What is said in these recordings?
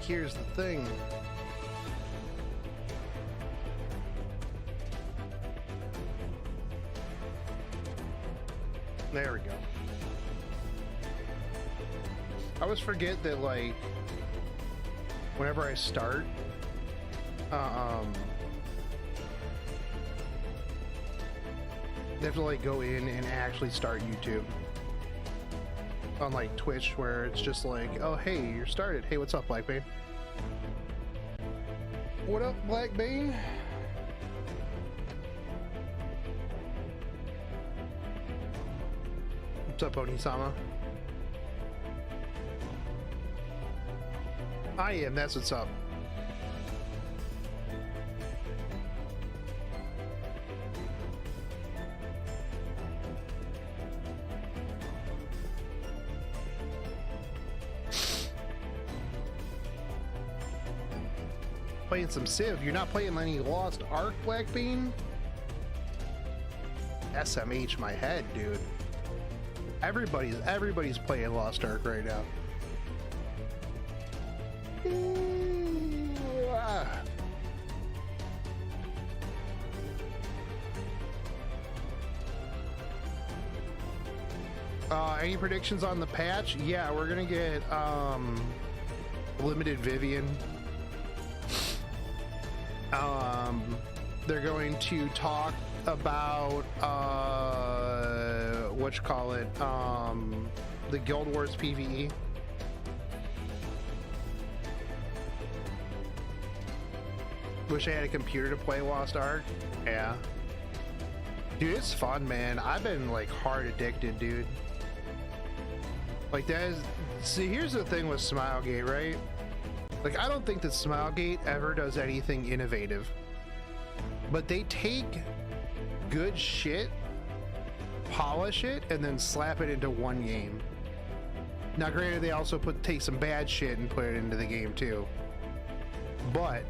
here's the thing. There we go. I always forget that, like, whenever I start, they have to, like, go in and actually start YouTube. Unlike Twitch, where it's just like, oh, hey, you're started. Hey, what's up, Blackbane? What up, Blackbane? What's up, Onisama? I am, that's what's up. Playing some Civ. You're not playing any Lost Ark, Blackbean? SMH my head, dude. Everybody's playing Lost Ark right now. Any predictions on the patch? Yeah, we're gonna get limited Vivian. They're going to talk about the Guild Wars PvE. Wish I had a computer to play Lost Ark. Yeah, dude, it's fun, man. I've been like hard addicted, dude. Like, that is, see, here's the thing with Smilegate, right? Like, I don't think that Smilegate ever does anything innovative, but they take good shit, polish it, and then slap it into one game. Now, granted, they also take some bad shit and put it into the game too. But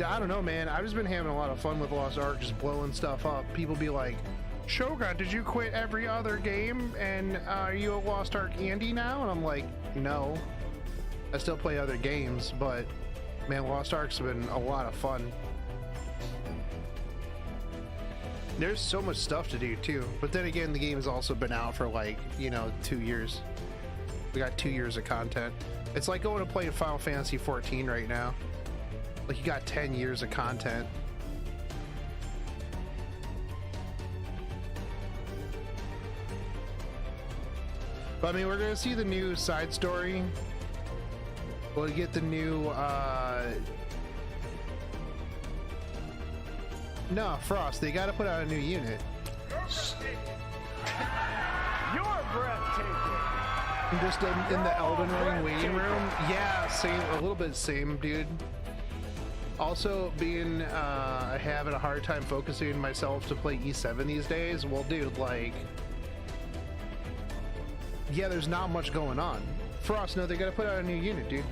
I don't know, man. I've just been having a lot of fun with Lost Ark, just blowing stuff up. People be like, Shogun, did you quit every other game? And are you a Lost Ark Andy now? And I'm like, no. I still play other games, but man, Lost Ark's been a lot of fun. There's so much stuff to do too, but then again, the game has also been out for, like, you know, 2 years. We got 2 years of content. It's like going to play Final Fantasy 14 right now. Like, you got 10 years of content. But I mean, we're gonna see the new side story. We'll get the new no, Frost, they gotta put out a new unit. You're breathtaking. Just in the Elden Ring waiting room. Yeah, same, a little bit same, dude. Also, being having a hard time focusing myself to play E7 these days. Well, dude, like, yeah, there's not much going on. Frost, no, they gotta put out a new unit, dude.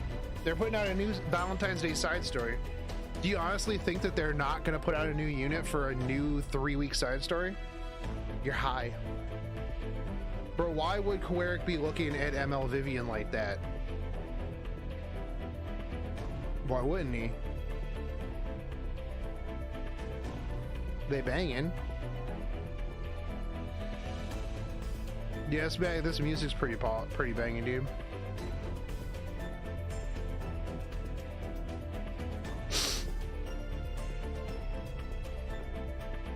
They're putting out a new Valentine's Day side story. Do you honestly think that they're not gonna put out a new unit for a new 3-week side story? You're high. Bro, why would Kowarik be looking at ML Vivian like that? Why wouldn't he? They banging. Yes, man, this music's pretty banging, dude.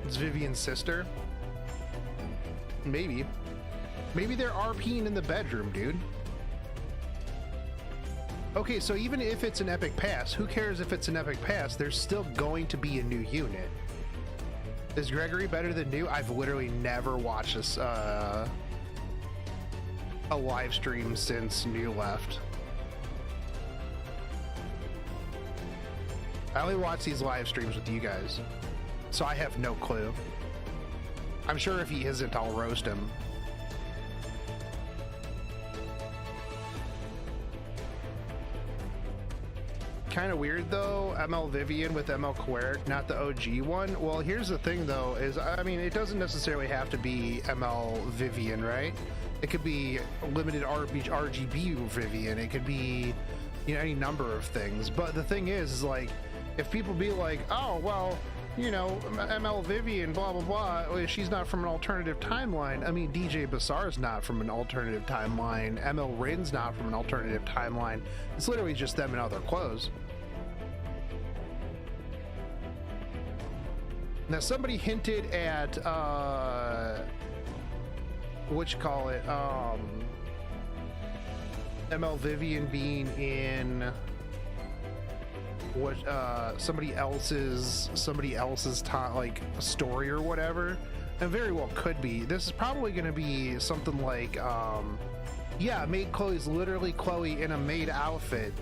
It's Vivian's sister? Maybe. Maybe they're RPing in the bedroom, dude. Okay, so even if it's an epic pass, who cares if it's an epic pass? There's still going to be a new unit. Is Gregory better than new? I've literally never watched this, a live stream since New left. I only watch these live streams with you guys, so I have no clue. I'm sure if he isn't, I'll roast him. Kind of weird though, ML Vivian with ML Kowarik, not the OG one. Well, here's the thing though, is, I mean, it doesn't necessarily have to be ML Vivian, right? It could be limited RGB Vivian. It could be you know, any number of things. But the thing is like, if people be like, oh well, you know, ML Vivian, blah blah blah, well, she's not from an alternative timeline. I mean, DJ Bassar's not from an alternative timeline. ML Rin's not from an alternative timeline. It's literally just them in other clothes. Now somebody hinted at what you call it, ML Vivian being in what somebody else's like story or whatever, and very well could be. This is probably going to be something like yeah, maid Chloe's literally Chloe in a maid outfit.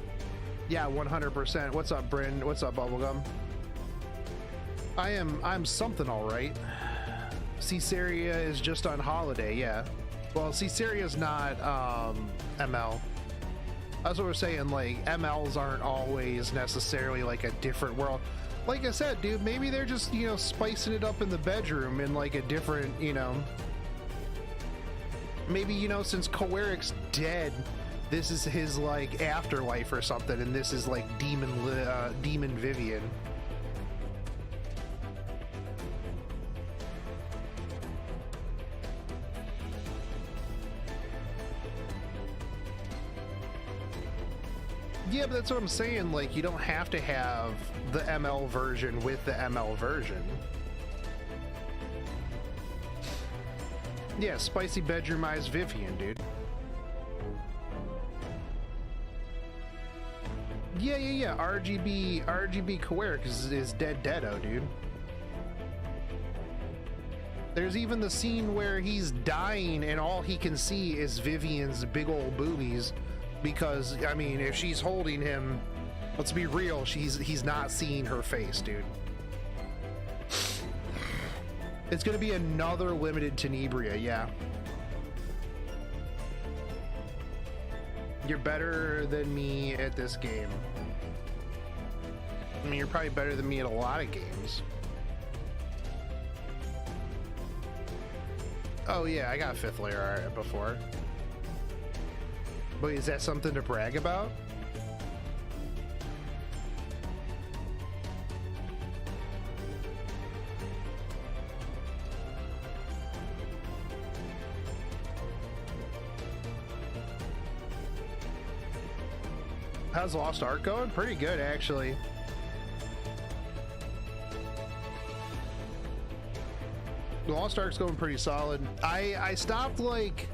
Yeah, 100%. What's up, Bryn? What's up, Bubblegum? I'm something all right. Caesarea is just on holiday. Yeah, well, Caesaria's not ML. That's what we're saying, like, MLs aren't always necessarily like a different world. Like I said, dude, maybe they're just, you know, spicing it up in the bedroom in like a different, you know, maybe, you know, since Coeric's dead, this is his like afterlife or something, and this is like Demon Vivian. Yeah, but that's what I'm saying, like, you don't have to have the ML version with the ML version. Yeah, spicy bedroomized Vivian, dude. Yeah. RGB Coeric is deado, dude. There's even the scene where he's dying and all he can see is Vivian's big old boobies. Because, I mean, if she's holding him, let's be real, he's not seeing her face, dude. It's gonna be another limited Tenebria, yeah. You're better than me at this game. I mean, you're probably better than me at a lot of games. Oh yeah, I got 5th layer art before. But is that something to brag about? How's Lost Ark going? Pretty good, actually. Lost Ark's going pretty solid. I stopped, like,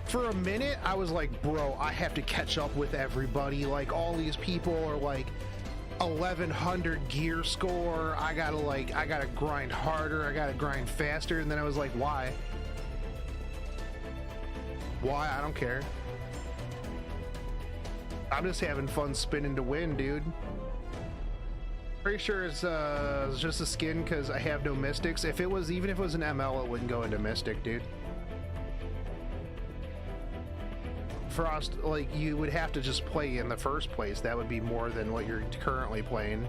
for a minute, I was like, bro, I have to catch up with everybody. Like, all these people are like 1100 gear score. I gotta grind harder. I gotta grind faster. And then I was like, why? Why? I don't care. I'm just having fun spinning to win, dude. Pretty sure it's just a skin because I have no mystics. If it was, even if it was an ML, it wouldn't go into mystic, dude. Frost, like, you would have to just play in the first place. That would be more than what you're currently playing.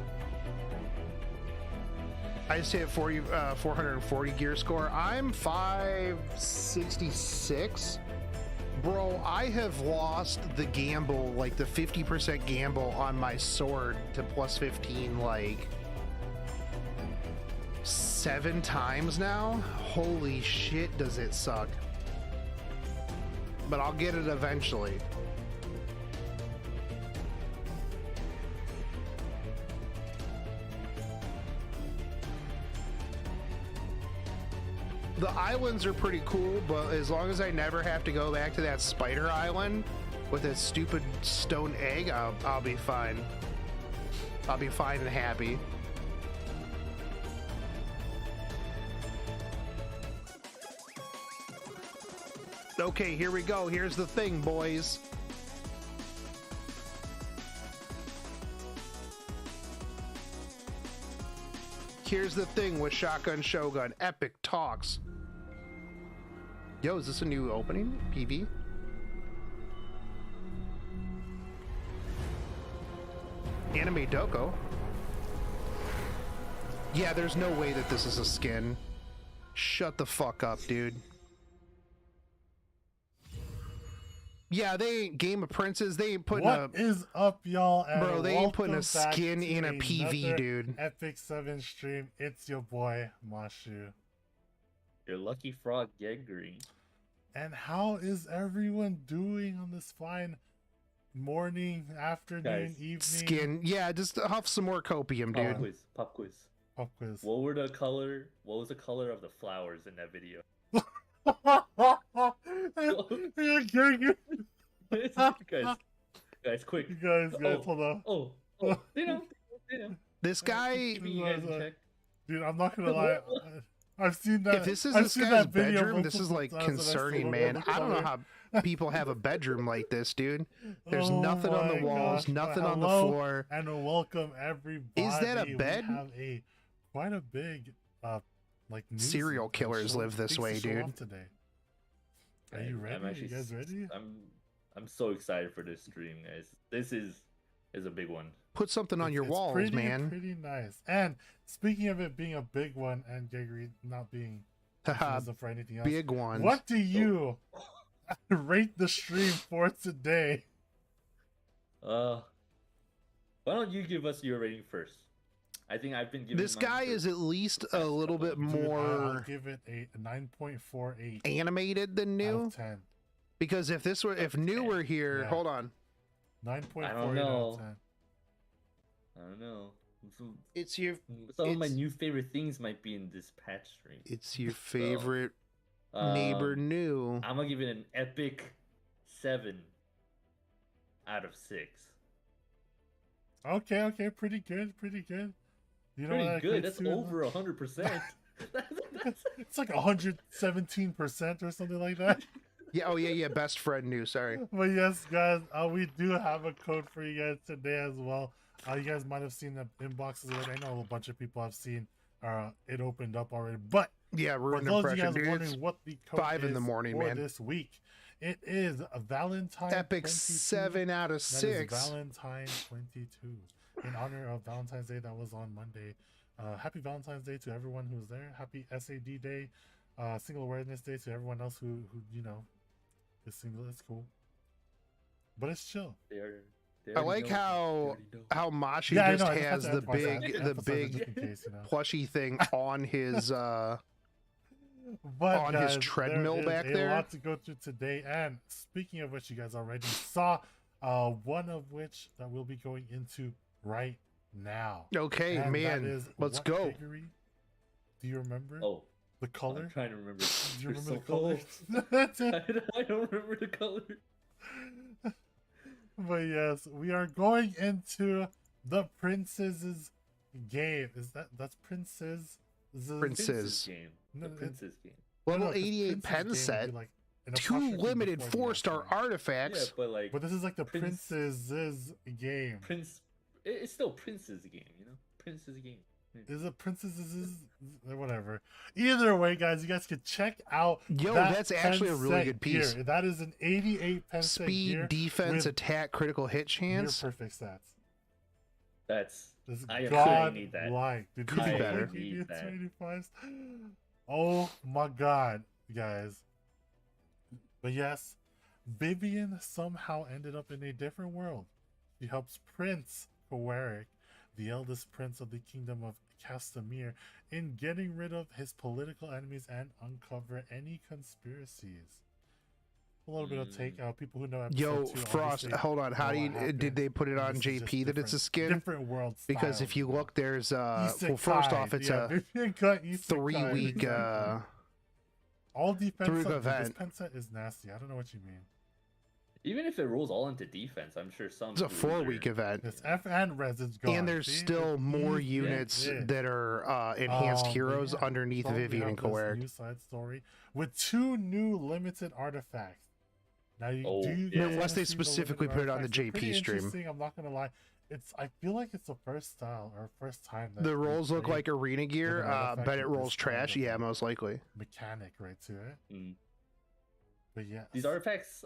I just hit 440 gear score. I'm 566. Bro, I have lost the gamble, like the 50% gamble on my sword to plus 15, like 7 times now. Holy shit, does it suck. But I'll get it eventually. The islands are pretty cool, but as long as I never have to go back to that spider island with that stupid stone egg, I'll be fine. I'll be fine and happy. Okay, here we go. Here's the thing, boys. Here's the thing with Shotgun Shogun. Epic Talks. Yo, is this a new opening? PV? Anime Doko? Yeah, there's no way that this is a skin. Shut the fuck up, dude. Yeah, they ain't Game of Princes. They ain't putting What is up, y'all? And bro. They ain't putting a welcome back skin to in a PV, another dude. Epic 7 stream. It's your boy Mashu. Your lucky frog Gregory. And how is everyone doing on this fine morning, afternoon, Guys, evening? Skin. Yeah, just huff some more copium, Pop dude. quiz. Pop quiz. Pop quiz. What was the color of the flowers in that video? guys, quick. You guys, hold on. Oh, they know. This guy. You guys can check. Dude, I'm not gonna lie. I've seen that. If this is I've this seen guy's that video bedroom, this is multiple like times and I still concerning, don't man. know the I don't know color. how people have a bedroom like this, dude. There's Oh nothing on the my walls, gosh. nothing on the Hello floor. And welcome everybody. Is that a bed? We have quite a big like news Serial and killers show- live this things to way, show dude. off today. Are you ready? You guys ready? I'm so excited for this stream, guys. This is a big one. Put something on your It's walls, pretty, man. Pretty nice. And speaking of it being a big one and Gregory not being Haha, confused for anything else, big ones. what do you rate the stream for today? Why don't you give us your rating first? I think I've been giving This mine guy first. is at least a little bit Dude, I'll more give it a 9.48 animated than out new. of 10. Because if new were here, Yeah. hold on. 9.48 I out don't of know. 10. I don't know. It's your Some of my it's- new favorite things might be in this patch stream. it's your favorite Um, neighbor new. I'm gonna give it an epic 7 out of 6. Okay, pretty good. You know Pretty what good. equates That's to? over 100%. It's like 117% or something like that. Yeah, yeah, best friend new, sorry. But yes, guys, we do have a code for you guys today as well. You guys might have seen the inboxes already. I know a bunch of people have seen it opened up already. But Yeah, for ruined those of you impression, guys dude. wondering It's what the code 5 in the is morning, for man. this week, it is a Valentine Epic 22. 7 out of That is 6. Valentine 22. In honor of Valentine's Day that was on Monday. Happy Valentine's Day to everyone who was there. Happy SAD Day, Single Awareness Day to everyone else who you know is single. It's cool, but it's chill. I like how Mashi Yeah, I just know, I just had has to the emphasize that. big Emphasize it just in big case, you know. plushy thing on his But on his guys, treadmill there back is there. a lot to go through today. And speaking of which, you guys already saw one of which that we'll be going into right now. Okay, And that man, is let's what go. category? Do you remember I'm the color? trying to remember. Do you remember So the color? cold. I don't remember the color. But yes, we are going into the Princess's game. That's Princess? Princess. Game. No, The Princess game. Level No, 'cause 88 Princess pen game set, would be like an 2 approximately limited before the 4-star actual game. Yeah, artifacts. but like But this is like the Prince- Princess's game. It's still Prince's game, you know? Prince's game. Is it Princess's? Whatever. Either way, guys, you guys can check out. Yo, that that's actually a pen really set good piece. gear. That is an 88 pen set Speed, gear defense, with attack, critical hit near chance. perfect stats. That's This is I God actually need that. like. Did Could be you better. think you Need need that. 285s? Oh my God, guys. But yes, Vivian somehow ended up in a different world. She helps Prince Kowaric, the eldest prince of the kingdom of Castamere, in getting rid of his political enemies and uncover any conspiracies. A little bit of take people who know episode Yo, 2 Frost, obviously hold on. How know do what you happened, did they put it and on this is just JP that it's a skin? different world Because style, if you know? look, there's well, Isekai, first off, it's yeah, a Vivian got isekai. 3-week all defense. three-week This event. pen set is nasty. I don't know what you mean. even if it rolls all into defense, I'm sure some it's a 4-week event. It's F and Res is gone. And there's See? still It's more easy. units Yeah. that are enhanced But heroes yeah, underneath so we Vivian have and this Kowaric. New side story with 2 new limited artifacts. Now, Oh, do you yeah. guys Unless they wanna see the specifically limited put it on the artifacts? They're pretty JP stream. interesting, I'm not gonna lie. I feel like it's the first style or first time that The we rolls look played like arena gear. with an artifact Bet it with rolls this kind trash. of, Yeah, most likely. mechanic right to it. But yeah, These artifacts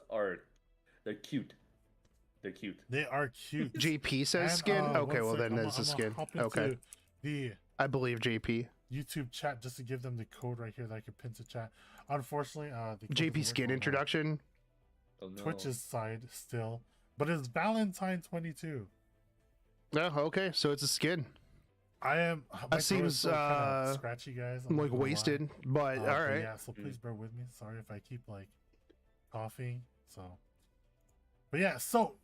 they're cute. They're cute. they are cute. JP says And, skin. Okay, one well sec, then I'ma it's a skin. hop into Okay, The I believe JP. YouTube chat just to give them the code right here that I can pin to chat. Unfortunately, the code JP doesn't skin work online. introduction. Oh no. Twitch's side still, but it's Valentine 22. Yeah, okay, so it's a skin. I am. That seems kind of scratchy, guys. I'm like not gonna lie. wasted, but all right. Yeah, so please bear with me. Sorry if I keep like coughing. So, but yeah, so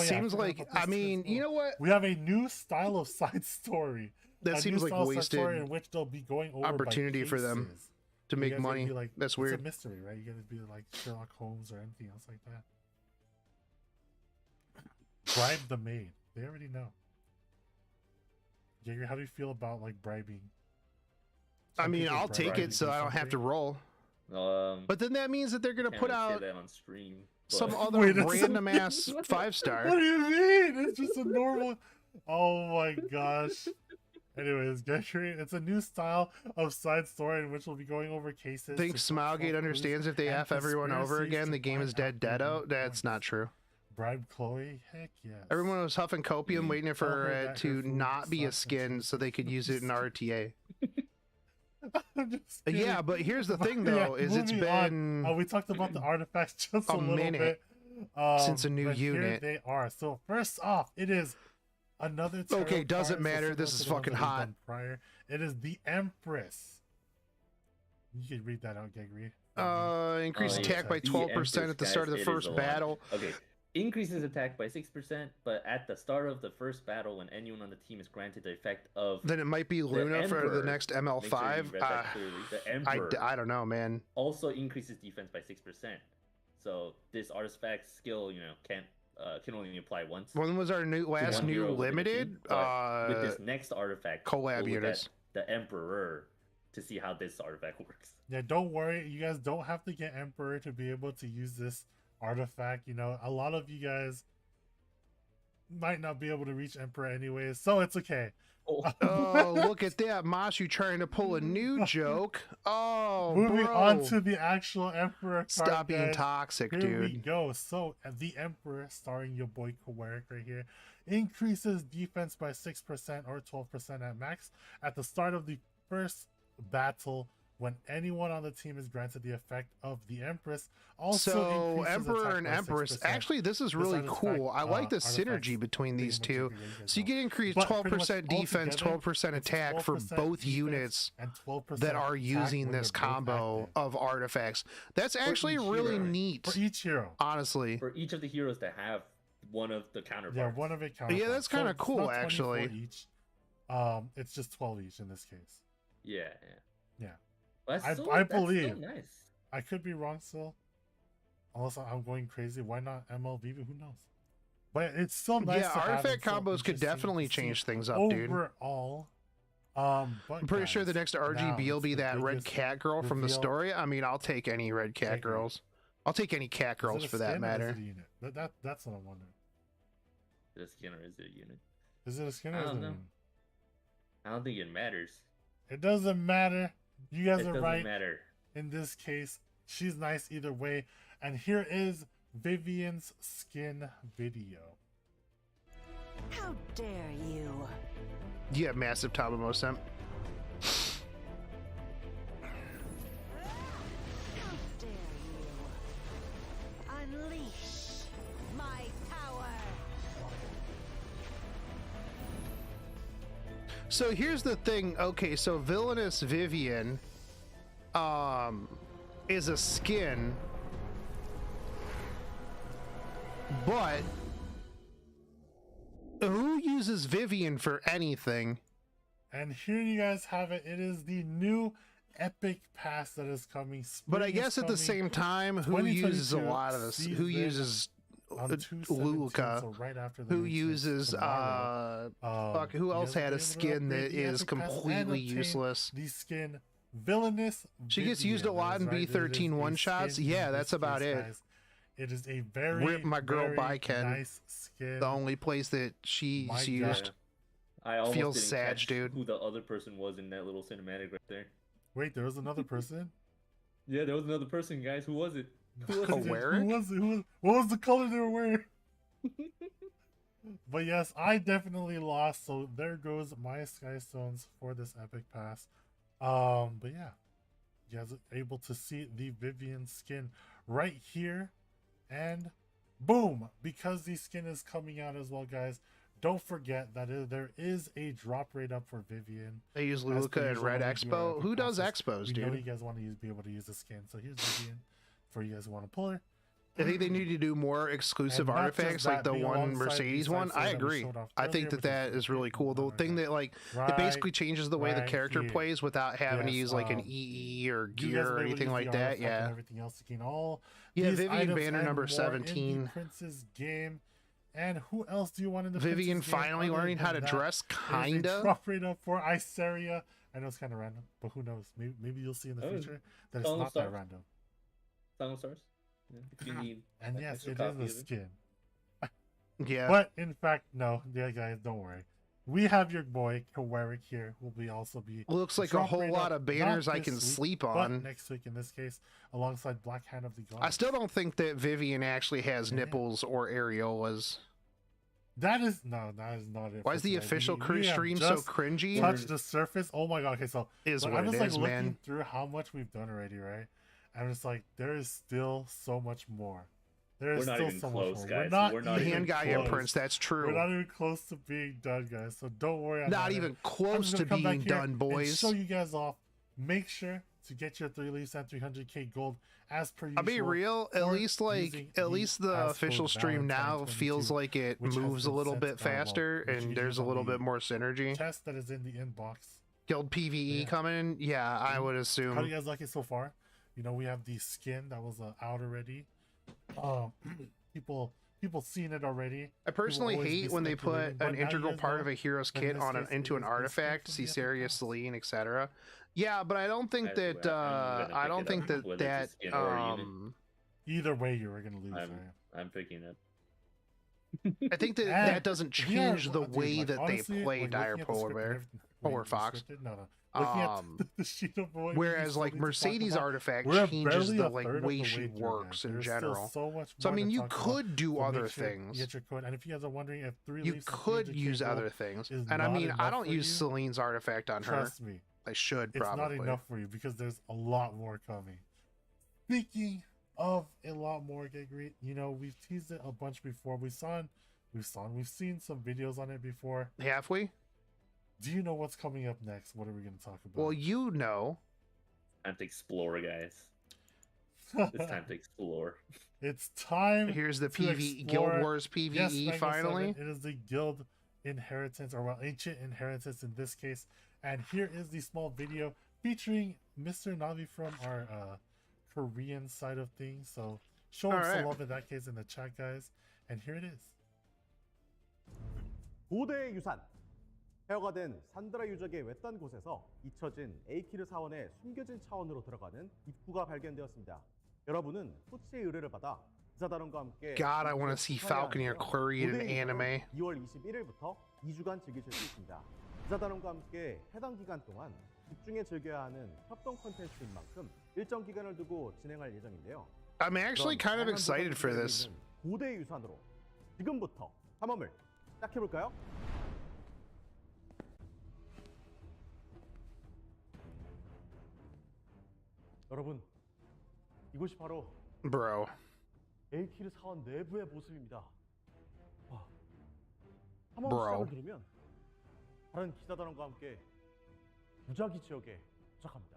Seems like, I mean, you know what? We have a new style of side story. That seems like wasted in which they'll be going over opportunity for them cases. to You make guys gotta money. be like, That's it's weird. a mystery, right? You gotta be like Sherlock Holmes or anything else like that. Bribe the maid. They already know. Jaeger, how do you feel about like bribing? I Some mean, people I'll take bribe it to so do I don't have to something. roll. But then that means that they're gonna Can't put really say out that on stream. some but- other Wait, that's- random ass What 5-star. do you mean? It's just a normal. Oh my gosh. Anyways, get ready. It's a new style of side story in which we'll be going over cases. Think to solve Smilegate clues understands if they and F everyone over conspiracies again, to the game find is dead out deado? hidden That's not points. true. Bribe Chloe? Heck yes. Everyone was huffing copium, waiting for Tell her it that to her food not be a sucks and skin she's so they could use it in RTA. I'm just kidding. Yeah, but here's the thing Yeah, though, is it's moving on. been We talked about the artifacts just a little minute bit. since a new but here unit. they are. So first off, it is another tarot Okay, doesn't card, so matter, similar this to is the ones fucking that we've hot. done Prior. It is the Empress. You can read that out, Gregory. increase Oh, attack yeah. by The 12% Empress, at the start of guys, the it is first a lot. battle. Okay. Increases attack by 6%, but at the start of the first battle, when anyone on the team is granted the effect of Then it might be Luna for the Emperor. next Make sure you ML5. read that clearly. The Emperor I don't know, man. also increases defense by 6%. So this artifact skill, can only apply once. When was our last One new hero within the limited? team, but with this next artifact, Collab we'll look units. at the Emperor to see how this artifact works. Yeah, don't worry. You guys don't have to get Emperor to be able to use this artifact. You know, a lot of you guys might not be able to reach Emperor anyways, so it's okay. Oh, look at that. Mosh, you trying to pull a new joke. Oh, Moving bro. on to the actual Emperor card, Stop being guys. toxic, Here we dude. go. So, the Emperor, starring your boy Kawarik right here, increases defense by 6% or 12% at max at the start of the first battle when anyone on the team is granted the effect of the Empress. Also, So, increases Emperor attack and by Empress. 6%. Actually, this is This really artifact, cool. I like the artifacts synergy between pretty these much two. agree, guys So you know. can increase But pretty 12% much defense, altogether, 12% it's attack for 12% both defense units and 12% that are attack using when this they're both combo active. of artifacts. That's actually each really hero. neat, For each hero. honestly. For each of the heroes to have one of the counterparts. Yeah, one of it counts. Yeah, that's kinda it's cool, not 24 actually. Each. It's just 12 each in this case. Yeah. Yeah. But I that's that's believe. so nice. I could be wrong still. Unless I'm going crazy. Why not MLV? Who knows? But it's still nice Yeah, to have artifact and so combos could interesting definitely to see change things up, dude. overall. But I'm pretty sure the guys, next RGB now will be it's the that red biggest cat girl from the reveal. story. I mean, I'll take any red cat Agree. girls. I'll take any cat Is it girls a for that skin or is matter. it a unit? That's what I'm wondering. Is it a skin or is it a unit? Is it a skin I or is it a don't know. unit? I don't think it matters. It doesn't matter. You guys It are doesn't right. matter. In this case, she's nice either way. And here is Vivian's skin video. How dare you? You have massive Tamamo Simp. How dare you? Unleash my power. So here's the thing. Okay, so Villainous Vivian is a skin, but who uses Vivian for anything? And here you guys have it. It is the new epic pass that is coming. But I Spring is guess at the coming same time, who uses a 2022 lot of this? Who season uses on 2/17, Luca? so right after the Who race uses tomorrow. fuck, who you else guys will had be a able to skin upgrade that the is epic pass and completely obtain useless? The skin Villainous. She gets used a Vivian, lot that in is right. It is B13 a one-shots. skin Yeah, in that's this about case, it. guys. It is a very, Rip my girl very by Ken. nice skin. The only place that she's My used. God. I almost Feels didn't sad, catch dude. who the other person was in that little cinematic right there. Wait, there was another person? Yeah, there was another person, guys. Who was it? Who was Oh, it? where? Who was it? What was the color they were wearing? But yes, I definitely lost. So there goes my Sky Stones for this epic pass. But yeah, you guys are able to see the Vivian skin right here. And boom, because the skin is coming out as well, guys, don't forget that there is a drop rate up for Vivian. They use As per Luca and usual, Red when we do our Expo. epic Who does passes, Expos, we know you dude? guys want to be able to use the skin, so here's Vivian for you guys who want to pull her. I think they need to do more exclusive And not just artifacts like that, the being one alongside Mercedes these one. sites I that we agree. showed off I earlier, think which that is is really cool. The right thing there. that like it Right, basically changes the way the right character here. plays without having to Yes, use like an EE or you guys gear will or be able to anything use like the that. artifact and Yeah. everything else to gain all Yeah, these Vivian items banner and number more 17. in the Prince's game. And who else do you want in the Vivian Prince's game finally other learning how than to that? dress, There's a kinda. drop rate up for Iseria. I know it's kind of random, but who knows? Maybe you'll see in the Oh, future that it's Song of not that Stars. random. Song of Stars. Yeah, if you need And an yes, extra it is copy a of skin. Yeah. But in fact, no, yeah, guys, don't worry. We have your boy Kawerik here, who will also be Looks like a drop whole rate lot up, of banners not I this can week, sleep but on. next week in this case, alongside Black Hand of the God. I still don't think that Vivian actually has Yeah. nipples or areolas. That is not it. Why for is the today. official We have stream so just cringy? touched the surface. Oh my god. Okay, so Is but what I'm just it like is, looking man. through how much we've done already, right? I'm just like, there is still so much more. There is We're not still even so close, much more. guys. We're not, We're not even even Hand guy close. imprints, that's We're true. not even close to being done, guys. So don't worry. on Not that even end. I'm close just to gonna come being back here done, and boys. show you guys off. Make sure to get your 3 leaves and 300k gold as per usual. I'll be real, at or least using at least the passcode official stream now Valentine22, feels like it which has moves a been little sent, bit faster which you and can there's use a on little the bit more synergy. test that is in the inbox. Guild PvE Yeah. coming in? Yeah, I would How do assume. you guys like it so far? You know, we have the skin that was out already. People seen it already. I personally always be hate when they put speculating, but an now you integral guys part know of a hero's that kit in this on case it into an is the skin artifact, from the epic Caesarea, pass. Celine, etc. Yeah, but I don't think I that swear, I'm gonna I pick don't it think up, that whether that it's a skin or a unit. Either way, you were gonna lose. I'm right? I'm picking it. I think that And that doesn't we are- change the dude, way like, that honestly, they play like, Dire looking at the Polar script and Bear. everything- Polar wait, the Fox. scripted? No. Looking Um, at the sheet of boy, Whereas like Mercedes artifact we're changes barely the a like third of the way way she through, guys. works in There's still general. so much So I more mean, to you talk about. could do So other make sure you things. get your code. And if you guys are wondering if 3 You leaves and could 300K use gold other things, is and I not mean, I enough don't for use you, Celine's artifact on her. trust me, I should it's probably. not enough for you because there's a lot more coming. Speaking of a lot more, Greet, you know, we've teased it a bunch before. We've seen some videos on it before. Have we? Do you know what's coming up next? What are we going to talk about? Well, you know. Time to explore, guys. It's time to explore. It's time. Here's the to PvE explore- Guild Wars PvE Yes, Mega 7, finally. it is the Guild Inheritance, or well, Ancient Inheritance in this case. And here is the small video featuring Mr. Navi from our Korean side of things. So show him All right. some love in that case in the chat, guys. And here it is. 고대의 유산, 폐허가 된 산드라 유적의 외딴 곳에서 잊혀진 에이키르 사원의 숨겨진 차원으로 들어가는 입구가 발견되었습니다. 여러분은 토치의 의뢰를 받아 기사단원과 함께 God, I want to see Falconeer Korean in anime. 2월 21일부터 2주간 즐기실 수 있습니다. 기사단원과 함께 해당 기간 동안 집중해 즐겨야 하는 협동 콘텐츠인 만큼 일정 기간을 두고 진행할 예정인데요. I'm actually 그럼 kind of 다양한 excited for 도전이 this. 있는 고대의 유산으로 지금부터 탐험을 시작해볼까요? 여러분, 이곳이 바로 Bro. 에이키르 사원 내부의 모습입니다. 와, Bro. 탐험 시작을 누르면 다른 기사단원과 함께 무작위 지역에 도착합니다.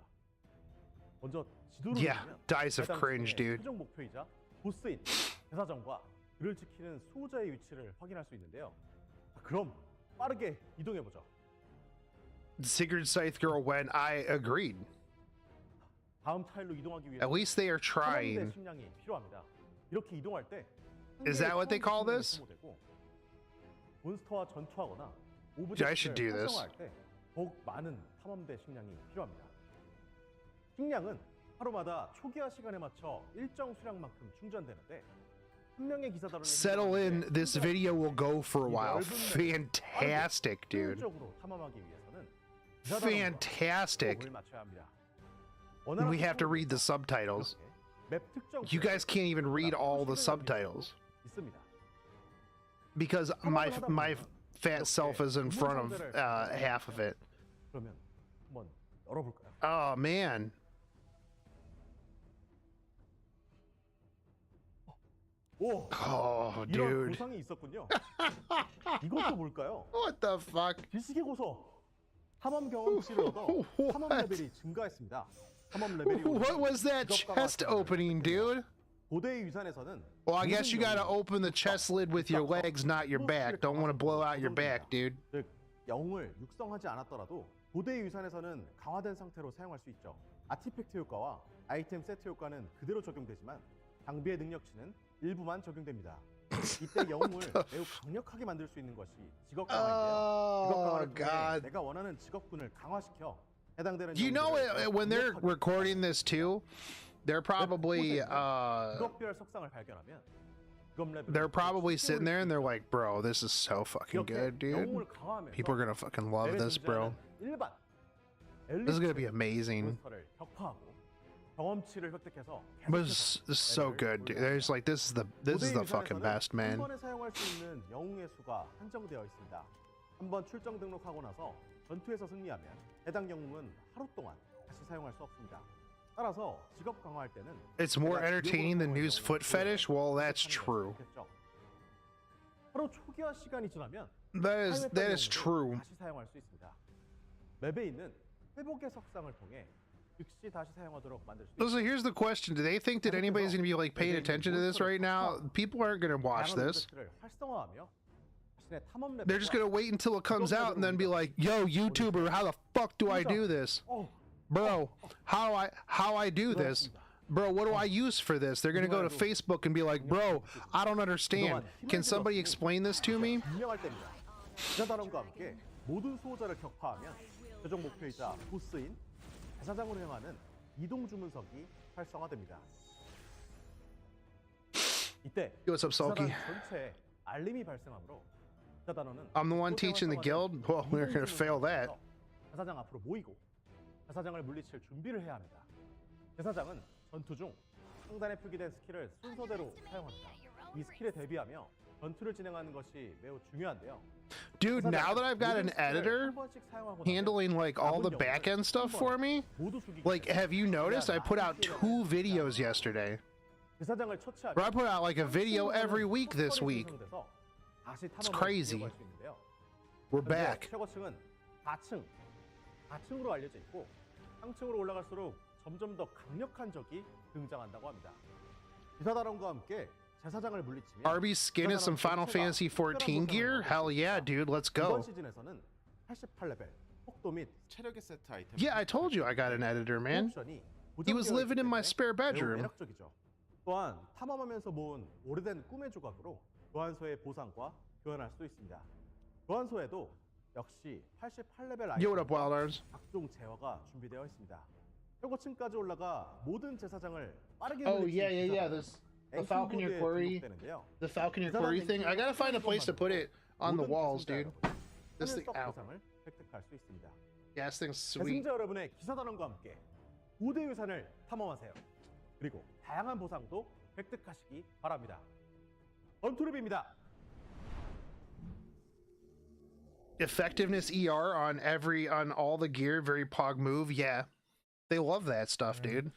먼저 지도를 Yeah, 누르면 dice of 해당 cringe, 지역의 dude. 최종 목표이자 보스인 대사정과 그를 지키는 수호자의 위치를 확인할 수 있는데요. 자, 그럼 빠르게 이동해 보죠. Sigurd Scythe Girl went, I agreed. 다음 타일로 이동하기 위해 At least they are 탐험대 trying. 식량이 필요합니다. 이렇게 이동할 때 Is that what they call this? 소모되고, 몬스터와 전투하거나 I should do 오브젝트를 this. 활성화할 때 더욱 많은 탐험대 식량이 필요합니다. 식량은 하루마다 초기화 시간에 맞춰 일정 수량만큼 충전되는데 한 명의 기사단원이 Settle in, this video will go for a while. Fantastic, dude. 효율적으로 탐험하기 위해서는 Fantastic. 호흡을 맞춰야 합니다. We have to read the subtitles. 맵 특정 You guys can't even read all the subtitles 있습니다. because my fat self is in front of half of it. 그러면 한번 열어볼까요? Oh man. 오, Oh, 이런 dude. 보상이 있었군요. 이것도 뭘까요? What the fuck? 지식의 고서. 탐험 경험치를 얻어 탐험 What? 레벨이 증가했습니다. 탐험 레벨이 What 오르면 was that 직업 chest 강화 opening, dude? 고대의 유산에서는 Well, I guess you gotta 모든 open the chest lid with your legs, not your back. Don't want to blow out your back, dude. 즉 영웅을 육성하지 않았더라도 고대의 유산에서는 강화된 상태로 사용할 수 있죠. 아티팩트 효과와 아이템 세트 효과는 그대로 적용되지만 장비의 능력치는 일부만 적용됩니다. 이때 영웅을 매우 강력하게 만들 수 있는 것이 직업 강화인데요. 직업 Oh, 강화를 통해 God. 내가 원하는 직업군을 강화시켜 해당되는 You know 영웅들을 when they're 강력하게 recording this too, they're probably 직업별 속성을 발견하면 직업 레벨을 they're probably 쉽게 sitting there and 올릴 수 they're like, bro, this is so fucking 이렇게 good, dude. 영웅을 강화하면서 People are gonna fucking love 맵에 this, bro. 존재하는 일반 This is gonna be amazing. 몬스터를 격파하고 경험치를 획득해서 But this is so good, dude. There's like this is the fucking best, 한 man. 번에 사용할 수 있는 영웅의 수가 한정되어 있습니다. 한 번 출정 등록하고 나서 전투에서 승리하면 해당 영웅은 하루 동안 다시 사용할 수 없습니다. 따라서 직업 강화할 때는 It's more 내가 entertaining than 기억을 New's 강화할 foot 영웅을 fetish. Well, that's 선택하는 것이 true. 좋겠죠. 하루 초기화 시간이 지나면 That 사용했던 is true. 영웅을 다시 사용할 수 있습니다. 맵에 있는 회복의 석상을 통해 즉시 다시 사용하도록 만들 수 So 있습니다. here's the question: do they think that anybody's gonna be like paying attention to this right now? People aren't gonna watch 다양한 this. 오브젝트를 활성화하며 자신의 탐험 They're just 레벨과 gonna wait until it comes out and then be like, "Yo, YouTuber, how the fuck do I do this, bro? How I do this, bro? What do I use for this?" They're gonna go to Facebook and be like, "Bro, I don't understand. Can somebody explain this to me?" 분명할 때입니다. 기사단원과 함께 모든 수호자를 격파하면 최종 목표이자 보스인 대사장으로 향하는 이동 주문석이 활성화됩니다. 이때 What's up, Sulky? 기사단 전체에 알림이 발생하므로 기사단원은 I'm the one teaching the guild. Well, we're gonna fail that. 대사장 앞으로 모이고 대사장을 물리칠 준비를 해야 합니다. 대사장은 전투 중 상단에 표기된 스킬을 순서대로 사용합니다. 이 스킬에 대비하며 전투를 진행하는 것이 매우 중요한데요. Dude, now that I've got an editor handling like all the back end stuff for me, like, have you noticed I put out 2 videos yesterday? Bro, I put out like a video every week this week. It's crazy. We're back. 최고층은 4층으로 알려져 있고 상층으로 올라갈수록 점점 더 강력한 적이 등장한다고 합니다. 기사단원과 함께 제사장을 물리치면 Arby's skin is some Final Fantasy 14 gear? Hell yeah, dude, let's 이번 go. 시즌에서는 88레벨 속도 및 체력의 세트 아이템 Yeah, I told you I got an editor, man. 옵션이 He was 고정되어 living in 있기 my 때문에 spare 매우 bedroom. 매력적이죠. 또한 탐험하면서 모은 오래된 꿈의 조각으로 교환소의 보상과 교환할 수 있습니다. 교환소에도 역시 88레벨 Yo, what up, Wild Arms? 각종 재화가 준비되어 있습니다. 최고층까지 올라가 모든 제사장을 빠르게 Oh, 물리친 yeah, yeah, yeah. 기사단은 The Falconeer 앵킹 Quarry. 보드에 등록되는데요. The Falconeer Quarry thing. I gotta find a place to put it on the 모든 walls, 계승자 dude. 여러분, This thing, 하늘석 ow. 보상을 획득할 수 있습니다. Yeah, this thing's sweet. 계승자 여러분의 기사단원과 함께 5대 유산을 탐험하세요. 그리고 다양한 보상도 획득하시기 바랍니다. 언투랩입니다. Effectiveness ER on all the gear, very pog move. Yeah, they love that stuff, dude.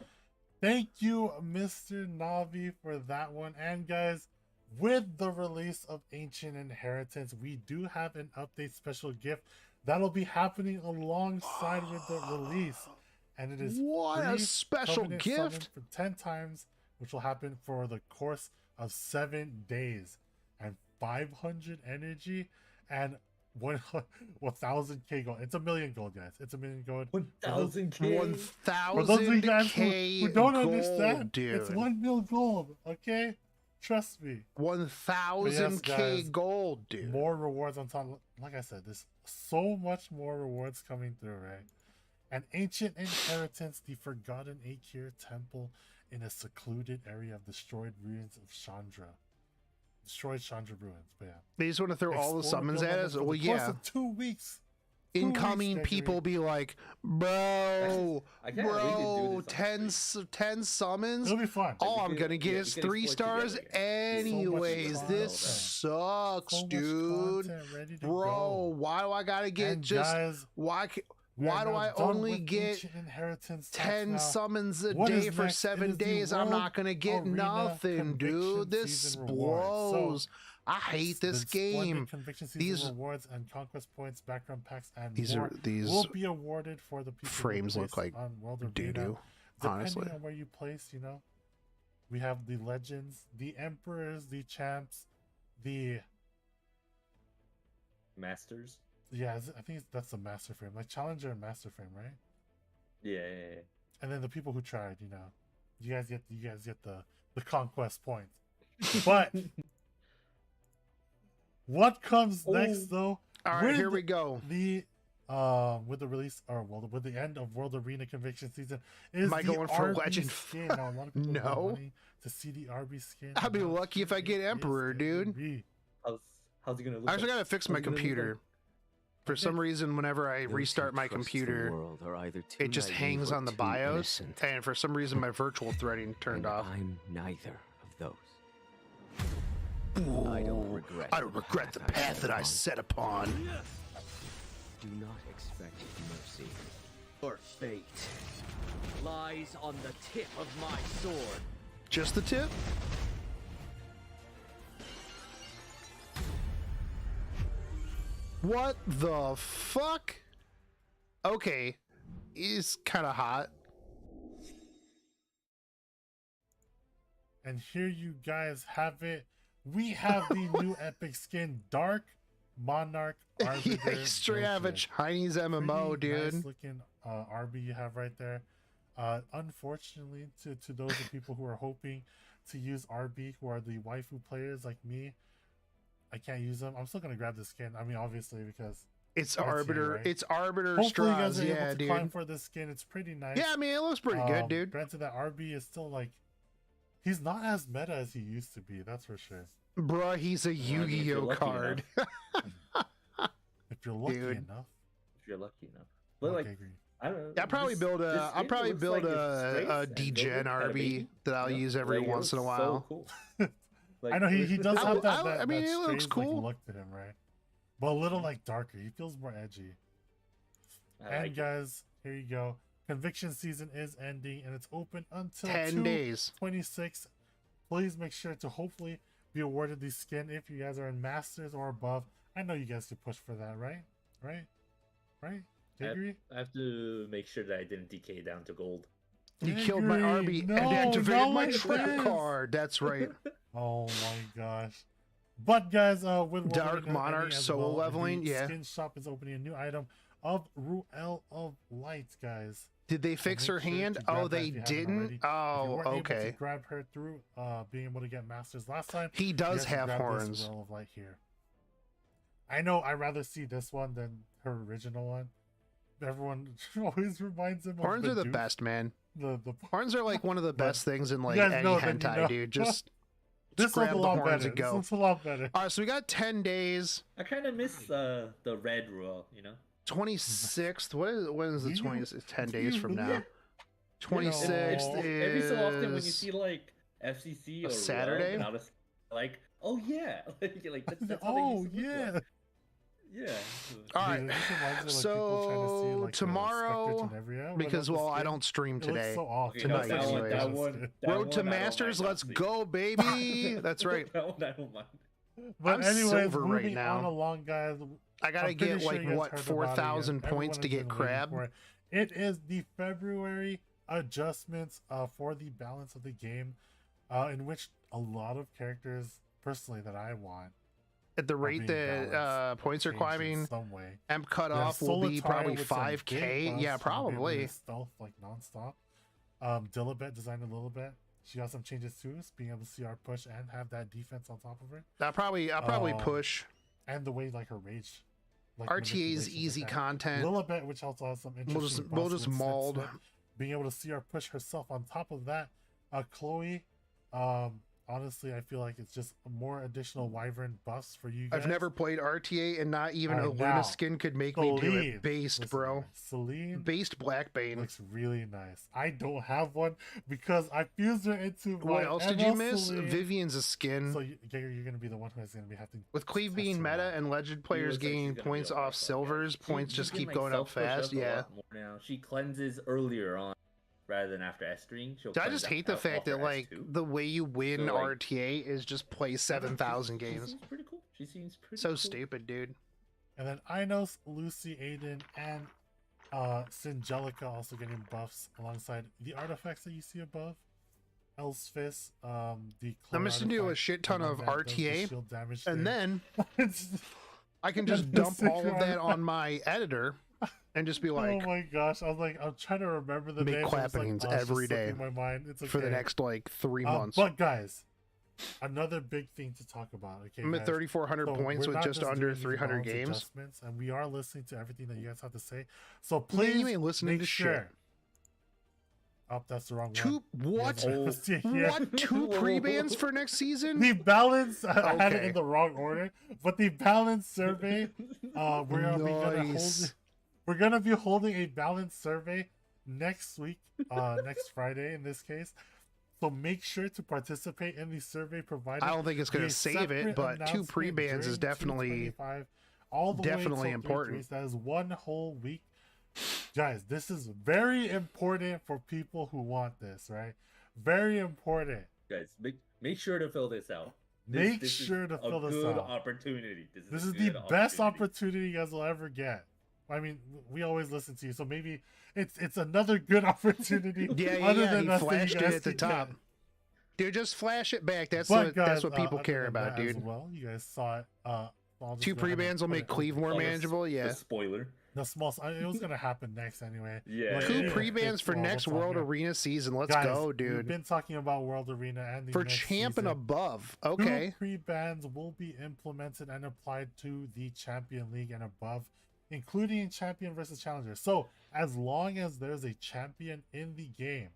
Thank you, Mr. Navi, for that one. And guys, with the release of Ancient Inheritance, we do have an update special gift that'll be happening alongside with the release. And it is What a free special Covenant Summon gift. for 10 times, which will happen for the course of 7 days. And 500 energy and 1,000k gold. It's 1,000,000 gold, guys. It's 1,000,000 gold. 1,000K. For those of you guys 1,000K who don't gold, understand, dude. it's 1,000,000 gold, okay? Trust me. 1,000K guys, gold, dude. More rewards on top. Like I said, there's so much more rewards coming through, right? An Ancient Inheritance, the Forgotten Akir Temple in a secluded area of destroyed ruins of Chandra. Destroyed Chandra ruins, but yeah. They just want to throw all the Explore summons Gilgamesh at us. for the Well, course yeah. of 2 weeks. Incoming weeks, people Gregory. be like, bro, I can't wait to do bro, this on 10 summons. It'll be fun. All we I'm can- gonna get yeah, is we can 3 explore stars together. anyways. So much This content. sucks, So much dude. content ready to Bro, go. why do I gotta get And just guys, why? We are Why do now I done only with get ancient inheritance tax 10 now. summons a What day is for next? It 7 is the days? I'm World not gonna get Arena nothing, dude. Conviction This Season rewards. blows. I hate The this Splendid game. Conviction Season These rewards and conquest points, background packs, and these more are these will be awarded for the people frames who look place like on World Arena. doo-doo, Depending honestly. on where you place, you know, we have the legends, the emperors, the champs, the Masters. yeah, I think that's the master frame, like challenger and master frame, right? Yeah. And then the people who tried, you know, you guys get the conquest points. But what comes next though? All right, with here we go. The with the release or well with the end of World Arena Conviction Season is Am I the going for RB legend? skin. Now, a lot of people No. have money to see the RB skin. I'll be Now, lucky if I get it is Emperor, gonna dude. be- How's it gonna look? I actually like? gotta fix How's my it gonna look computer. For Okay. some reason, whenever I Those who restart my trust the computer, world are either too it just naive hangs or on the too BIOS, innocent. and for some reason, my virtual threading turned And off. I'm neither of those. Ooh, I don't regret the path that I set upon. Do not expect mercy. Your fate lies on the tip of my sword. Just the tip? What the fuck? Okay, he's kind of hot. And here you guys have it. We have the new epic skin, Dark Monarch Arbiter. Yeah, you straight out of a Goshen. Chinese MMO, Pretty dude. Nice looking RB you have right there. Unfortunately, to those of people who are hoping to use RB, who are the waifu players like me, I can't use them. I'm still gonna grab the skin. I mean, obviously because It's here, Arbiter. right? It's Arbiter hopefully you guys straws. are able Yeah, to climb dude. for this skin. It's pretty nice. Yeah, I mean, it looks pretty good, dude. Granted, that RB is still like, he's not as meta as he used to be. That's for sure. Bruh, he's a I mean, if you're Yu-Gi-Oh lucky card. If you're lucky Dude. enough. If you're lucky enough. But Okay, like, agree. I don't know. I'll probably this- build this a. I'll skin probably looks build like it's a straight and degen velvet, kinda RB baby, that I'll you know? use every Like, it once in a looks while. So cool. Like, I know he does I have would- that. I mean, that it looks strange, cool. Like, look to him, right? But a little like darker. He feels more edgy. I And like it. guys, here you go. Conviction season is ending, and it's open until 10 days. 2/26. Please make sure to hopefully be awarded the skin if you guys are in Masters or above. I know you guys could push for that, right? Right? Do you agree? I have to make sure that I didn't decay down to gold. You killed my Agree. RB No, and activated not my like trap this. card. That's right. Oh my gosh. But guys, with Dark Wolverine Monarch ending as solo well, leveling, the yeah. Skin shop is opening a new item of Ruel of Light, guys. Did they fix make her sure to hand? grab Oh, that they if you haven't didn't? already. If you Oh, weren't able okay. to grab her through being able to get Masters last time. He you does guys can have grab this horns. Ruel of Light here. I know I'd rather see this one than her original one. Everyone always reminds him Horns of are the Bidoof. best, man. The Horns are like one of the But best things in like guys any know, then you hentai, know. dude. Just this grab one's a the lot horns better. and This go. one's a lot better. All right, so we got 10 days. I kind of miss the red rule, you know. 26th. When is the You- 26th? 10 days from you- now. you know, 26th Oh. is Every so often when you see like FCC a or Saturday? I'll just like, oh yeah, like that's how Oh they used to look yeah. like. Yeah. All Dude, right. this reminds me of, like, people trying to see, So like, tomorrow, Spectre Tenebria because without the well, I skin. don't stream It looks today. so off. Okay, Tonight, that one, anyways. that one, that Road one to I don't Masters, mind let's not go, baby. That's right. that one I don't mind. But I'm anyways, silver right moving now. on along, guys. I gotta I'm pretty get sure like you guys what heard about it, 4,000 yeah. points Everyone to has get been waiting crab. for it. It is the February adjustments for the balance of the game, in which a lot of characters, personally, that I want, At the are rate being that balanced, points are changed in climbing, some way. M Yeah, cutoff will be Solitaire probably with some big 5k. buffs, Yeah, and being able to probably. stealth like nonstop. Dilibet designed a little bit. She got some changes too, being able to see our push and have that defense on top of her, I'll probably Um, push. and the way like her rage. Like, RTA's manipulations easy like that. content. Lilibet, which also has some interesting. We'll just buffs with mold. Slip, being able to see her push herself on top of that. Chloe, honestly, I feel like it's just more additional Wyvern buffs for you guys. I've never played RTA, and not even a Alright, now, Luna skin could make me do Celine. it. Based, Listen, bro. guys, Celine Based Blackbane. looks really nice. I don't have one because I fused her into my What else did you ML miss? Celine. Vivian's a skin. So you're gonna be the one who's gonna be having With Cleave test being her meta out. and legend players looks like she's gaining gonna be points a lot off of fun, silvers, yeah. points She just can, keep like, going up self-push fast. a Yeah. lot more now. She cleanses earlier on rather than after S-string. She'll I cleanse just hate the out fact that off her like S2. the way you win So, like- RTA is just play 7,000 She games. seems pretty cool. She seems pretty So cool. stupid, dude. And then Inos, Lucy, Aiden, and Syngelica also getting buffs alongside the artifacts that you see above. El's Fist, the I'm just gonna do a artifact, shit the ton one of that does the RTA, shield damage and thing. then It's- I can just That's dump all of sick, that right? on my editor and just be like, oh my gosh, I was like, I'm trying to remember the Make names. and it's like, clappings oh, it's just every day slipping my mind. It's okay. for the next like 3 months. But guys, another big thing to talk about. Okay, I'm at guys. 3,400 So points we're with not just under doing these 300 balance games. adjustments, and we are listening to everything that you guys have to say. So Man, please you ain't listening make to sure. shit. Oh, that's the wrong Two one. what? You guys are here. What? 2 pre-bans for next season? The balance, I had it Okay. in the wrong order, but the balance survey, Nice. we're gonna be holding a balance survey next week, next Friday in this case. So make sure to participate in the survey provided. I don't think it's going the to save it, separate but 2 announcement pre-bans is during definitely 225, all the way definitely till important. 3-3. That is one whole week. Guys, this is very important for people who want this, right? Very important. Guys, make sure to fill this out. Make This sure to is fill a this good out. opportunity. This a is the good best opportunity you guys will ever get. I mean, we always listen to you, so maybe it's another good opportunity. Yeah, other yeah, than he us that you flashed it guys at the can top. get. Dude, just flash it back. That's But what guys, that's what people other care than about, that as dude. well, you guys saw it. I'll just 2 go ahead and pre-bans will put make it- Cleave more Oh, that's- manageable. Yeah. The spoiler. The small. It was gonna happen next anyway. Yeah. But Two yeah, pre-bans for well, next what's on World here? Arena season. Let's Guys, go, We've dude. been talking about World Arena and the For next champ and season. above. 2 Okay. pre-bans will be implemented and applied to the Champion League and above, including Champion versus Challenger. So as long as there's a champion in the game,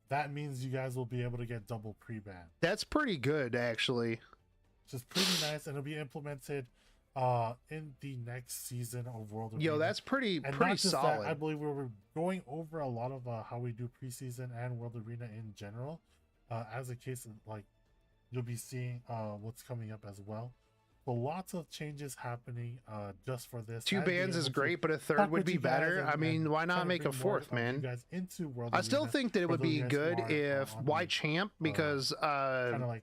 that means you guys will be able to get double pre-ban, That's pretty good, actually. which is pretty nice, and it'll be implemented in the next season of World Arena. Yo, that's pretty And pretty not just solid. that, I believe we were going over a lot of how we do preseason and World Arena in general. As a case of like, you'll be seeing what's coming up as well. So lots of changes happening just for this. 2 and being bans is able to great, but a talk third would with be you guys better. I mean, why try not to make a bring more 4th, of you man? guys into World I still Arena think that it for would those be guys who good are, if on why the, champ because kind of like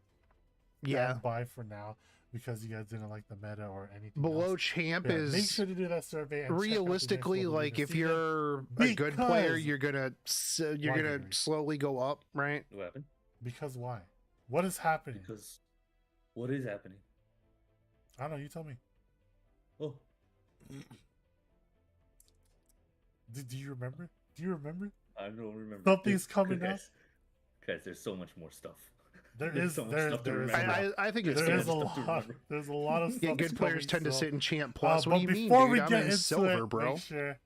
yeah, by for now because you guys didn't like the meta or anything below else. champ Yeah, is make sure to do that survey. And check out the next realistically World like Arena if season. you're a good player, Because- you're gonna Why, Henry? slowly go up, right? What happened? Because why? What is happening? Because what is happening? I don't know. You tell me. Oh, Do you remember? Do you remember? I don't remember. Something's coming guys, Guys, there's so much more stuff. There There's is. so much There stuff to is. remember. I think it's There good. is a stuff to lot. remember. There's a lot of stuff. Yeah, good players tend to still. sit in champ plus. What But do you mean, before dude? we I'm get in into silver, it, bro. make sure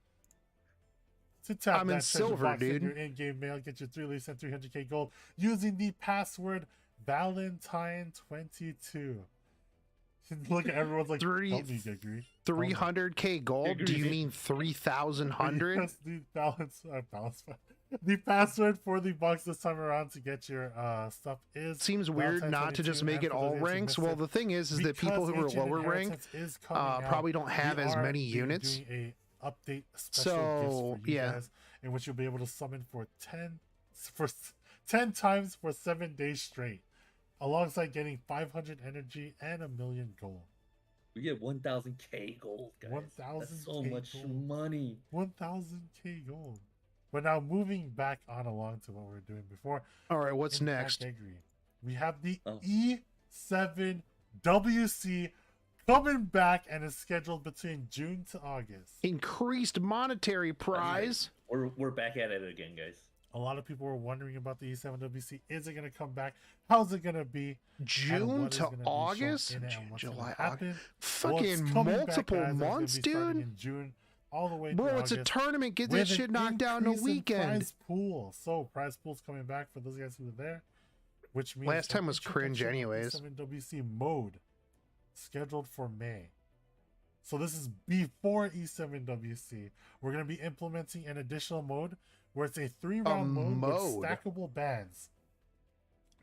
to tap I'm that in treasure silver, box in dude. your in-game mail, get your 3 leaves and 300k gold using the password Valentine22. Look at everyone's like, Three- help me, Gregory. 300k gold? Do you mean 3,000 hundred? Yes, the password for the box this time around to get your stuff is. Seems weird not to just make it all ranks. Well, the thing is that people who are lower ranked probably don't have as many units. Doing a update special So, gifts for you yeah. guys, in which you'll be able to summon for 10 times for 7 days straight, alongside getting 500 energy and 1,000,000 gold. We get 1,000k gold, guys. 1,000 That's so K much gold. money. 1,000k gold. But now moving back on along to what we were doing before. All right, what's in next? category, we have the Oh. E7 WC coming back and is scheduled between June to August. Increased monetary prize. We're back at it again, guys. A lot of people were wondering about the E7 WC. Is it going to come back? How's it going to be? And June what is to gonna be shown August? in it and June, what's July, gonna August. happen? Well, it's Fucking coming back, multiple guys. It's gonna months, be starting dude. in June all the way Bro, to it's a August. tournament. Get that with shit an knocked down the increase in weekend. Prize pool. So prize pool's coming back for those guys who were there. which means Last time was introduction cringe of anyways. E7WC mode scheduled for May. So this is before E7WC. We're going to be implementing an additional mode where it's a 3-round mode with stackable bands.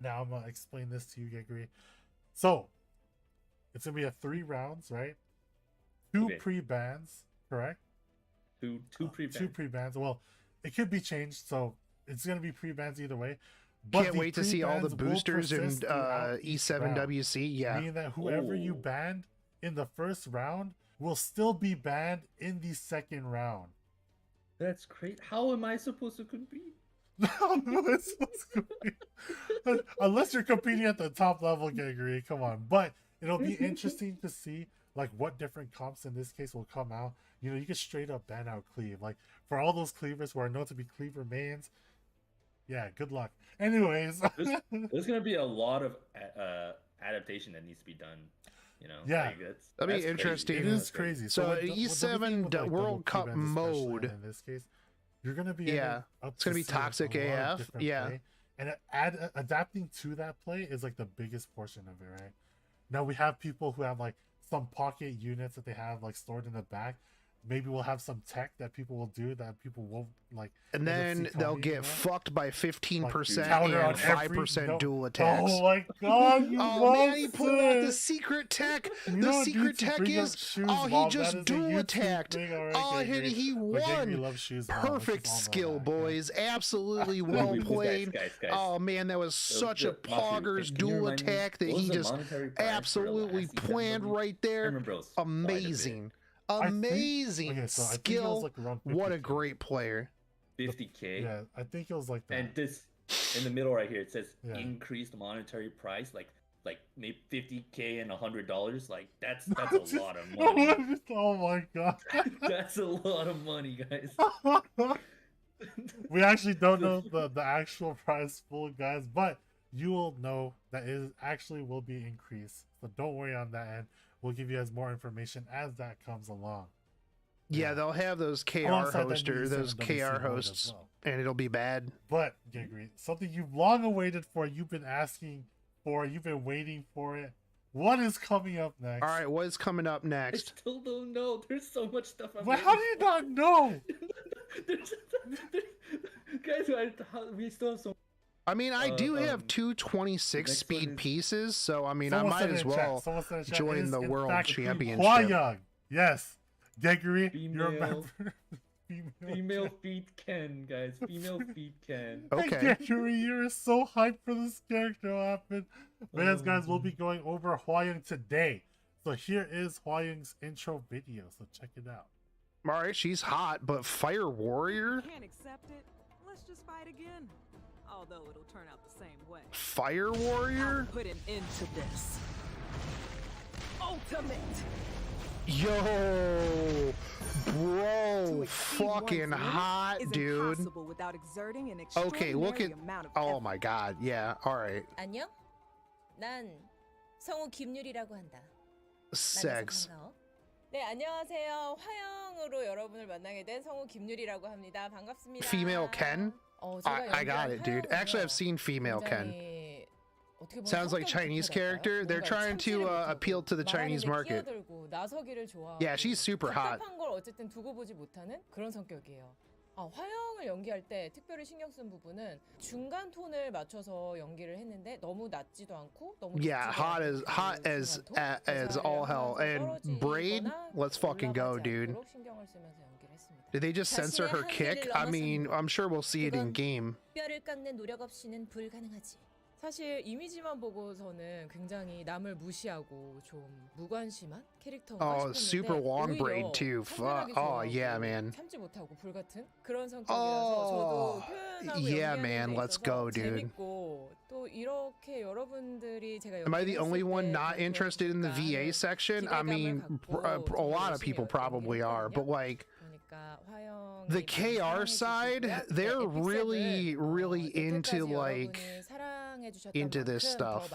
Now I'm going to explain this to you, Gregory. So it's going to be a 3 rounds, right? 2 pre-bands, correct? Two pre-bands. 2 pre-bands. Well, it could be changed, so it's going to be pre-bands either way. But Can't wait to see all the boosters in E7WC. Yeah. Meaning that whoever you banned in the first round will still be banned in the second round. That's great. How am I supposed to compete? Unless you're competing at the top level, Gregory. Come on. But it'll be interesting to see like what different comps in this case will come out. You know, you can straight up ban out cleave. Like for all those cleavers who are known to be cleaver mains, yeah, good luck. Anyways, there's gonna be a lot of adaptation that needs to be done. You know, yeah, like, that'll be interesting. It is crazy. So what E7 like, World Cup mode in this case, you're gonna be it's gonna be toxic AF. Yeah, play. And adapting to that play is like the biggest portion of it, right? Now we have people who have like some pocket units that they have like stored in the back. Maybe we'll have some tech that people will do that people won't like. And then they'll get fucked by 15% like, and 5% dual attacks. Oh my god! Oh man, he pulled out the secret tech. The secret tech is he just dual attacked. Oh, he won. Perfect skill, boys. Absolutely well played. Guys. Oh man, that was such a poggers dual attack that he just absolutely planned right there. Amazing. Amazing skill. What a great player. 50K. Yeah, I think it was like that. And this in the middle right here, it says increased monetary price, like maybe 50K and $100. Like that's a lot of money. Oh my god. That's a lot of money, guys. We actually don't know the actual price full, guys, but you will know that it actually will be increased. So don't worry on that end. We'll give you guys more information as that comes along. Yeah, they'll have those KR hosts, and it'll be bad. But, Gregory, something you've long awaited for, you've been asking for, you've been waiting for it. What is coming up next? All right, what is coming up next? I still don't know. There's so much stuff. How do you not know? Guys, we still have so. I mean, I do have 226 speed pieces, so I mean, I might as well join the World Championship. Hwa-Young. Yes, Gregory, you remember? Female feet Ken, guys. Female feet Ken. Okay. Gregory, you're so hyped for this character to happen. But guys, we'll be going over Hwa-Young today. So here is Hwa-Young's intro video, so check it out. All right, she's hot, but Fire Warrior? Can't accept it. Let's just fight again. Although it'll turn out the same way. Fire Warrior? I'll put an end to this. Ultimate. Yo, bro, fucking hot, dude. Without exerting an okay, look at. Oh my god, yeah. All right. 안녕. 난 성우 김유리라고 한다. Sex. 네, 안녕하세요. 화영으로 여러분을 만나게 된 성우 김유리라고 합니다. 반갑습니다. Female Ken? I got it, dude. Actually, I've seen Female Ken. Sounds like Chinese character. They're trying to appeal to the Chinese market. Yeah, she's super hot. 걸 어쨌든 두고 보지 못하는 그런 성격이에요. 화영을 연기할 때 특별히 신경 쓴 부분은 중간 톤을 맞춰서 연기를 했는데 너무 낮지도 않고 너무 Yeah, hot as all hell. And Braid, let's fucking go, dude. Did they just censor her kick? I mean, I'm sure we'll see it in game. 뼈를 깎는 노력 없이는 불가능하지. 사실 이미지만 보고서는 굉장히 남을 무시하고 좀 무관심한 캐릭터가 싶었는데 super long braid too. Oh yeah, man. 참지 못하고 불같은 그런 성격이라서 저도 표현하고 yeah, man. Let's go, dude. 재밌고 또 이렇게 여러분들이 제가 Am I the only one not interested in the VA section? I mean, a lot of people probably are, but like the KR side, they're really into like into this stuff.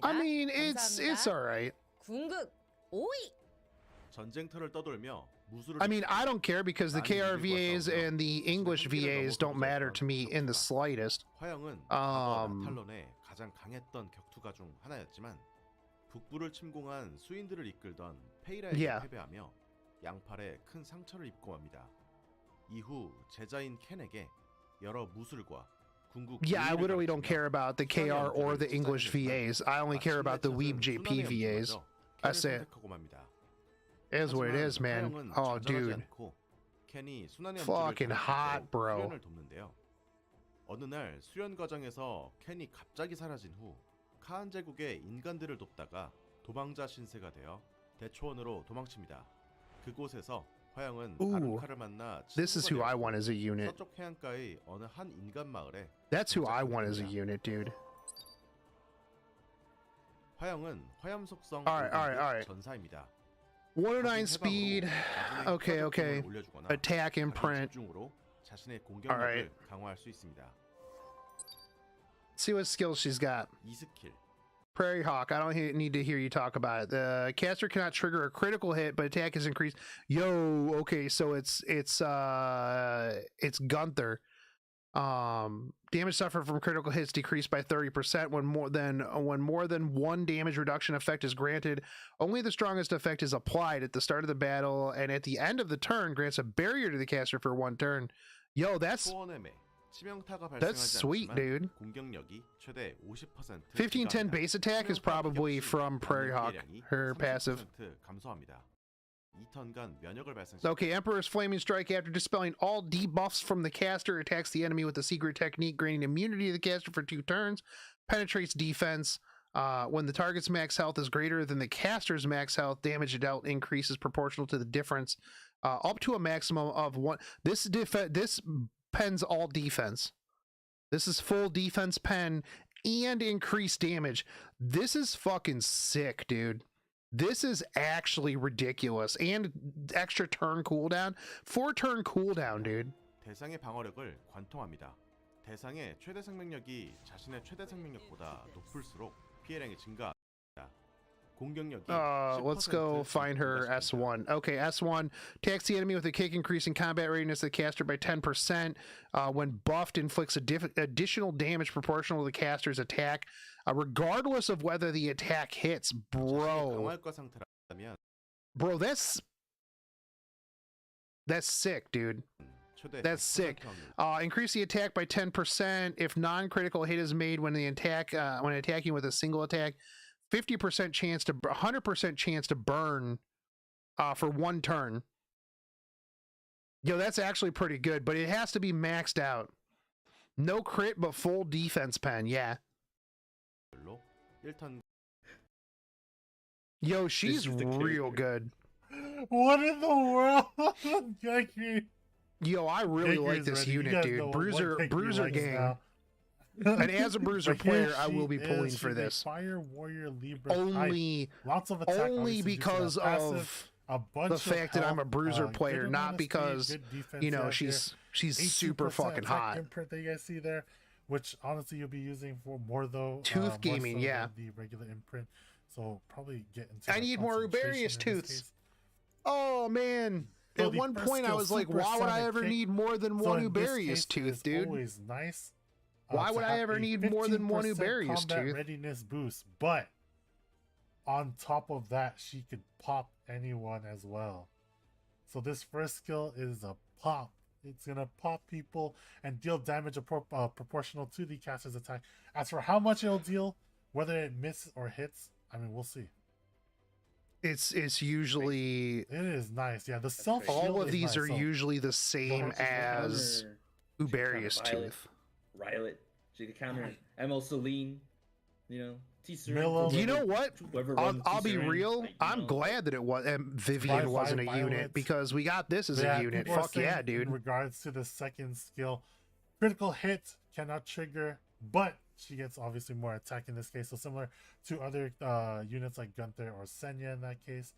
I mean, it's all right. 전쟁터를 떠돌며 I mean, I don't care because the KR VAs and the English VAs don't matter to me in the slightest. 화영은 과거 나탈론의 가장 강했던 격투가 중 하나였지만 북부를 침공한 수인들을 이끌던 페이라에게 패배하며 양팔에 큰 상처를 입고 맙니다. 이후 제자인 켄에게 여러 무술과 궁극 Yeah, I literally don't care about the KR or the English VAs. I only care about the Weeb JP VAs. That's it. It is what it is, man. Oh, dude. Fucking hot, bro. 어느 날 수련 과정에서 켄이 갑자기 사라진 후 카한 제국의 인간들을 돕다가 도망자 신세가 되어 대초원으로 도망칩니다. 그곳에서 화영은 아르카를 만나 This is who I want as a unit. 서쪽 해안가의 어느 한 인간 마을에 That's who I want as a unit, dude. 화영은 화염 속성 전사입니다. 109 speed. Okay, okay. Attack imprint. 자신의 공격력을 강화할 수 있습니다. See what skills she's got. 2스킬. Prairie Hawk. I don't need to hear you talk about it. The caster cannot trigger a critical hit, but attack is increased. Yo, okay, so it's Gunther. Damage suffered from critical hits decreased by 30% when more than one damage reduction effect is granted. Only the strongest effect is applied at the start of the battle, and at the end of the turn grants a barrier to the caster for one turn. Yo, that's sweet, dude. 1510 base attack is probably from Prairie Hawk, her passive. Okay, Emperor's Flaming Strike. After dispelling all debuffs from the caster, attacks the enemy with a secret technique, granting immunity to the caster for 2 turns. Penetrates defense. When the target's max health is greater than the caster's max health, damage dealt increases proportional to the difference, up to a maximum of 1. This pens all defense. This is full defense pen and increased damage. This is fucking sick, dude. This is actually ridiculous. And extra turn cooldown. 4 turn cooldown, dude. 대상의 방어력을 관통합니다. 대상의 최대 생명력이 자신의 최대 생명력보다 높을수록 피해량이 증가합니다. 공격력이 let's go find her S1. Okay, S1 attacks the enemy with a kick, increasing combat readiness of the caster by 10%. When buffed, inflicts additional damage proportional to the caster's attack, regardless of whether the attack hits. Bro, that's sick, dude. That's sick. Increase the attack by 10% if non-critical hit is made when when attacking with a single attack. 50% chance to 100% chance to burn for 1 turn. Yo, that's actually pretty good, but it has to be maxed out. No crit, but full defense pen. Yeah. Yo, she's real good. What in the world? Yo, I really like this unit, dude. Bruiser gang. Now. And as a bruiser player, I will be pulling for this. Fire Warrior Libra only because of the fact that I'm a bruiser player, not because she's super fucking hot. Imprint that you guys see there, which honestly you'll be using for more though. Tooth gaming, yeah. The regular imprint, so probably get into. I need more Uberius tooths. Oh man. At one point, I was like, why would I ever need more than one Uberius tooth, dude? Always nice. Why would I ever need more than one Uberius tooth? Readiness boost, but on top of that, she could pop anyone as well. So this first skill is a pop. It's gonna pop people and deal damage proportional to the caster's attack. As for how much it'll deal, whether it misses or hits, I mean, we'll see. It's usually it is nice. Yeah, the self. All of these are usually the same as Uberius tooth. Rylet, she could counter ML Celine, T-Celine. You know what? I'll be real. I'm glad that it was Vivian wasn't a unit because we got this as a unit. Fuck yeah, dude. In regards to the second skill, critical hit cannot trigger, but she gets obviously more attack in this case. So similar to other units like Gunther or Senya in that case.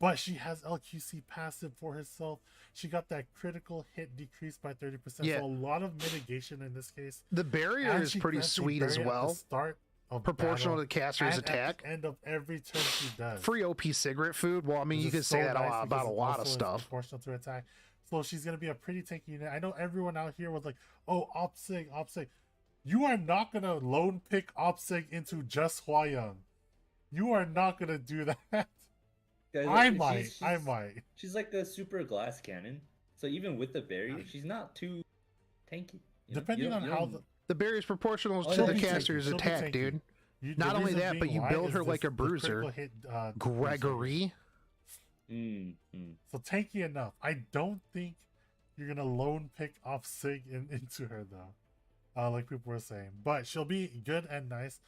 But she has LQC passive for herself. She got that critical hit decreased by 30%. Yeah. So a lot of mitigation in this case. The barrier is pretty sweet as well. At the start of Proportional battle to the caster's and attack. At the end of every turn she does. Free OP cigarette food. Well, I mean, Which you is could say so that nice about a because lot also of is stuff. Proportional to attack. So she's gonna be a pretty tanky unit. I know everyone out here was like, "Oh, OpSig, OpSig." You are not gonna lone pick OpSig into just Hua-Young. You are not gonna do that. Guys, I like, might. she's- I might. She's like a super glass cannon. So even with the barrier, she's not too tanky. You know? Depending You don't- on you how don't- the The barrier is proportional Oh, to she'll the be tanky. caster's She'll be attack, tanky. dude. You, Not the only reason that, but being you why build is her like a the critical bruiser. hit, Gregory. So tanky enough. I don't think you're gonna lone pick off Sig into her though, like people were saying. But she'll be good and nice.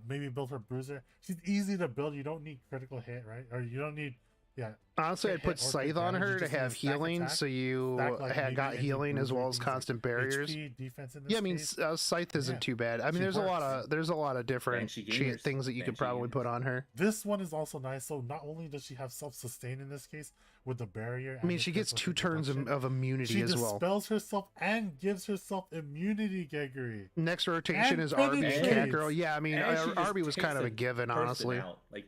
Maybe build her bruiser. She's easy to build. You don't need critical hit, right? Or you don't need, yeah. Honestly, crit I'd put hit or Scythe crit on damage. her You to just need have to stack healing, attack, so you stack, like, had maybe got any healing as bruiser well as things like constant barriers. HP, defense in this Yeah, I mean, case. Scythe isn't Yeah. too bad. I mean, She there's works. a lot of different Banshee gamers. things that you could Banshee probably put gamers. on her. This one is also nice. So not only does she have self-sustain in this case with the barrier, I mean, she gets 2 turns of immunity she as well. dispels herself and gives herself immunity, Gregory. Next rotation and is Arby and penetrates. Catgirl. Yeah, I mean, And she just Arby was takes kind of a the given, person honestly. out. Like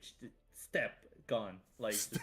step gone. Like just-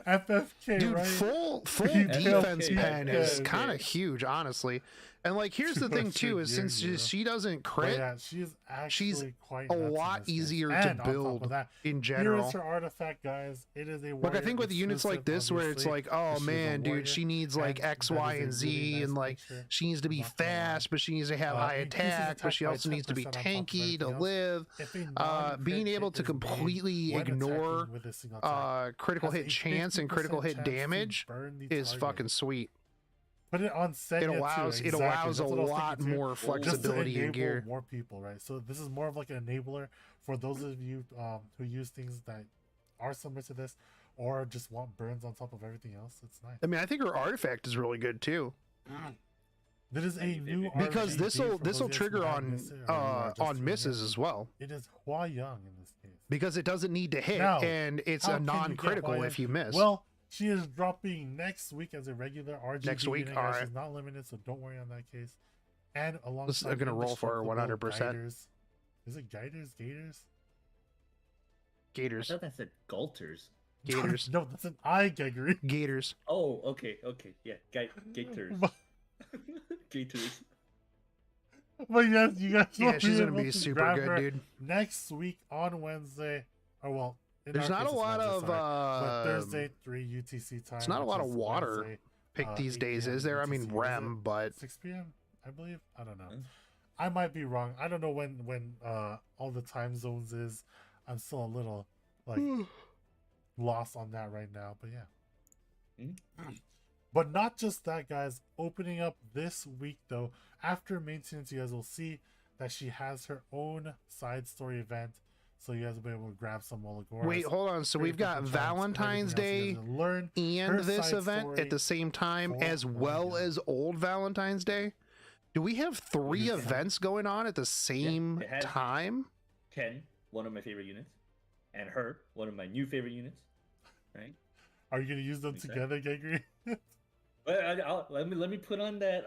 FFK, Dude, right? full You defense killed pen me. is Yeah, kind of okay. huge, honestly. And like, here's the thing too: is since she doesn't But crit, yeah, she's actually she's quite a nuts in lot this case. easier And to on top of build that, in here general. is her artifact, guys. It is a Look, I warrior think with units like exclusive, this, where it's obviously, like, oh but she's a man, warrior, dude, she needs like and X, that Y, is a and Z, really nice and like picture. she needs to be Not gonna lie. fast, but she needs to have high increases attack, but she by also needs to be 10% on top of tanky to everything else. live. If a non-crit Being able hit to is made completely when ignore attacking with a single attack, critical has hit a chance and critical 50% hit chance to damage burn the is target. fucking sweet. Put it on Senya It allows too. it Exactly. allows a That's what I was lot thinking too. more Just to flexibility in enable gear. more people, right? So this is more of like an enabler for those of you who use things that are similar to this, or just want burns on top of everything else. It's nice. I mean, I think her artifact is really good too, There is a new because RGB this'll for those of you trigger who on missed it, or you are just on tuning misses in. as well, It is Hua-Young in this case. because it doesn't need to hit, Now, and it's how a can you get non-critical Hua-Young? if you miss. Well, she is dropping next week as a regular RGB Next week? unit, guys. Alright. She's not limited, so don't worry on that case. And alongside This is gonna roll for her indestructible 100%. Guiders. Is it Guiders? Gators? I Gators, thought that said Galters. Gators, No, that's an I, Gregory. Gators. Oh, okay, yeah, Gators. Gators. But yes, you guys will Yeah, she's gonna able be to super grab good, her dude. next week on Wednesday. Or well, in There's our not case, a it's lot Wednesday, of sorry. But Thursday 3 UTC time. it's not a which lot of is water Wednesday, pick these 8 days, PM is there? I mean, UTC. What is REM, it? but 6 p.m. I believe. I don't know. Hmm. I might be wrong. I don't know when all the time zones is. I'm still a little like lost on that right now. But yeah. But not just that, guys. Opening up this week though, after maintenance, you guys will see that she has her own side story event. So you guys will be able to grab some Olagoras. wait, hold on. So create we've got different charms, Valentine's everything else. You Day guys will learn and her this side event story at the same time, for as well one year. as old Valentine's Day. Do we have 3 Yeah. events going on at the same it has- time? Ken, one of my favorite units, and her, one of my new favorite units. Right. Are you gonna use them Exactly. together, Gregory? But let me put on that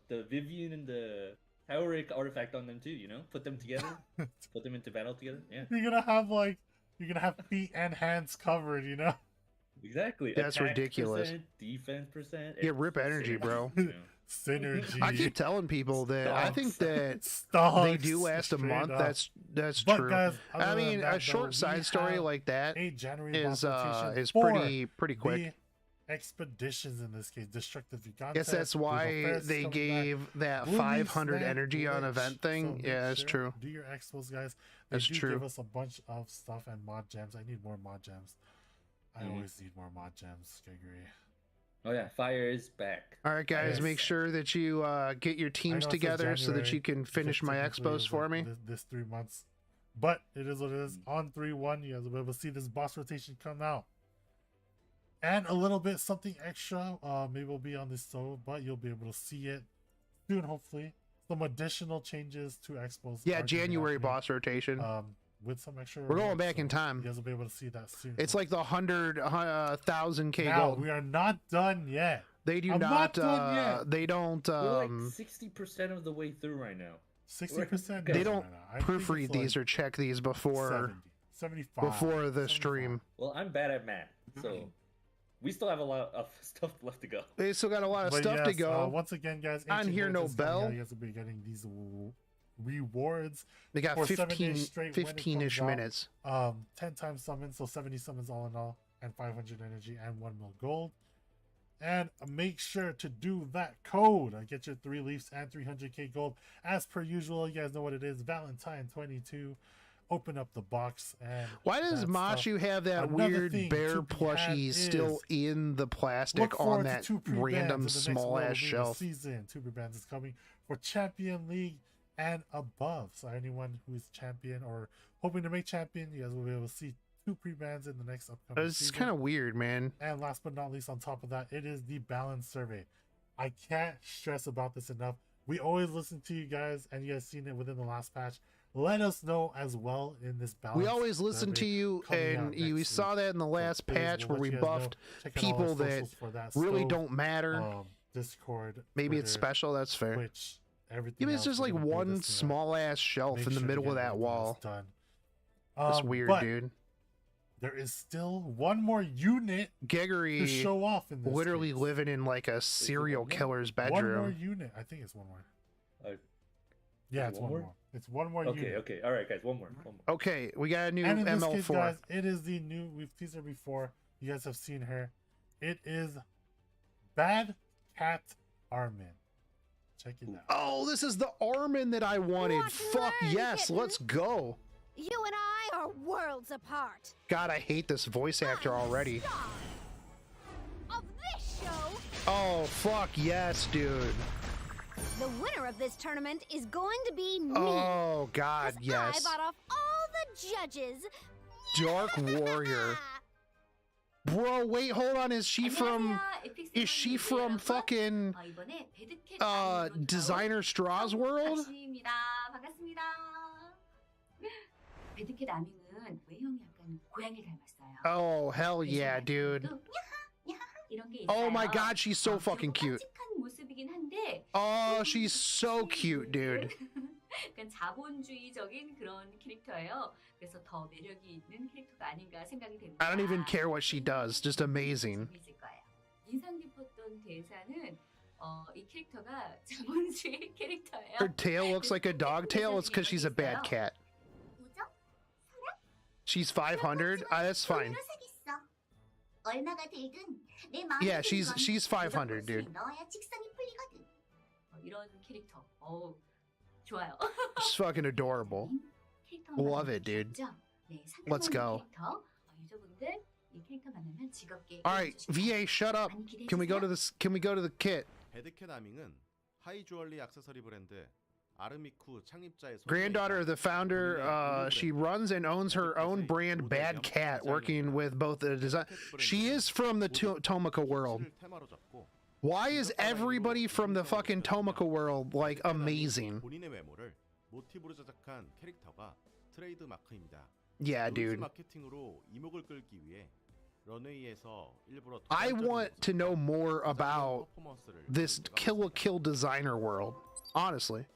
the Vivian and the Howrick artifact on them too. You know, put them together, put them into battle together. Yeah, You're gonna have feet and hands covered, you know? exactly. That's Attack ridiculous. percent, defense percent. Yeah, rip energy, bro. Synergy. I keep telling people that I think that Stonks, they do last a straight month. up. That's But true. guys, I other than mean, that, a though, short we side story have like that a January is boss rotation is for pretty quick. the expeditions in this case, destructive I guess that's why they gave that 500 energy on event thing. Yeah, that's true. Do your expos, guys. They That's do true. give us a bunch of stuff and mod gems. I need more mod gems. I always need more mod gems, Gregory. Oh yeah, fire is back. All right, guys, Yes. make sure that you get your I teams know it says together so that January, you can finish my because technically expos it's for like me. This 3 months, but it is what it is. On 3-1, you guys will be able to see this boss rotation come out, and a little bit something extra. Maybe will be on this stove, but you'll be able to see it soon. Hopefully, some additional changes to expos. Yeah, are gonna be January happening, boss rotation. with some extra. We're going rewards, back in so time. You guys will be able to see that soon. It's like the 100,000K now gold. we are not done yet. They do I'm not. not done yet. They don't. We're like 60% of the way through right now. 60%. They don't proofread these or check these before 75 before the 75. stream. Well, I'm bad at math, so we still have a lot of stuff left to go. They still got a lot of But stuff to yes, go. once again, guys, On 18 here, no minutes is coming bell. out. You guys will be getting these rewards. They got for 7 days straight when it 15-ish comes out. minutes. 10 times summons, so 70 summons all in all, and 500 energy and 1 mil gold. And make sure to do that code. Get your 3 leaves and 300k gold. As per usual, you guys know what it is. Valentine 22. Open up the box. And Why does Mashu have that weird bear plushie still in the plastic on that random small ass shelf? Season 2 bands is coming for Champion League and above. So anyone who's champion or hoping to make champion, you guys will be able to see 2 pre-bans in the next upcoming It's season. kind of weird, man. And last but not least, on top of that, it is the balance survey. I can't stress about this enough. We always listen to you guys, and you guys seen it within the last patch. Let us know as well in this balance. We always listen to you, and we saw that in the last patch where we buffed people that really don't matter. Discord, maybe it's Twitter, special. That's fair. Twitch, everything. It's just like one small ass shelf in the middle of that wall. That's weird, dude. There is still one more unit Geggery to show off in this literally case. living in like a serial killer's bedroom. One more unit. I think it's one more. Yeah, it's one more. It's one more unit. Okay. All right, guys. One more. Okay, we got a new And in this ML4. case, guys, it is the new. We've teased her before. You guys have seen her. It is Bad Cat Armin. Check it out. Oh, this is the Armin that I wanted. Fuck yes, let's go. You and I are worlds apart. God, I hate this voice actor already. Of this show, Oh, fuck yes, dude. the winner of this tournament is going to be me. Oh, God, 'Cause yes. I bought off all the judges. Dark Warrior. Bro, wait, hold on. Is she from fucking Designer Straw's World? 반갑습니다. 배드캣 아밍은 외형이 약간 고양이 닮았어요. Oh, hell yeah, dude. 이런 게 있어요. Oh my god, she's so fucking cute. 깜찍한 모습이긴 한데 Oh, she's so cute, dude. 약간 자본주의적인 그런 캐릭터예요. 그래서 더 매력이 있는 캐릭터가 아닌가 생각이 됩니다. I don't even care what she does. Just amazing. 재밌을 거예요. 인상 깊었던 대사는 이 캐릭터가 자본주의 캐릭터예요. Her tail looks like a dog tail. It's because she's a bad cat. 우정? 사랑? She's 500. That's fine. 얼마가 들든 내 마음에 Yeah, she's 500, dude. 넣어야 직성이 풀리거든. 이런 캐릭터. 좋아요. She's fucking adorable. Love it, dude. Let's go. 유저분들 이 캐릭터 만나면 즐겁게. All right, VA, shut up. Can we go to this? Can we go to the kit? 배드캣 아밍은 하이 주얼리 액세서리 브랜드 아르미쿠 창립자의 Granddaughter of the founder, she runs and owns her own brand, Bad Cat, working with both the design. She is from the Tomoko world. Why is everybody from the fucking Tomoko world like amazing? 본인의 외모를 모티브로 제작한 캐릭터가 트레이드 마크입니다. Yeah, dude. 마케팅으로 이목을 끌기 위해 런웨이에서 일부러 I want to know more about this Kill la Kill designer world. Honestly.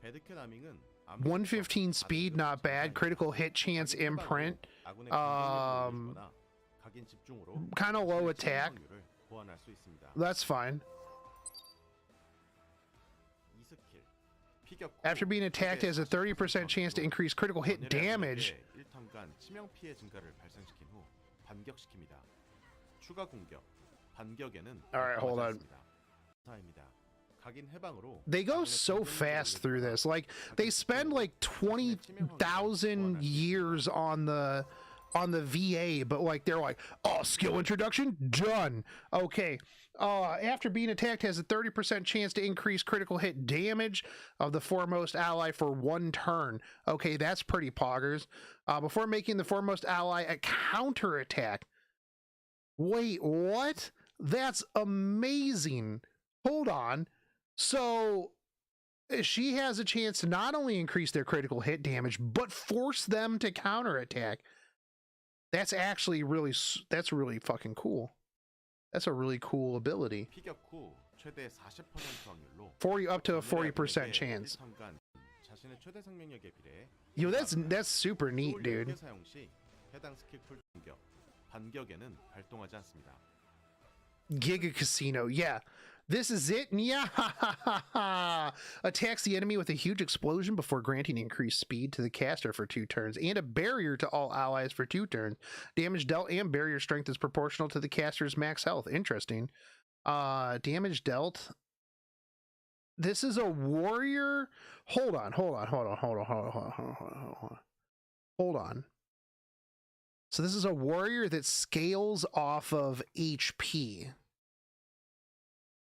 배드캣 아밍은 115 speed, not bad. Critical hit chance imprint. Kind of low attack. That's fine. After being attacked, has a 30% chance to increase critical hit damage. 1턴간 치명 피해 증가를 발생시킨 후 반격시킵니다. 추가 공격, 반격에는 Alright, hold on. They go so fast through this. Like, they spend like 20,000 years on the VA, but like they're like, oh, skill introduction done. Okay. After being attacked, has a 30% chance to increase critical hit damage of the foremost ally for 1 turn. Okay, that's pretty poggers. Before making the foremost ally a counterattack. Wait, what? That's amazing. Hold on. So she has a chance to not only increase their critical hit damage, but force them to counterattack. That's actually really fucking cool. That's a really cool ability. 피격 후 최대 40% 확률로 40 up to a 40% chance. 자신의 최대 생명력에 비례해 Yo, that's super neat, 소울 dude. 10개 사용 시 해당 스킬 쿨 공격, 반격에는 발동하지 않습니다. Giga Casino, yeah. This is it. Yeah. Attacks the enemy with a huge explosion before granting increased speed to the caster for 2 turns and a barrier to all allies for 2 turns. Damage dealt and barrier strength is proportional to the caster's max health. Interesting. Damage dealt. This is a warrior. Hold on. So this is a warrior that scales off of HP.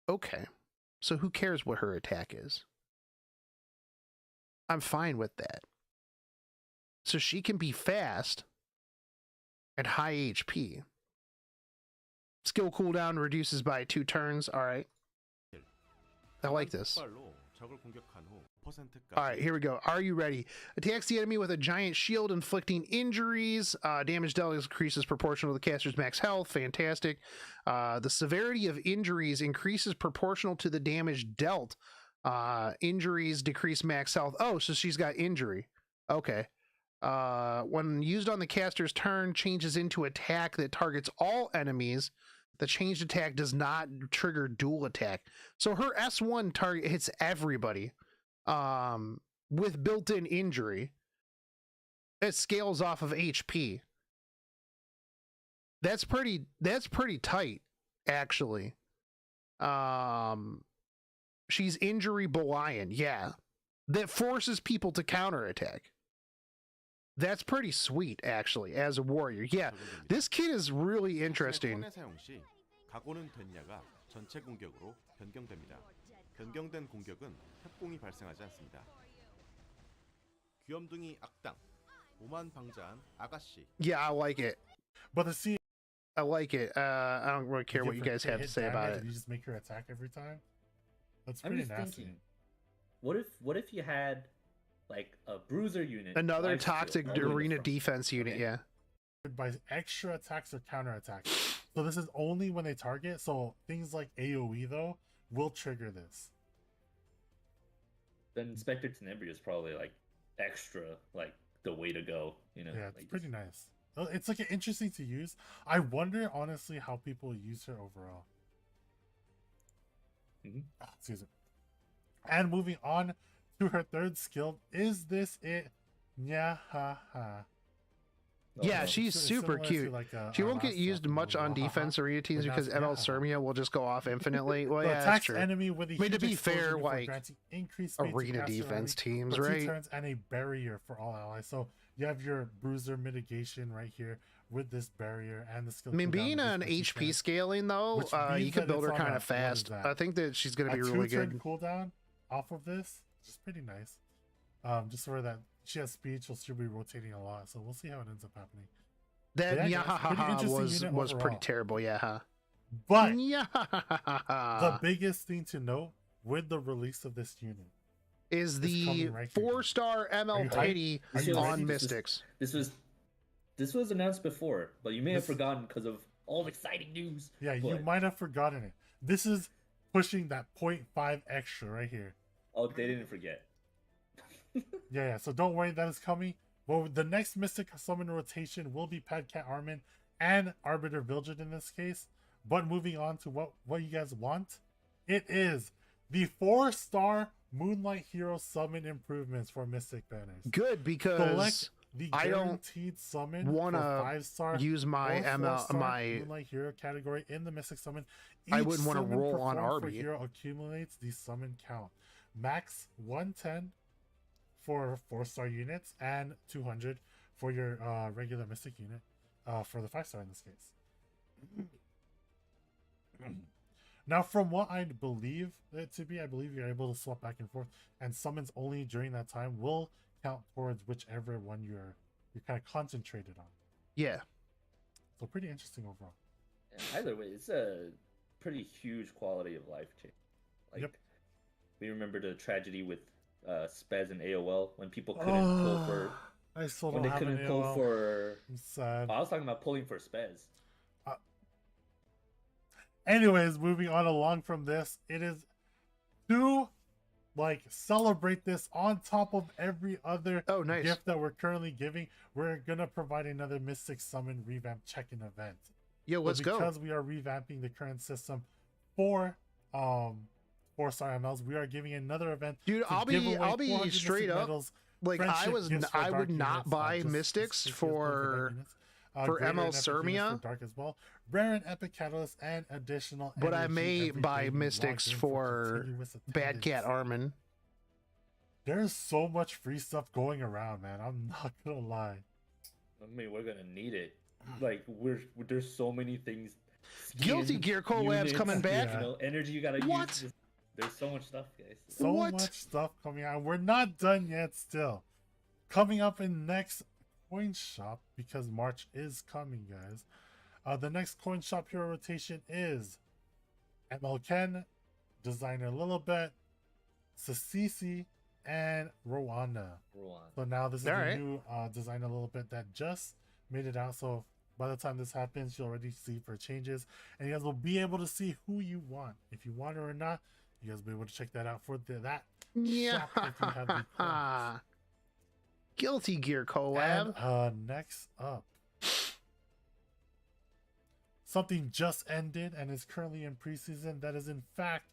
Okay. So who cares what her attack is? I'm fine with that. So she can be fast at high HP. Skill cooldown reduces by 2 turns. All right. I like this. All right, here we go. Are you ready? Attacks the enemy with a giant shield, inflicting injuries. Damage dealt increases proportional to the caster's max health. Fantastic. The severity of injuries increases proportional to the damage dealt. Injuries decrease max health. Oh, so she's got injury. Okay. When used on the caster's turn, changes into attack that targets all enemies. The changed attack does not trigger dual attack. So her S1 target hits everybody with built-in injury. It scales off of HP. That's pretty tight, actually. She's injury Belian, yeah. That forces people to counterattack. That's pretty sweet, actually, as a warrior. Yeah, this kid is really interesting. 각오는 됐냐가 전체 공격으로 변경됩니다. 변경된 공격은 협공이 발생하지 않습니다. 귀염둥이 악당, 오만 방자한 아가씨. Yeah, I like it. But the scene, I like it. I don't really care what you guys have to say about it. You just make her attack every time. That's I'm pretty just nasty. thinking, what if you had like a bruiser unit, Another life steal, toxic all the way to the arena front? defense unit, Okay. yeah. By extra attacks or counter attacks. So this is only when they target. So things like AoE though will trigger this. Then Inspector Tenebria is probably like extra, like the way to go. You know, Yeah, it's like pretty nice. It's like interesting to use. I wonder honestly how people use her overall. Excuse me. And moving on to her third skill, is this it? Yeah, ha ha. Yeah, she's super cute. She won't get used much on defense arena teams because ML Sermia will just go off infinitely. Well, yeah, that's true. Enemy with a I mean, to huge be fair, explosion before like granting increased speed to arena caster defense enemy teams, for 2 right? turns and a barrier for all allies. So you have your bruiser mitigation right here with this barrier and the skill. I mean, cooldown being on reduced by 2 HP turns, scaling though, which you means can that build her it's on kind a- of what is fast. that? I think that she's gonna be a really 2-turn good. cooldown off of this, which is pretty nice. Just for that, she has speed, she'll still be rotating a lot. So we'll see how it ends up happening. That Yeah, guys, pretty interesting unit was pretty overall. terrible, yeah. Huh? But Yeah. the biggest thing to note with the release of this unit is the coming right here. 4-star Are ML you hyped? Pity Are you on ready? Mystics. This was announced before, but you may have This- forgotten because of all the exciting news. Yeah, you But- might have forgotten it. This is pushing that 0.5 extra right here. Oh, they didn't forget. Yeah, so don't worry, that is coming. Well, the next Mystic Summon rotation will be Padcat Armin and Arbiter Vilgid in this case. But moving on to what you guys want, it is the 4-star Moonlight Hero Summon improvements for Mystic banners. Good, because Select the I don't guaranteed summon wanna for 5-star use my or ML 4-star my Moonlight Hero category in the Mystic Summon. I Each wouldn't wanna summon roll on performed for Arby. hero accumulates the summon count. Max 110 for 4-star units and 200 for your regular Mystic unit for the 5-star in this case. Now, from what I believe it to be, I believe you're able to swap back and forth, and summons only during that time will count towards whichever one you're kind of concentrated on. yeah. So pretty interesting overall. Either way, it's a pretty huge quality of life change. Like, Yep. we remember the tragedy with Spez and AOL when people couldn't pull for I still when don't they have couldn't an pull AOL. for. I'm sad. I was talking about pulling for Spez. Anyways, moving on along from this, it is to like celebrate this on top of every other nice. gift that we're currently giving. We're gonna provide another Mystic Summon revamp check-in event. Yo, let's go. Because we are revamping the current system for 4-star MLs, we are giving another event. Dude, I'll be straight up. Like I would not buy Mystics for ML Sermia, Dark as well. Rare and epic catalyst and additional. but I may buy Mystics for Bad Cat Armin. There's so much free stuff going around, man. I'm not gonna lie. I mean, we're gonna need it. Like there's so many things. Guilty Gear collabs coming back. You know, energy you gotta use. There's so much stuff, guys. So much stuff coming out. We're not done yet. Still coming up in next coin shop, because March is coming, guys. The next coin shop hero rotation is ML Ken, Designer Lilibet, Sasisi, and Rwanda. So now this is the new Designer Lilibet that just made it out. So by the time this happens, you'll already see for changes, and you guys will be able to see who you want. If you want it or not, you guys will be able to check that out for that shop if you have the coins. Guilty Gear collab. And, next up, something just ended and is currently in preseason. That is, in fact,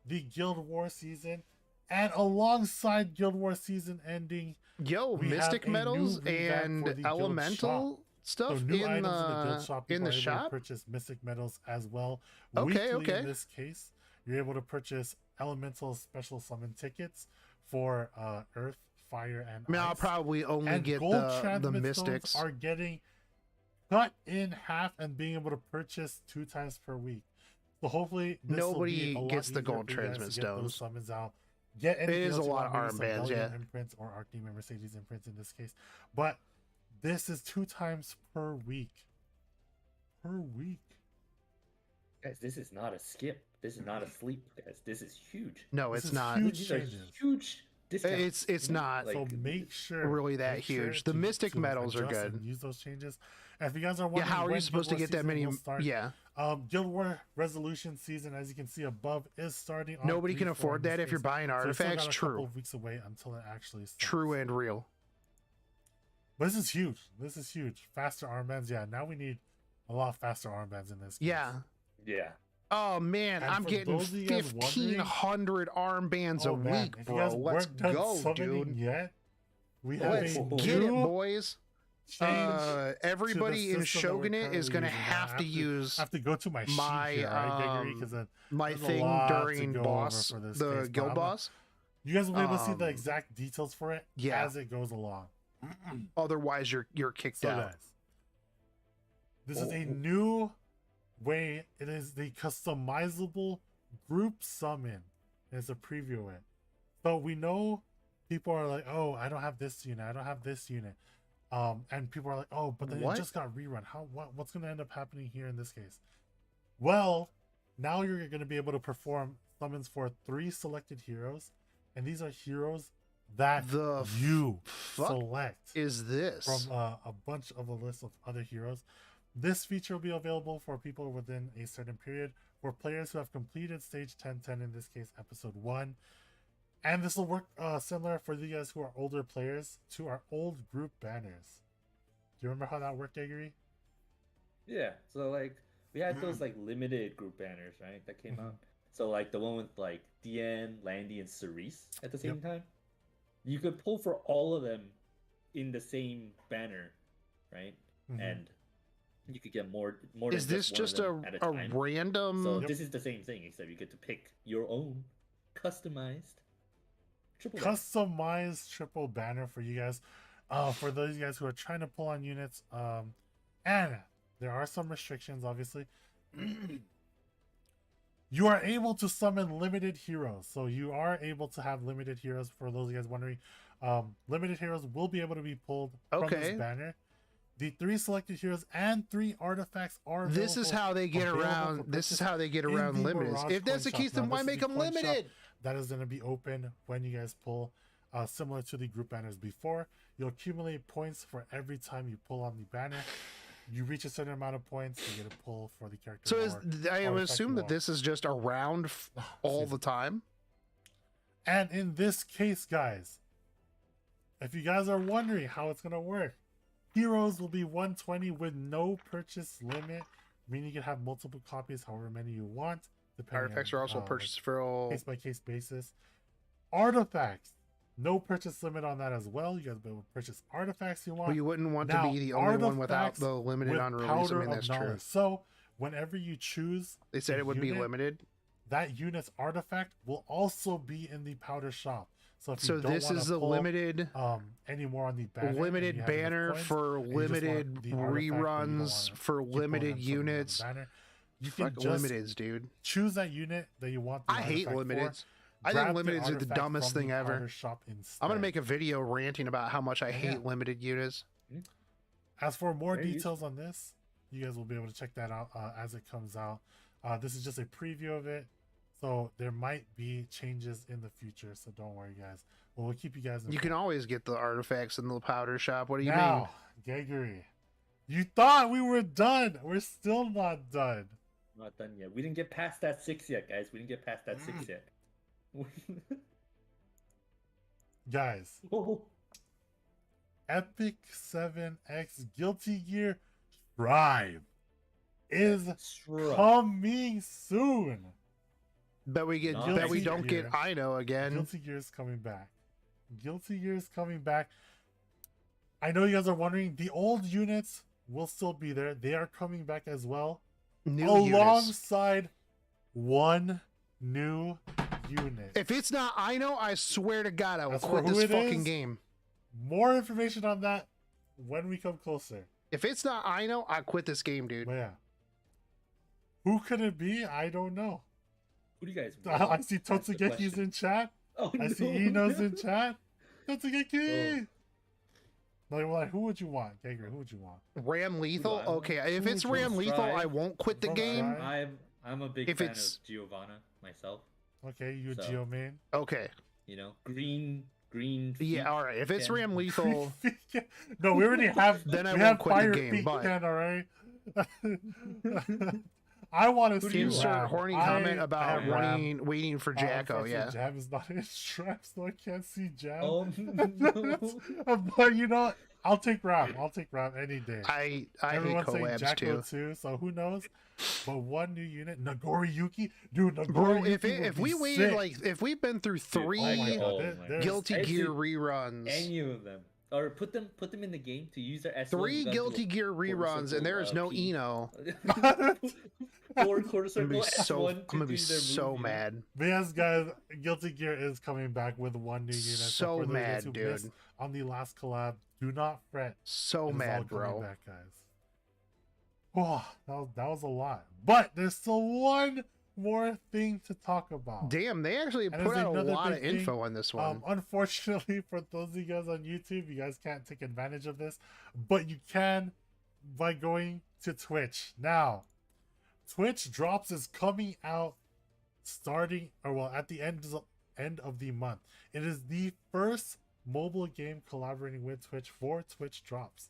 the Guild War season. And alongside Guild War season ending, Mystic Medals and Elemental stuff so new in items in the Guild shop. in the shop. Purchase Mystic Medals as well. Okay. In this case, you're able to purchase Elemental special summon tickets for Earth, Fire, and I mean, Ice. I'll probably only and get gold the transmit Mystics. stones are getting cut in half and being able to purchase 2 times per week. So hopefully nobody gets the gold transmit transmit stones. Summons out. Get it is a lot of armbands, yeah. Imprints or Archdemon Mercedes imprints in this case, but this is 2 times per week. Guys, this is not a skip. This is not a sleep, guys. This is huge. No, it's not. Huge changes. Huge discounts. It's not. So make sure really that huge. The Mystic Medals are good. Use those changes. And if you guys are wondering, how are you supposed to get that many? Guild War Resolution season, as you can see above, is starting. Nobody can afford that if you're buying artifacts. So True. A couple of weeks away until it actually starts. True and real. But this is huge. This is huge. Faster armbands. Yeah, now we need a lot faster armbands in this case. Yeah. Oh man, I'm getting 1,500 armbands a week, bro. Let's go, dude. Yet, we have Get It Boiz. Everybody in Shogun is gonna have to use. Have to go to my my thing during boss, the guild boss. You guys will be able to see the exact details for it as it goes along. Otherwise, you're kicked out. Guys, this is a new way. It is the customizable group summon. It's a preview of it. So we know people are like, oh, I don't have this unit. I don't have this unit. And people are like, oh, but then it just got rerun. What's going to end up happening here in this case? Well, now you're going to be able to perform summons for 3 selected heroes. And these are heroes that you select. Is this from a bunch of a list of other heroes. This feature will be available for people within a certain period, for players who have completed stage 1010, in this case episode 1. And this will work similar for you guys who are older players to our old group banners. Do you remember how that worked, Gregory? Yeah, so like we had those like limited group banners, right, that came out. So like the one with like Diane, Landy, and Cerise at the same time. You could pull for all of them in the same banner, right? And you could get more. Is this just a random? So this is the same thing, except you get to pick your own customized triple banner for you guys. For those guys who are trying to pull on units, and there are some restrictions, obviously. You are able to summon limited heroes, so you are able to have limited heroes. For those of you guys wondering, limited heroes will be able to be pulled from this banner. The 3 selected heroes and 3 artifacts are available. This is how they get around. This is how they get around limited. If that's the case, then why make them limited? That is going to be open when you guys pull, similar to the group banners before. You'll accumulate points for every time you pull on the banner. you reach a certain amount of points, you get a pull for the character. So I or would effect assume you that want. this is just around all the time. And in this case, guys, if you guys are wondering how it's gonna work, heroes will be 120 with no purchase limit, meaning you can have multiple copies, however many you want. Artifacts are also purchased for all. Case by case basis. Artifacts, no purchase limit on that as well. You guys will be able to purchase artifacts you want. Well, you wouldn't want Now, to be the only one without artifacts the limited with on release. I powder mean, of that's true. knowledge. So whenever you choose, They said a it would be unit, limited. that unit's artifact will also be in the powder shop. So if you So don't this wanna is the pull, limited any more on the banner, and limited you have enough banner coins, for and you just want limited the artifact, but you don't reruns wanna for keep pulling limited them from the units. banner. You can Fuck just limiteds, dude. choose that unit that you want. The I hate artifact for, limiteds. I grab think the limiteds are the artifact dumbest from the thing ever. powder shop instead. I'm gonna make a video ranting about how much I hate limited units. As for more Very details on this, you guys will be able to check that out as it comes out. This is just a preview of it, so there might be changes in the future, so don't worry, guys. Well, we'll keep you guys informed. You can always get the artifacts in the powder shop. What do you Now, Gregory, you thought we were done. We're still not done. Not done yet. We didn't get past that 6 yet, guys. We didn't get past that 6 yet. Guys, Oh, Epic 7X Guilty Gear Strive is Strive. coming soon. mean? Bet we get. Not Bet we Guilty don't Gear. get Ino again. Guilty Gear is coming back. Guilty Gear is coming back. I know you guys are wondering, the old units will still be there. They are coming back as well. New units. Alongside one new unit. If it's not Ino, I swear to God, I will As for quit who this it fucking is, game. More information on that when we come closer. If it's not Ino, I quit this game, dude. But yeah. Who could it be? I don't know. who do you guys I want? see That's the Totsugeki's question. in chat. Oh, I see no. Ino's in chat. Totsugeki! Oh. Like, who would you want? Gager, who would you want? Ram Lethal? Who do I want? Okay, if Who it's would you Ram want? Lethal, I Strive? won't quit the From game. Strive? I'm a big If fan it's- of Giovanna myself. Okay, you So- Geo main. Okay. You know, green. Yeah, all right. If it's Can- Ram Lethal, No, we already have. Then I we won't have quit the Fire game, Feet but- Can already. I want to Who do see you insert want? horny I comment about have Ram. waiting for Jacko. Unfortunately, Yeah. Jab is not in strap, so I can't see Jab. Oh no. But you know what? I'll take Ram. I'll take Ram any day. I hate Everyone's saying collabs Jacko too. so who knows? But one new unit, Nagori Yuki, dude. Nagori Bro, Yuki if would we be waited sick. like if we've been through Oh my three God, Oh there- my there's- Guilty Actually, Gear reruns, Any of them, or put them in the game to use their S1 three gun Guilty to a Gear quarter reruns, circle, and there is no P. Eno. 4 quarter I'm circle gonna be so S1 to I'm gonna be do their so move, you know? mad. But yes, guys, Guilty Gear is coming back with one new unit. So for those guys mad, who dude. missed on the last collab, do not fret. So It is all mad, coming bro. back, guys. Oh, that was a lot. But there's still one more thing to talk about. Damn, they actually And put there's out a another lot of big thing. info on this one. Unfortunately, for those of you guys on YouTube, you guys can't take advantage of this, but you can by going to Twitch. Now, Twitch Drops is coming out starting, or well, at the end of the month. It is the first mobile game collaborating with Twitch for Twitch Drops.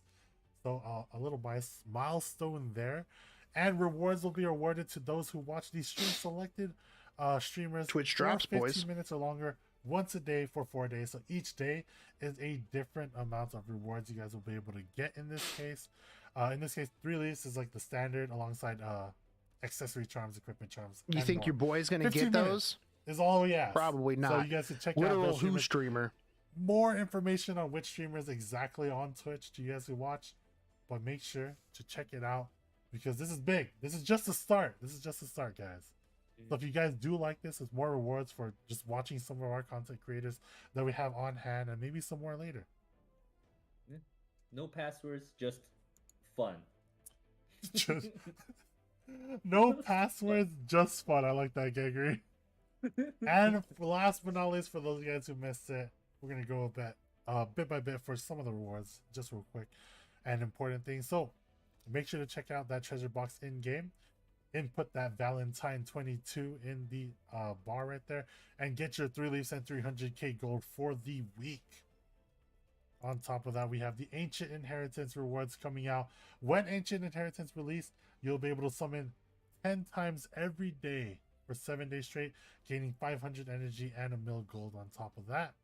So a little milestone there. And rewards will be awarded to those who watch the stream selected streamers Twitch for Drops, 15 boys. minutes or longer once a day for 4 days. So each day is a different amount of rewards you guys will be able to get in this case. In this case, 3 leaves is like the standard alongside accessory charms, equipment charms. You and think more. your boy's gonna 15 get minutes those? is all we ask. Probably So not. you guys can check out Literal those Who streamers. streamer. More information on which streamers exactly on Twitch to you guys who watch, but make sure to check it out because this is big. This is just a start. This is just a start, guys. So if you guys do like this, there's more rewards for just watching some of our content creators that we have on hand and maybe some more later. No passwords, just fun. Just no passwords, just fun. I like that, Gregory. And last but not least, for those of you guys who missed it, we're gonna go bit by bit for some of the rewards, just real quick and important things. So make sure to check out that treasure box in game. Input that Valentine 22 in the bar right there, and get your 3 leaves and 300k gold for the week. On top of that, we have the Ancient Inheritance rewards coming out. When Ancient Inheritance release, you'll be able to summon 10 times every day for 7 days straight, gaining 500 energy and a mil gold on top of that.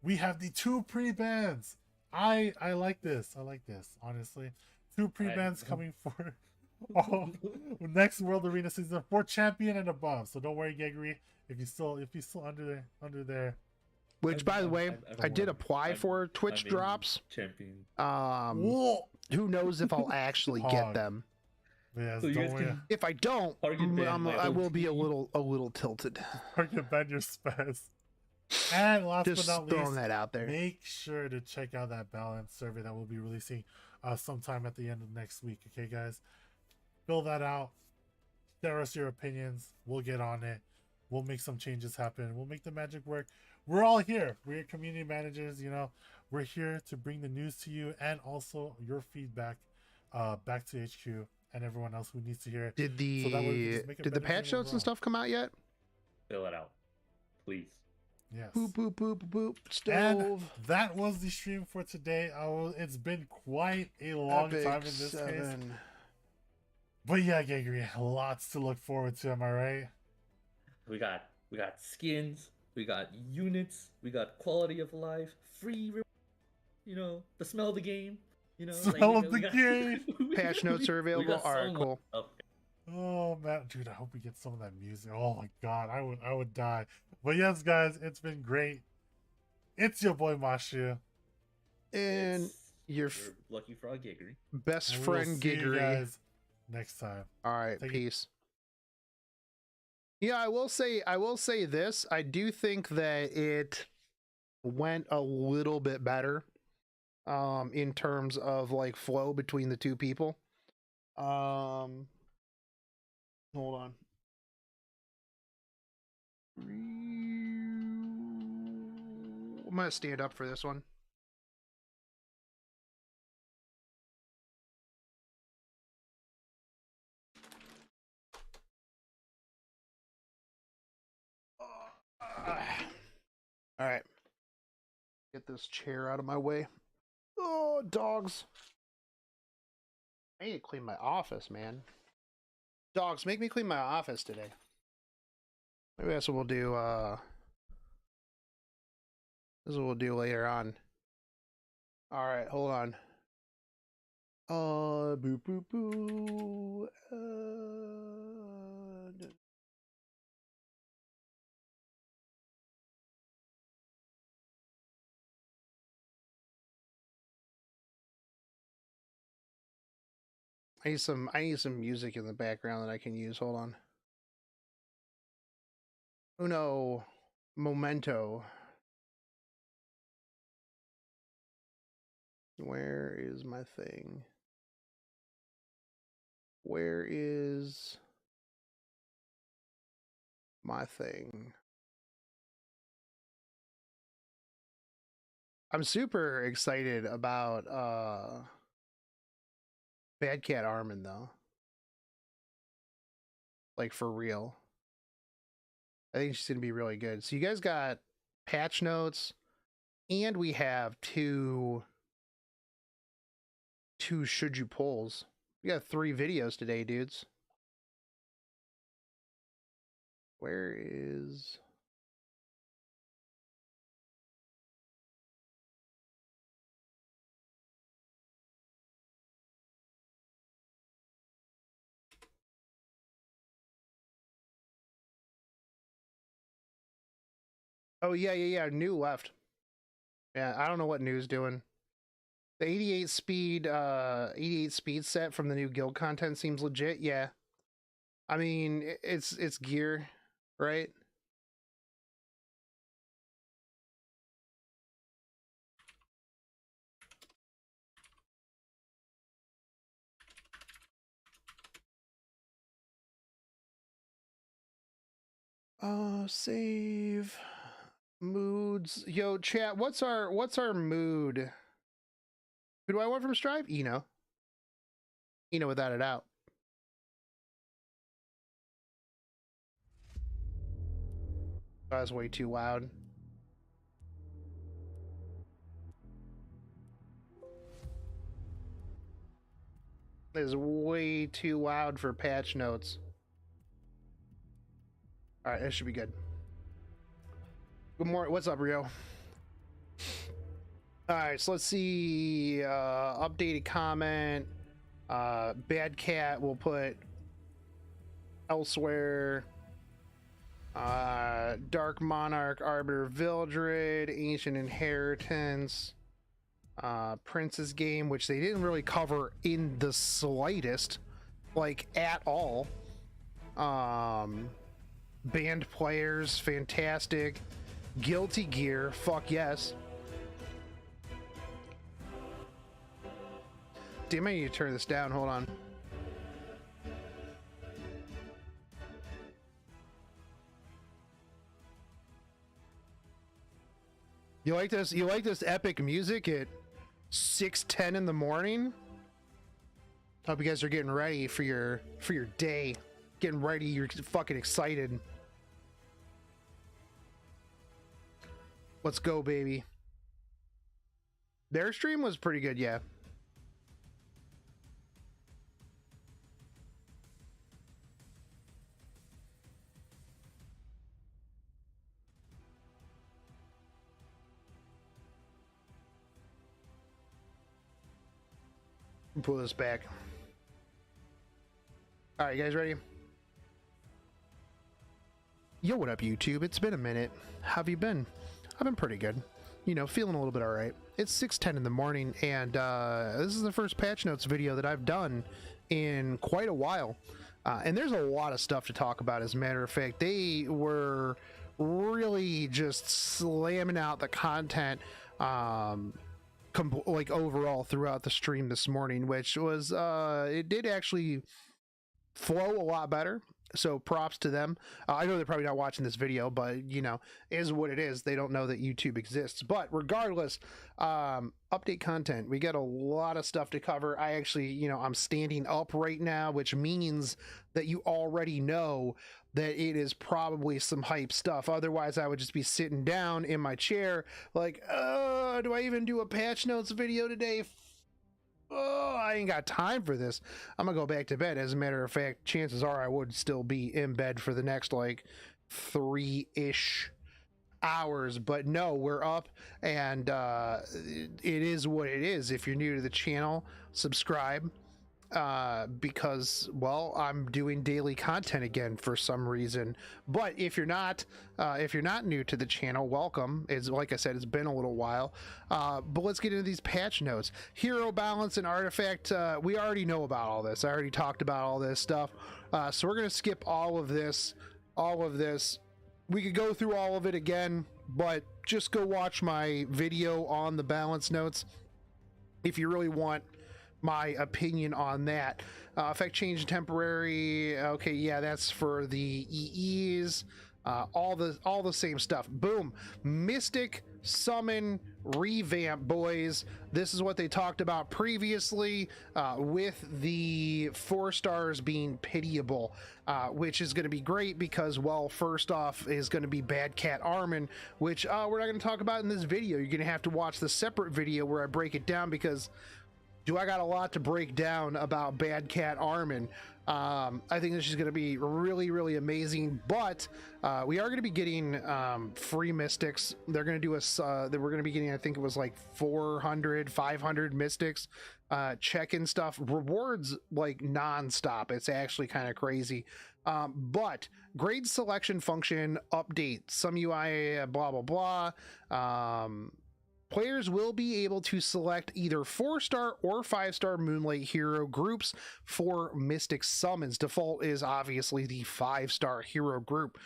We have the 2 pre-bans. I like this. I like this, honestly. 2 pre-bans coming for next World Arena season for champion and above. So don't worry, Gregory, if you still under there. Which, by the way, I did apply for Twitch drops. Champion. Who knows if I'll actually get them? Yes, So you don't guys worry. can If I don't, target ban my I will whole be a team. little tilted. Target ban your spaz. And last Just but not throwing least, that out there. make sure to check out that balance survey that we'll be releasing sometime at the end of next week. Okay, guys, fill that out. Share us your opinions. We'll get on it. We'll make some changes happen. We'll make the magic work. We're all here. We're community managers. You know, we're here to bring the news to you and also your feedback back to HQ and everyone else who needs to hear it. Did So that way we can the just make a did the better patch game notes and overall. stuff come out yet? Fill it out, please. Yes. Boop boop boop boop. And Stove. that was the stream for today. It's been quite a long Epic time in this case. 7. But yeah, Gregory, lots to look forward to. Am I right? We got skins, we got units, we got quality of life, you know, the smell of the game, you know, Smell of we the got- game. Patch notes are we available. got All so right, much cool. stuff. Oh man, dude, I hope we get some of that music. Oh my god, I would die. But yes, guys, it's been great. It's your boy Mashu. And It's your lucky frog Giggary. best And we'll friend see you Giggery. guys next time. All right, Take it- peace. Yeah, I will say this. I do think that it went a little bit better in terms of like flow between the two people. Hold on. I'm gonna stand up for this one. All right. Get this chair out of my way. Oh, dogs. I need to clean my office, man. Dogs, make me clean my office today. Maybe that's what we'll do, this is what we'll do later on. Alright, hold on. Boo boo boo. I need some music in the background that I can use. Hold on. Uno momento. Where is my thing? Where is my thing? I'm super excited about Bad Cat Armin though. Like for real. I think she's gonna be really good. So you guys got patch notes, and we have two should you polls. We got 3 videos today, dudes. Where is Oh yeah. New left. Yeah, I don't know what New's doing. The 88 speed set from the new guild content seems legit. Yeah. I mean, it's gear, right? Save moods. Yo, chat, what's our mood? Who do I want from Strive? Eno. Eno without a doubt. That was way too loud. is way too loud for patch notes. All right, that should be good. Good morning. What's up, Rio? All right, so let's see. Updated comment. Bad Cat will put elsewhere. Dark Monarch, Arbiter Vildred, Ancient Inheritance, Prince's Game, which they didn't really cover in the slightest, like at all. Banned Players, fantastic. Guilty Gear, fuck yes. Damn, I need to turn this down. Hold on. You like this? You like this epic music at 6:10 in the morning? Hope you guys are getting ready for your day. Getting ready. You're fucking excited. Let's go, baby. Their stream was pretty good, yeah. Pull this back. All right, you guys ready? Yo, what up, YouTube? It's been a minute. How have you been? I've been pretty good. You know, feeling a little bit all right. It's 6:10 in the morning, and this is the first patch notes video that I've done in quite a while. And there's a lot of stuff to talk about. As a matter of fact, they were really just slamming out the content like overall throughout the stream this morning, which was it did actually flow a lot better, so props to them. I know they're probably not watching this video, but you know, is what it is. They don't know that YouTube exists. But regardless, update content, we got a lot of stuff to cover. I actually, you know, I'm standing up right now, which means that you already know that it is probably some hype stuff. Otherwise, I would just be sitting down in my chair like, do I even do a patch notes video today? Oh, I ain't got time for this. I'm gonna go back to bed. As a matter of fact, chances are I would still be in bed for the next like 3-ish hours, but no, we're up, and it is what it is. If you're new to the channel, subscribe, because, well, I'm doing daily content again for some reason. But if you're not new to the channel, welcome. It's like I said, it's been a little while. But let's get into these patch notes. Hero balance and artifact, we already know about all this. I already talked about all this stuff. So we're gonna skip all of this. We could go through all of it again, but just go watch my video on the balance notes if you really want my opinion on that. Effect change temporary. Okay, yeah, that's for the EEs. All the same stuff. Boom. Mystic summon revamp, boys. This is what they talked about previously, with the 4 stars being pitiable, which is going to be great because, well, first off is going to be Bad Cat Armin, which we're not going to talk about in this video. You're going to have to watch the separate video where I break it down, because I got a lot to break down about Bad Cat Armin. I think this is going to be really, really amazing, but we are going to be getting free mystics. They're going to do we're going to be getting, I think it was like 400, 500 mystics, check-in stuff, rewards like non-stop. It's actually kind of crazy. But grade selection function update, some UI, blah, blah, blah. Players will be able to select either 4-star or 5-star Moonlight hero groups for Mystic summons. Default is obviously the 5-star hero group.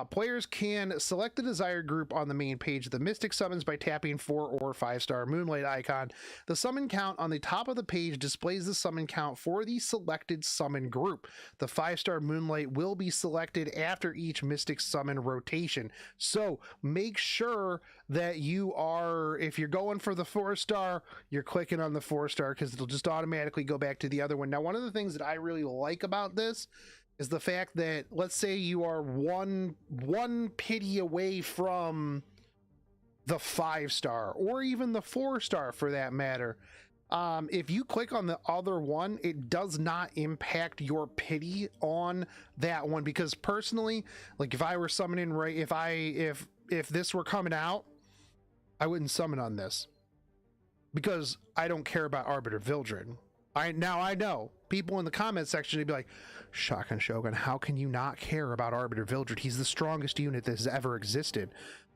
Players can select the desired group on the main page of the Mystic summons by tapping 4 or 5-star Moonlight icon. The summon count on the top of the page displays the summon count for the selected summon group. The 5-star Moonlight will be selected after each Mystic summon rotation. So make sure that you are, if you're going for the 4-star, you're clicking on the 4-star, because it'll just automatically go back to the other one. Now, one of the things that I really like about this is the fact that, let's say you are one pity away from the 5-star, or even the 4-star for that matter. If you click on the other one, it does not impact your pity on that one, because personally, like if I were summoning right, if this were coming out, I wouldn't summon on this because I don't care about Arbiter Vildred. I know people in the comment section would be like, Shotgun Shogun, how can you not care about Arbiter Vildred? He's the strongest unit that has ever existed.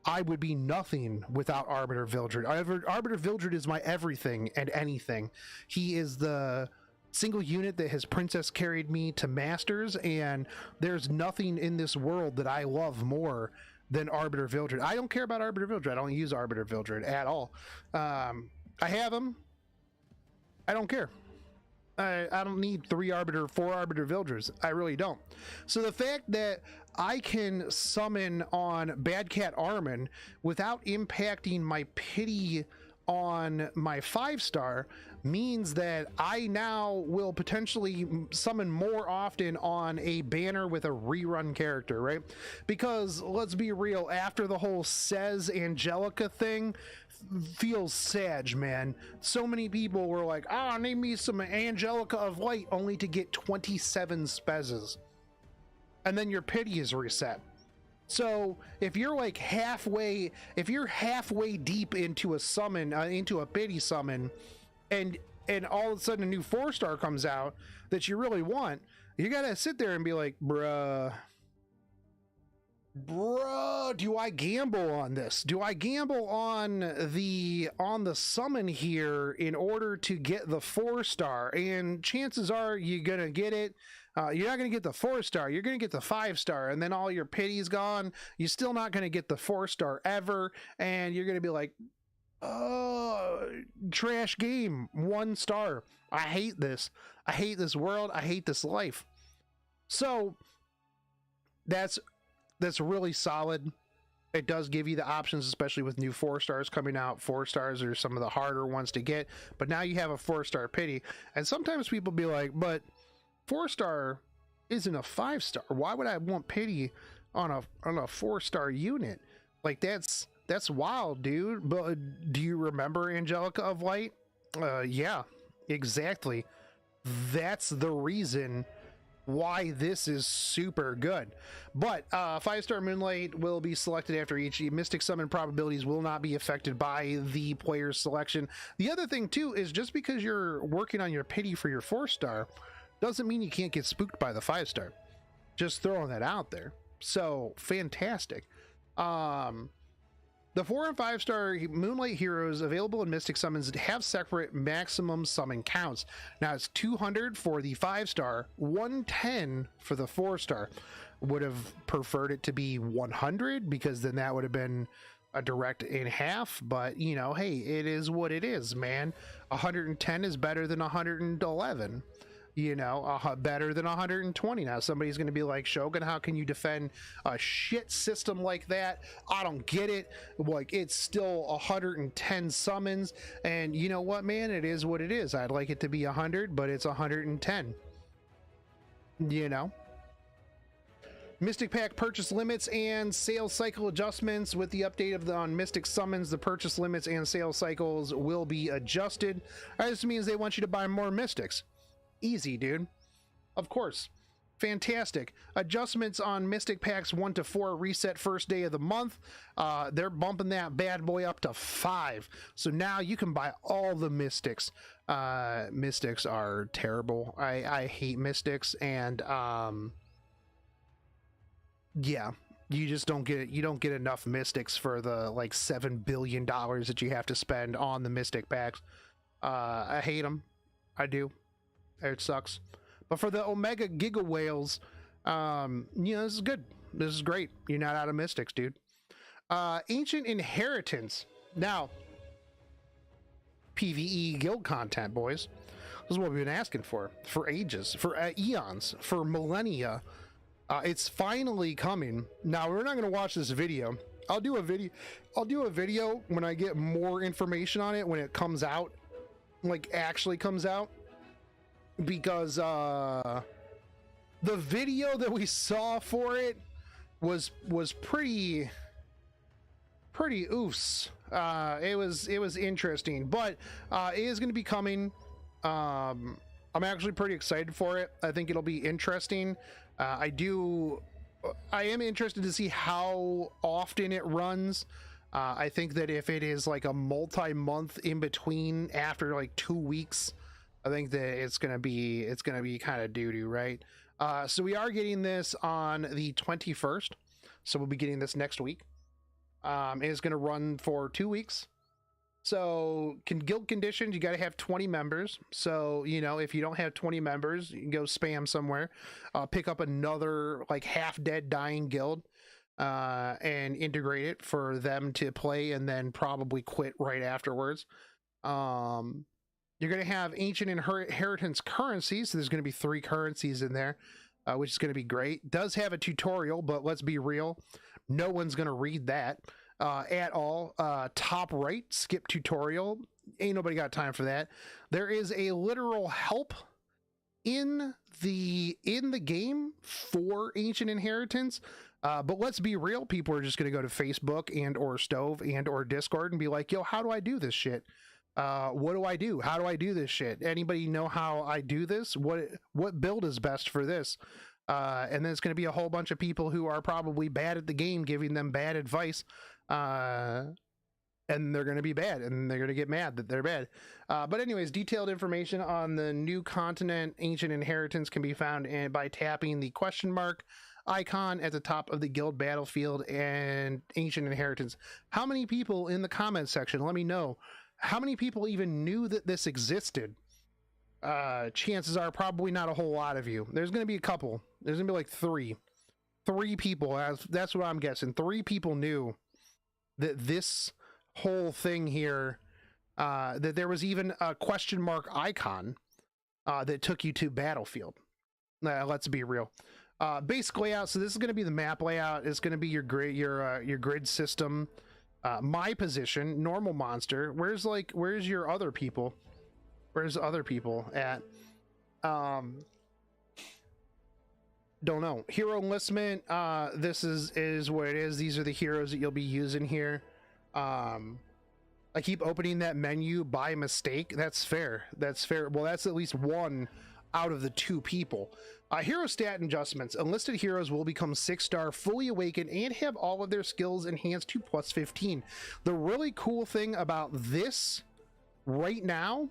I would be nothing without Arbiter Vildred. Arbiter Vildred is my everything and anything. He is the single unit that has princess carried me to Masters, and there's nothing in this world that I love more than Arbiter Vildred. I don't care about Arbiter Vildred. I don't use Arbiter Vildred at all. I have him. I don't care. I don't need 4 Arbiter Vildreds. I really don't. So the fact that I can summon on Bad Cat Armin without impacting my pity on my 5-star means that I now will potentially summon more often on a banner with a rerun character, right? Because let's be real, after the whole Says Angelica thing, feels sad, man. So many people were like, oh, name me some Angelica of Light, only to get 27 spezzes. And then your pity is reset. So if you're like halfway deep into a summon, into a pity summon, and all of a sudden a new 4-star comes out that you really want, you gotta sit there and be like, bruh, do I gamble on this? Do I gamble on the summon here in order to get the 4-star? And chances are you're gonna get it. You're not going to get the 4-star. You're going to get the 5-star, and then all your pity's gone. You're still not going to get the 4-star ever, and you're going to be like, oh, trash game, 1 star. I hate this. I hate this world. I hate this life. So that's really solid. It does give you the options, especially with new 4-stars coming out. 4-stars are some of the harder ones to get, but now you have a 4-star pity. And sometimes people be like, but 4-star isn't a 5-star. Why would I want pity on a 4-star unit? Like that's wild, dude. But do you remember Angelica of Light? Yeah, exactly. That's the reason why this is super good. But 5-star Moonlight will be selected after each. Mystic summon probabilities will not be affected by the player's selection. The other thing too is just because you're working on your pity for your 4-star doesn't mean you can't get spooked by the 5-star. Just throwing that out there. So fantastic. The 4 and 5-star Moonlight heroes available in Mystic Summons have separate maximum summon counts. Now it's 200 for the 5-star, 110 for the 4-star. Would have preferred it to be 100 because then that would have been a direct in half, but you know, hey, it is what it is, man. 110 is better than 111. You know, better than 120. Now somebody's going to be like, Shogun, how can you defend a shit system like that? I don't get it. Like, it's still 110 summons, and you know what, man, it is what it is. I'd like it to be 100, but it's 110. You know, Mystic Pack purchase limits and sales cycle adjustments. With the update on Mystic Summons, the purchase limits and sales cycles will be adjusted. This means they want you to buy more Mystics. Easy, dude. Of course. Fantastic. Adjustments on Mystic Packs 1 to 4 reset first day of the month. They're bumping that bad boy up to 5. So now you can buy all the Mystics. Mystics are terrible. I hate Mystics, and yeah, you just don't get enough Mystics for the like $7 billion that you have to spend on the Mystic Packs. I hate them. I do. It sucks. But for the Omega Giga Whales, you know, this is good. This is great. You're not out of Mystics, dude. Ancient Inheritance. Now, PvE guild content, boys. This is what we've been asking for ages, for eons, for millennia. It's finally coming. Now, we're not going to watch this video. I'll do a video when I get more information on it, when it comes out, like actually comes out. Because the video that we saw for it was pretty oofs. It was interesting, but it is going to be coming. I'm actually pretty excited for it. I think it'll be interesting. I am interested to see how often it runs. I think that if it is like a multi-month in between after like 2 weeks, I think that it's gonna be kind of doo-doo, right? So we are getting this on the 21st, so we'll be getting this next week. It's gonna run for 2 weeks. So guild conditions, you got to have 20 members. So, you know, if you don't have 20 members, you can go spam somewhere, pick up another like half dead dying guild, and integrate it for them to play, and then probably quit right afterwards. You're going to have ancient inheritance currencies. So there's going to be 3 currencies in there, which is going to be great. Does have a tutorial, but let's be real, no one's going to read that at all. Top right, skip tutorial. Ain't nobody got time for that. There is a literal help in the game for ancient inheritance. But let's be real, people are just going to go to Facebook and or Stove and or Discord and be like, yo, how do I do this shit? What do I do? How do I do this shit? Anybody know how I do this? What build is best for this? And then it's going to be a whole bunch of people who are probably bad at the game giving them bad advice. And they're going to be bad, and they're going to get mad that they're bad. But anyways, detailed information on the new continent Ancient Inheritance can be found by tapping the question mark icon at the top of the guild battlefield and Ancient Inheritance. How many people in the comments section, let me know, how many people even knew that this existed? Chances are probably not a whole lot of you. There's going to be a couple. There's going to be like three people. That's what I'm guessing. 3 people knew that this whole thing here, that there was even a question mark icon that took you to battlefield. Let's be real. Basic layout. So this is going to be the map layout. It's going to be your grid system. My position, normal monster. Where's your other people? Where's the other people at? Don't know. Hero enlistment. This is what it is. These are the heroes that you'll be using here. I keep opening that menu by mistake. That's fair. That's fair. Well, that's at least 1 out of the 2 people. Hero stat adjustments. Enlisted heroes will become 6-star, fully awakened, and have all of their skills enhanced to +15. The really cool thing about this right now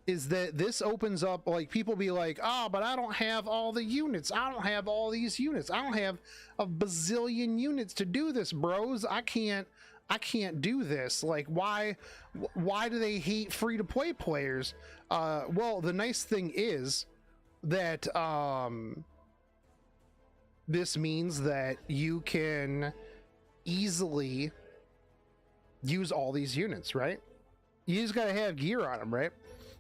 is that this opens up, like, people be like, oh, but I don't have all the units. I don't have all these units. I don't have a bazillion units to do this, bros. I can't do this. Like, why do they hate free-to-play players? Well, the nice thing is that this means that you can easily use all these units, right? You just gotta have gear on them, right?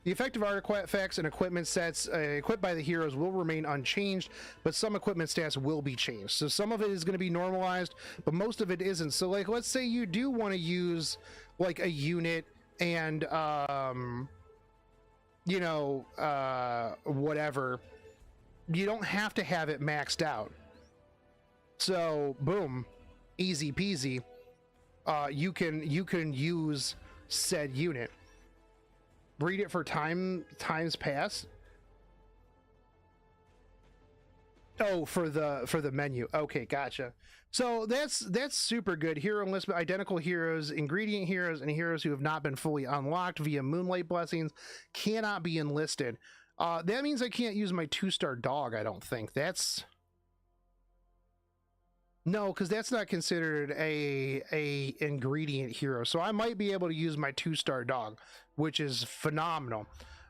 The effective artifacts and equipment sets equipped by the heroes will remain unchanged, but some equipment stats will be changed. So some of it is going to be normalized, but most of it isn't. So, like, let's say you do want to use like a unit and you know, whatever. You don't have to have it maxed out. So boom, easy peasy. You can use said unit. Read it for times past. Oh, for the menu. Okay, gotcha. So that's super good. Hero enlistment, identical heroes, ingredient heroes, and heroes who have not been fully unlocked via Moonlight blessings cannot be enlisted. That means I can't use my 2-star dog, I don't think. No, because that's not considered a ingredient hero. So I might be able to use my 2-star dog, which is phenomenal.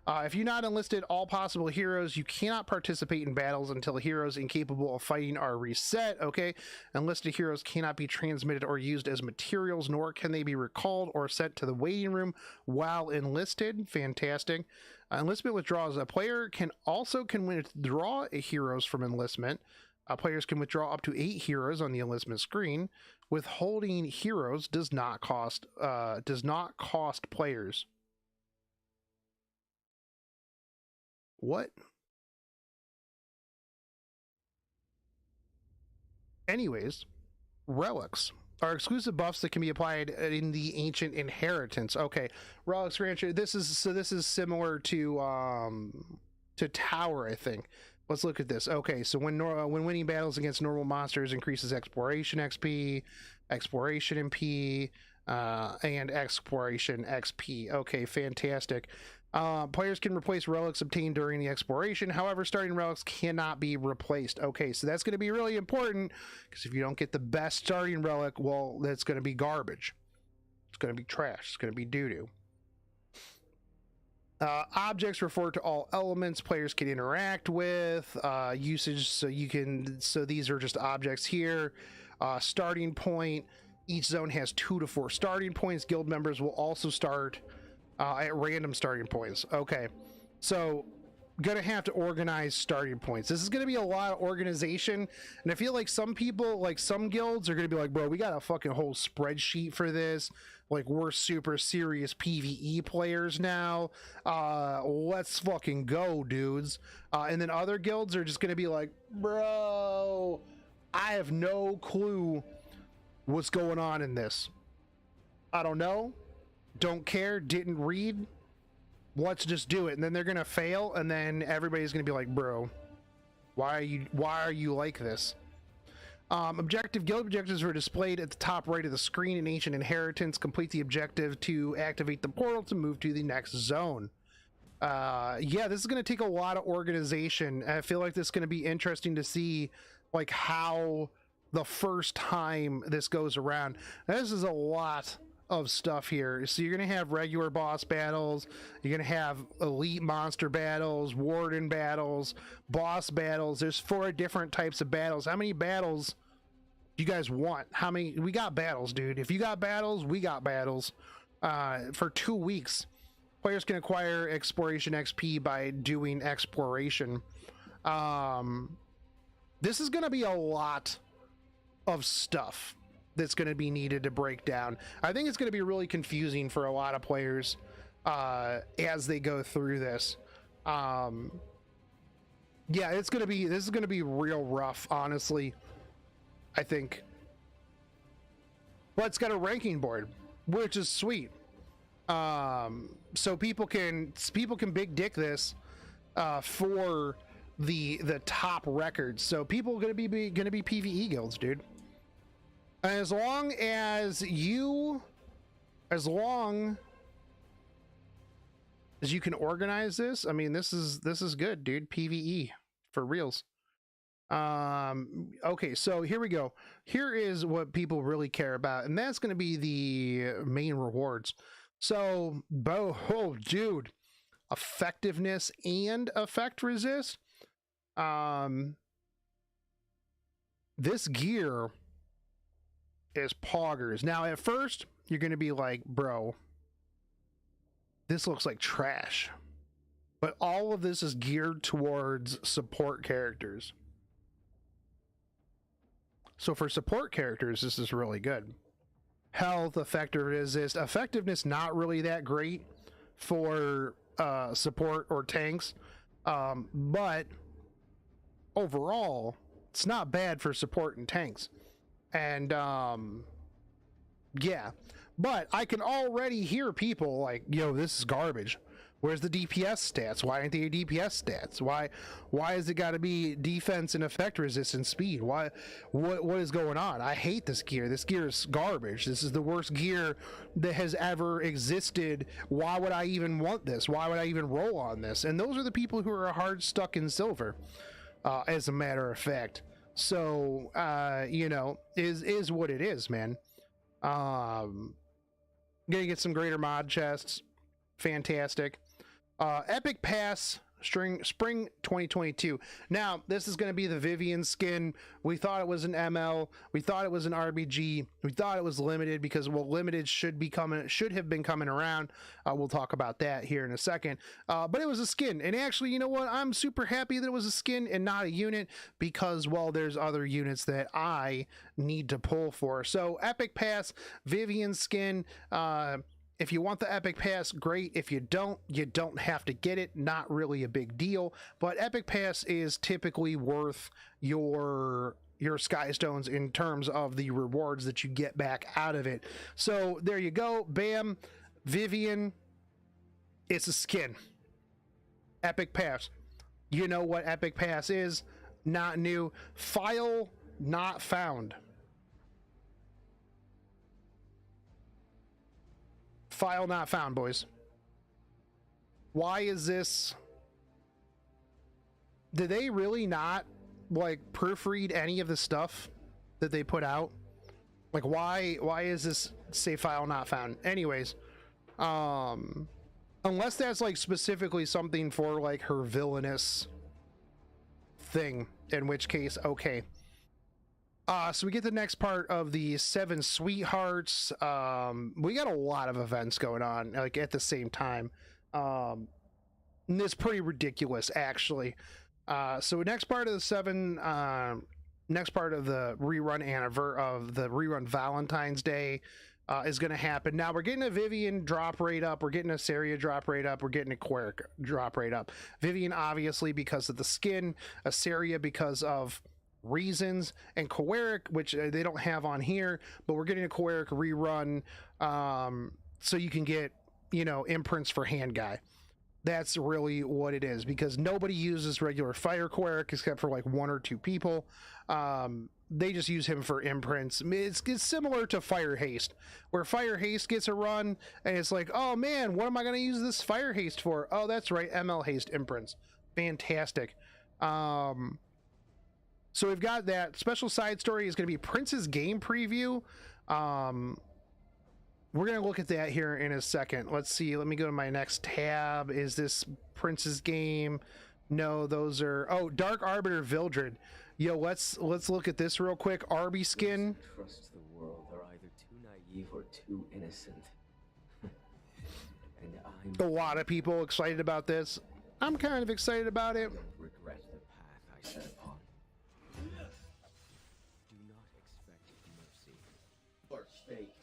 If you're not enlisted all possible heroes, you cannot participate in battles until heroes incapable of fighting are reset. Okay, enlisted heroes cannot be transmitted or used as materials, nor can they be recalled or sent to the waiting room while enlisted. Fantastic. Enlistment withdrawals. A player can withdraw heroes from enlistment. Players can withdraw up to 8 heroes on the enlistment screen. Withholding heroes does not cost players. What? Anyways, relics. are exclusive buffs that can be applied in the Ancient Inheritance. Okay, Relics Rancher. This is similar to Tower, I think. Let's look at this. Okay, so when winning battles against normal monsters increases exploration XP, exploration MP, and exploration XP. Okay, fantastic. Players can replace relics obtained during the exploration. However, starting relics cannot be replaced. Okay, so that's going to be really important, because if you don't get the best starting relic, well, that's going to be garbage. It's going to be trash. It's going to be doo-doo. Objects refer to all elements players can interact with. Usage, so these are just objects here. Starting point. Each zone has 2 to 4 starting points. Guild members will also start at random starting points. Okay, so gonna have to organize starting points. This is gonna be a lot of organization, and I feel like some people, like some guilds, are gonna be like, bro, we got a fucking whole spreadsheet for this. Like, we're super serious PvE players now. Let's fucking go, dudes. And then other guilds are just gonna be like, bro, I have no clue what's going on in this. I don't know. Don't care, didn't read, let's just do it. And then they're gonna fail, and then everybody's gonna be like, bro, why are you like this? Guild objectives are displayed at the top right of the screen in Ancient Inheritance. Complete the objective to activate the portal to move to the next zone. Yeah, this is gonna take a lot of organization. I feel like this is gonna be interesting to see, like, how the first time this goes around. This is a lot of stuff here. So you're gonna have regular boss battles, you're gonna have elite monster battles, warden battles, boss battles. There's 4 different types of battles. How many battles do you guys want? How many? We got battles, dude. If you got battles, we got battles. For 2 weeks, players can acquire exploration XP by doing exploration. This is gonna be a lot of stuff that's going to be needed to break down. I think it's going to be really confusing for a lot of players as they go through this. Yeah, this is going to be real rough, honestly, I think. But it's got a ranking board, which is sweet. So people can big dick this for the top records. So people are going to be PvE guilds, dude. As long as you can organize this, I mean, this is good, dude. PvE for reals. Okay, so here we go. Here is what people really care about, and that's going to be the main rewards. So, oh, dude, effectiveness and effect resist. This gear is poggers. Now, at first, you're going to be like, bro, this looks like trash. But all of this is geared towards support characters. So for support characters, this is really good. Health, effective resist. Effectiveness, not really that great for support or tanks. But overall, it's not bad for support and tanks. And yeah, but I can already hear people like, yo, this is garbage. Where's the DPS stats? Why aren't they DPS stats? Why has it got to be defense and effect resistance speed? What is going on? I hate this gear. This gear is garbage. This is the worst gear that has ever existed. Why would I even want this? Why would I even roll on this? And those are the people who are hard stuck in silver, as a matter of fact. So, you know, is what it is, man. Gonna get some greater mod chests. Fantastic. Epic Pass Spring 2022. Now, this is going to be the Vivian skin. We thought it was an ML. We thought it was an RBG. We thought it was limited because, well, limited should have been coming around. We'll talk about that here in a second. But it was a skin. And actually, you know what? I'm super happy that it was a skin and not a unit because, well, there's other units that I need to pull for. So, Epic Pass, Vivian skin. If you want the Epic Pass, great. If you don't have to get it. Not really a big deal. But Epic Pass is typically worth your your sky stones in terms of the rewards that you get back out of it. So there you go. Bam. Vivian. It's a skin. Epic Pass. You know what Epic Pass is. Not new. File not found. File not found, boys. Why is this? Did they really not like proofread any of the stuff that they put out? Like why is this say file not found? Anyways, unless that's like specifically something for like her villainous thing, in which case okay. So we get the next part of the 7 Sweethearts. We got a lot of events going on like at the same time. And it's pretty ridiculous actually. So next part of the next part of the rerun Valentine's Day is going to happen. Now we're getting a Vivian drop rate up, we're getting a Saria drop rate up, we're getting a Quirk drop rate up. Vivian obviously because of the skin, a Saria because of reasons, and Quirk, which they don't have on here, but we're getting a Quirk rerun, so you can get, you know, imprints for hand guy. That's really what it is, because nobody uses regular fire Quirk except for like 1 or 2 people. They just use him for imprints. It's similar to Fire Haste, where Fire Haste gets a run and it's like, oh man, what am I going to use this Fire Haste for? Oh, that's right, ML Haste imprints. Fantastic. So we've got that. Special side story is going to be Prince's game preview. We're going to look at that here in a second. Let's see. Let me go to my next tab. Is this Prince's game? No, those are... Oh, Dark Arbiter Vildred. Yo, let's look at this real quick. Arby skin. Trust the world are either too naive or too innocent. And I'm... A lot of people excited about this. I'm kind of excited about it. I don't regret the path I set upon. Do not expect mercy. For fate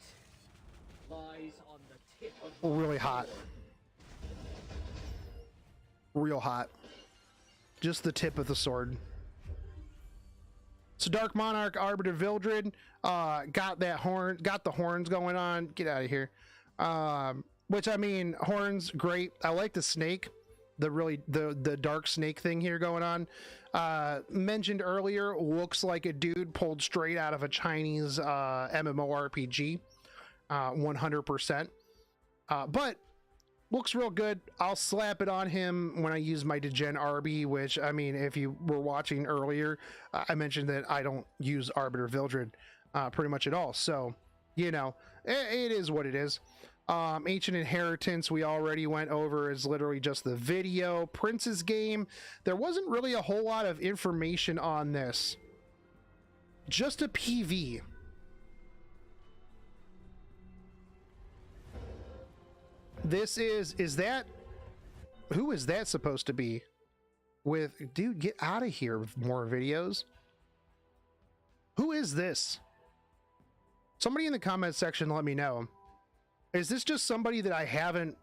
lies on the tip of Really hot. Real hot. Just the tip of the sword. So Dark Monarch Arbiter Vildred got the horns going on. Get out of here. Which, I mean, horns, great. I like the snake, the dark snake thing here going on. Mentioned earlier, looks like a dude pulled straight out of a Chinese MMORPG. 100%. But looks real good. I'll slap it on him when I use my Degen Arby, which, I mean, if you were watching earlier, I mentioned that I don't use Arbiter Vildred pretty much at all. So, you know, it is what it is. Ancient Inheritance, we already went over, is literally just the video. Prince's game, there wasn't really a whole lot of information on this. Just a PV. This is that, who is that supposed to be? With, dude, get out of here with more videos. Who is this? Somebody in the comment section let me know. Is this just somebody that I haven't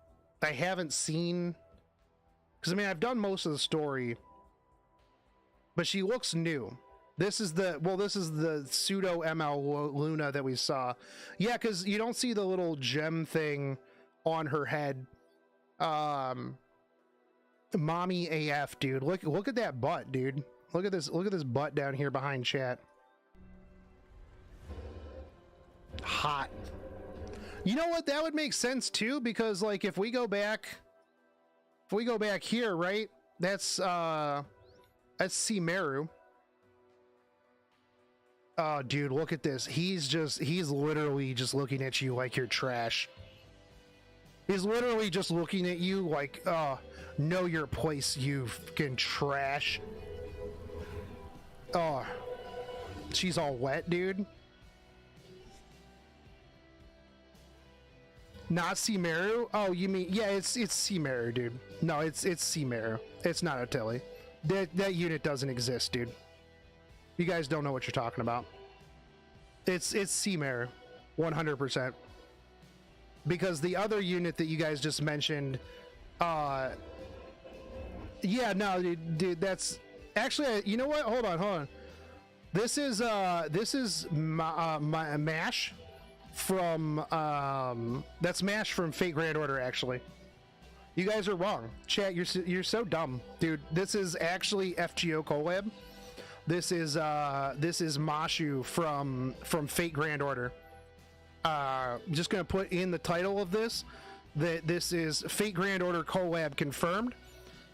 seen? Because I mean, I've done most of the story, but she looks new. This is the pseudo ML Luna that we saw. Yeah, because you don't see the little gem thing on her head. Mommy AF, dude. Look at that butt, dude. Look at this butt down here behind chat. Hot. You know what? That would make sense too, because like if we go back here, right? That's Simeru. Oh, dude, look at this. He's literally just looking at you like you're trash. He's literally just looking at you like, oh, know your place, you fucking trash. Oh, she's all wet, dude. Not Simeru? Oh, you mean, yeah, it's Simeru, dude. No, it's Simeru. It's not Otilli. That unit doesn't exist, dude. You guys don't know what you're talking about. It's Simeru, 100%. Because the other unit that you guys just mentioned, yeah, no, dude, that's actually, you know what? Hold on. This is Mash from that's Mash from Fate Grand Order. Actually, you guys are wrong. Chat, you're so dumb, dude. This is actually FGO collab. This is Mashu from Fate Grand Order. Just gonna put in the title of this that this is Fate Grand Order collab confirmed,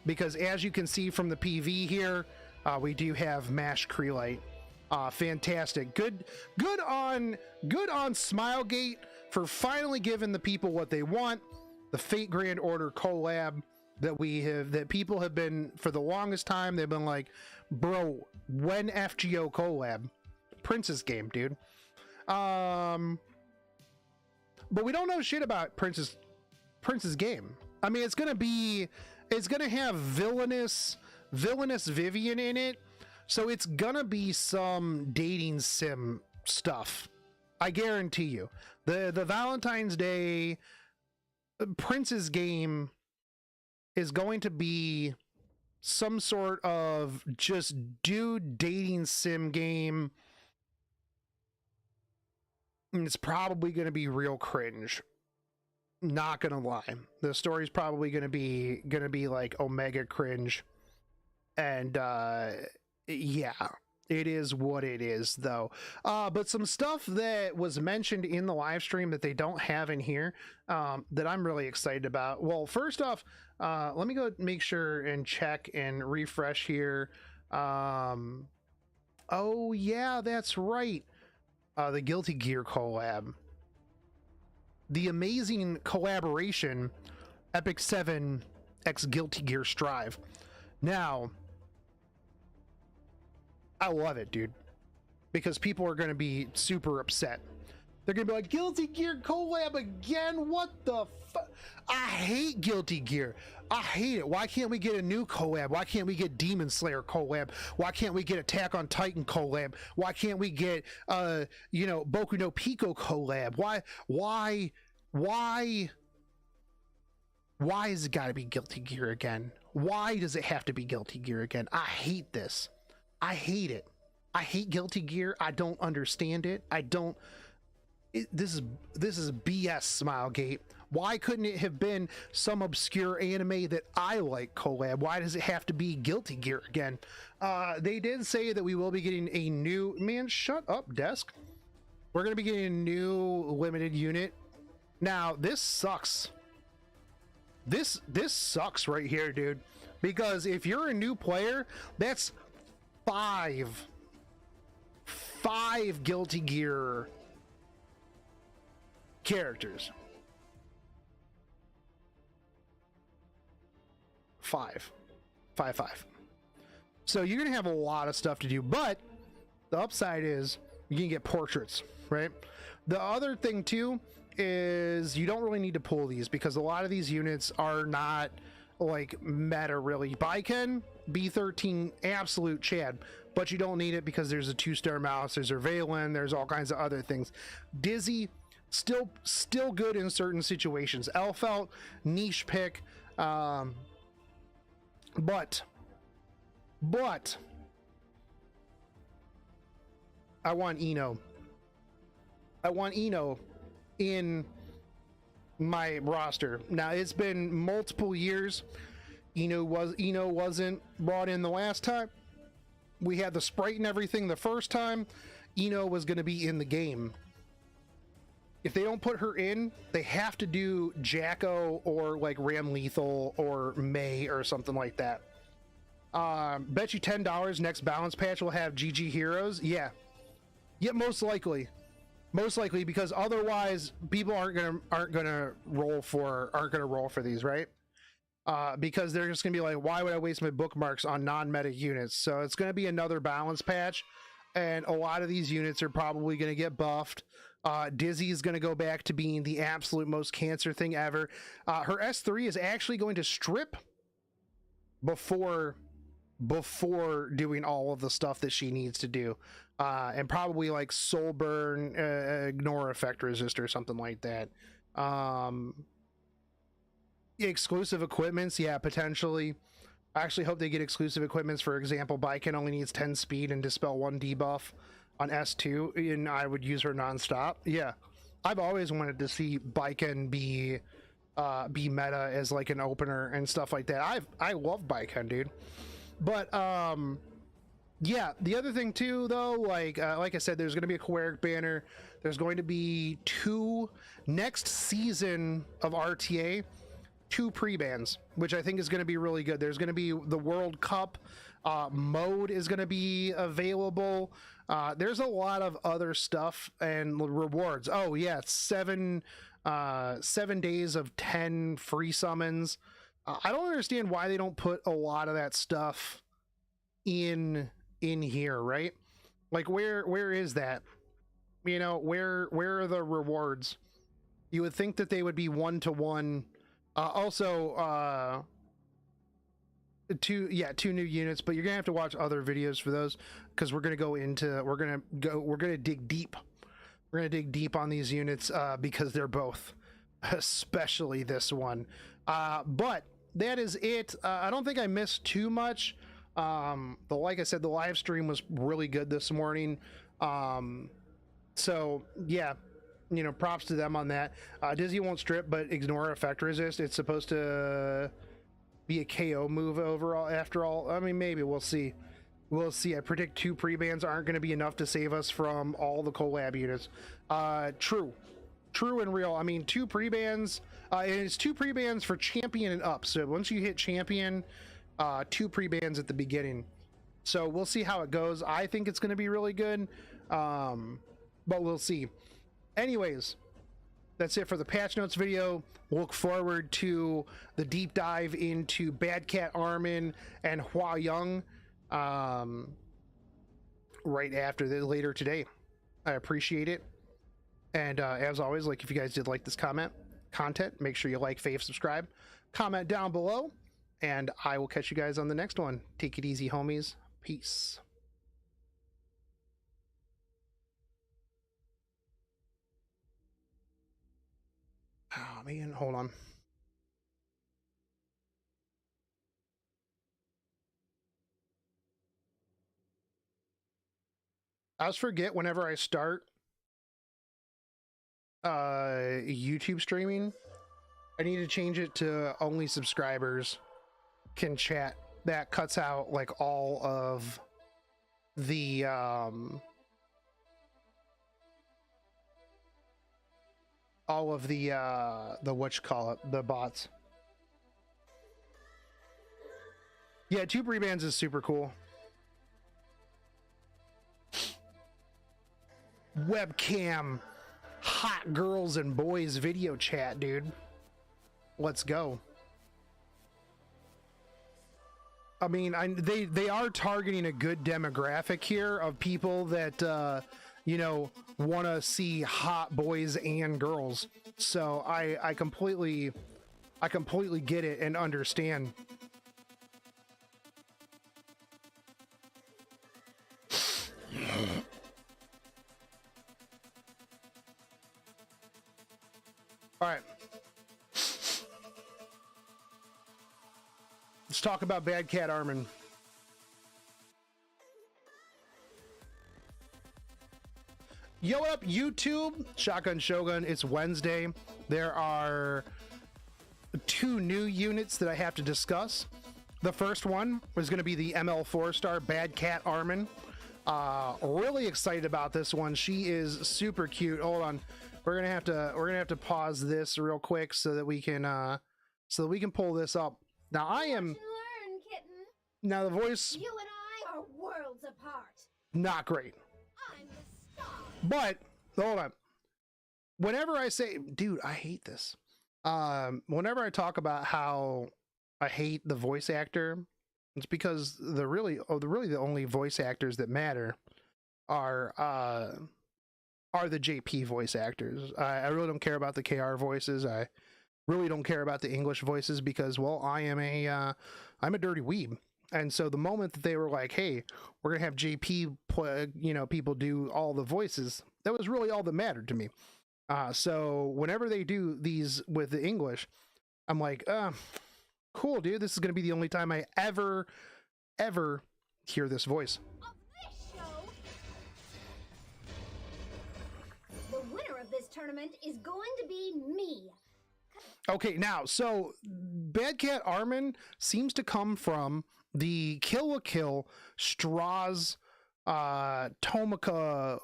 because as you can see from the PV here, we do have Mash Creelite. Fantastic. Good on Smilegate for finally giving the people what they want. The Fate Grand Order collab that people have been, for the longest time, they've been like, bro, when FGO collab? Prince's game, dude. But we don't know shit about Prince's game. I mean, it's gonna have villainous Vivian in it, so it's gonna be some dating sim stuff. I guarantee you. The Valentine's Day Prince's game is going to be some sort of just dude dating sim game. It's probably going to be real cringe. Not gonna lie, the story's probably gonna be like omega cringe, and yeah, it is what it is though. But some stuff that was mentioned in the live stream that they don't have in here, that I'm really excited about. Well, first off, let me go make sure and check and refresh here. Oh yeah, that's right. The Guilty Gear collab. The amazing collaboration, Epic 7 x Guilty Gear Strive. Now, I love it, dude, because people are going to be super upset. They're going to be like, Guilty Gear collab again? What the fuck? I hate Guilty Gear. I hate it. Why can't we get a new collab? Why can't we get Demon Slayer collab? Why can't we get Attack on Titan collab? Why can't we get, Boku no Pico collab? Why has it got to be Guilty Gear again? Why does it have to be Guilty Gear again? I hate this. I hate it. I hate Guilty Gear. I don't understand it. This is BS, Smilegate. Why couldn't it have been some obscure anime that I like collab? Why does it have to be Guilty Gear again? They did say that we will be getting a new... Man, shut up, desk. We're going to be getting a new limited unit. Now, this sucks. This sucks right here, dude. Because if you're a new player, that's five Guilty Gear characters. Five. So you're gonna have a lot of stuff to do, but the upside is you can get portraits, right? The other thing too is you don't really need to pull these, because a lot of these units are not like meta really. Baiken, B13, absolute Chad, but you don't need it because there's a 2-star mouse, there's a Valen, there's all kinds of other things. Dizzy, still good in certain situations. Elfelt, niche pick, but I want Eno. I want Eno in my roster. Now, it's been multiple years. Eno wasn't brought in the last time. We had the sprite and everything the first time. Eno was going to be in the game. If they don't put her in, they have to do Jacko or like Ram Lethal or May or something like that. Bet you $10 next balance patch will have GG heroes. Yeah, most likely, because otherwise people aren't gonna roll for these, right? Because they're just gonna be like, why would I waste my bookmarks on non-meta units? So it's gonna be another balance patch, and a lot of these units are probably gonna get buffed. Dizzy is going to go back to being the absolute most cancer thing ever. Her S3 is actually going to strip before doing all of the stuff that she needs to do, and probably like soul burn, ignore effect resist or something like that. Exclusive equipments, yeah, potentially. I actually hope they get exclusive equipments. For example, Baiken only needs 10 speed and Dispel 1 debuff on S2, and I would use her nonstop. Yeah, I've always wanted to see Baiken be meta as like an opener and stuff like that. I love Baiken, dude. But yeah, the other thing too, though, like I said, there's going to be a Queric banner. There's going to be 2 next season of RTA, 2 pre-bans, which I think is going to be really good. There's going to be the World Cup mode is going to be available. There's a lot of other stuff and rewards. Oh yeah, 7 days of 10 free summons. I don't understand why they don't put a lot of that stuff in here, right? Like where is that? You know, where are the rewards? You would think that they would be 1-to-1. Also, 2 new units, but you're gonna have to watch other videos for those, because we're gonna dig deep. We're gonna dig deep on these units because they're both, especially this one. But that is it. I don't think I missed too much. Like I said, the live stream was really good this morning. So yeah, you know, props to them on that. Dizzy won't strip, but ignore effect resist. It's supposed to be a KO move overall. After all, I mean, maybe we'll see. We'll see. I predict 2 pre-bans aren't going to be enough to save us from all the collab units. True and real. I mean, 2 pre-bans, and it's 2 pre-bans for champion and up. So once you hit champion, 2 pre-bans at the beginning. So we'll see how it goes. I think it's going to be really good, but we'll see. Anyways, that's it for the patch notes video. Look forward to the deep dive into Bad Cat Armin and Hua Young right after this, later today. I appreciate it. And as always, like, if you guys did like this content, make sure you like, fave, subscribe, comment down below, and I will catch you guys on the next one. Take it easy, homies. Peace. Oh man, hold on. I always forget whenever I start YouTube streaming, I need to change it to only subscribers can chat. That cuts out like all of the the bots. Yeah, 2 pre-bans is super cool. Webcam, hot girls and boys video chat, dude. Let's go. I mean, they are targeting a good demographic here of people that you know, want to see hot boys and girls. So I completely get it and understand. All right. Let's talk about Bad Cat Armin. Yo, what up, YouTube? Shotgun Shogun. It's Wednesday. There are 2 new units that I have to discuss. The first one was going to be the ML 4-star Bad Cat Armin. Really excited about this one. She is super cute. Hold on. We're gonna have to pause this real quick so that we can pull this up. Now I am. Learn, kitten. Now the voice. You and I are worlds apart. Not great. I'm the star. But hold on. Whenever I say, dude, I hate this. Whenever I talk about how I hate the voice actor, it's because the only voice actors that matter are the JP voice actors. I really don't care about the KR voices. I really don't care about the English voices because, well, I'm a dirty weeb. And so the moment that they were like, hey, we're gonna have JP people do all the voices, that was really all that mattered to me. So whenever they do these with the English, I'm like, Cool, dude. This is going to be the only time I ever hear this voice. Of this show, the winner of this tournament is going to be me. Okay, now, so Bad Cat Armin seems to come from the Kill la Kill Strauss Tomika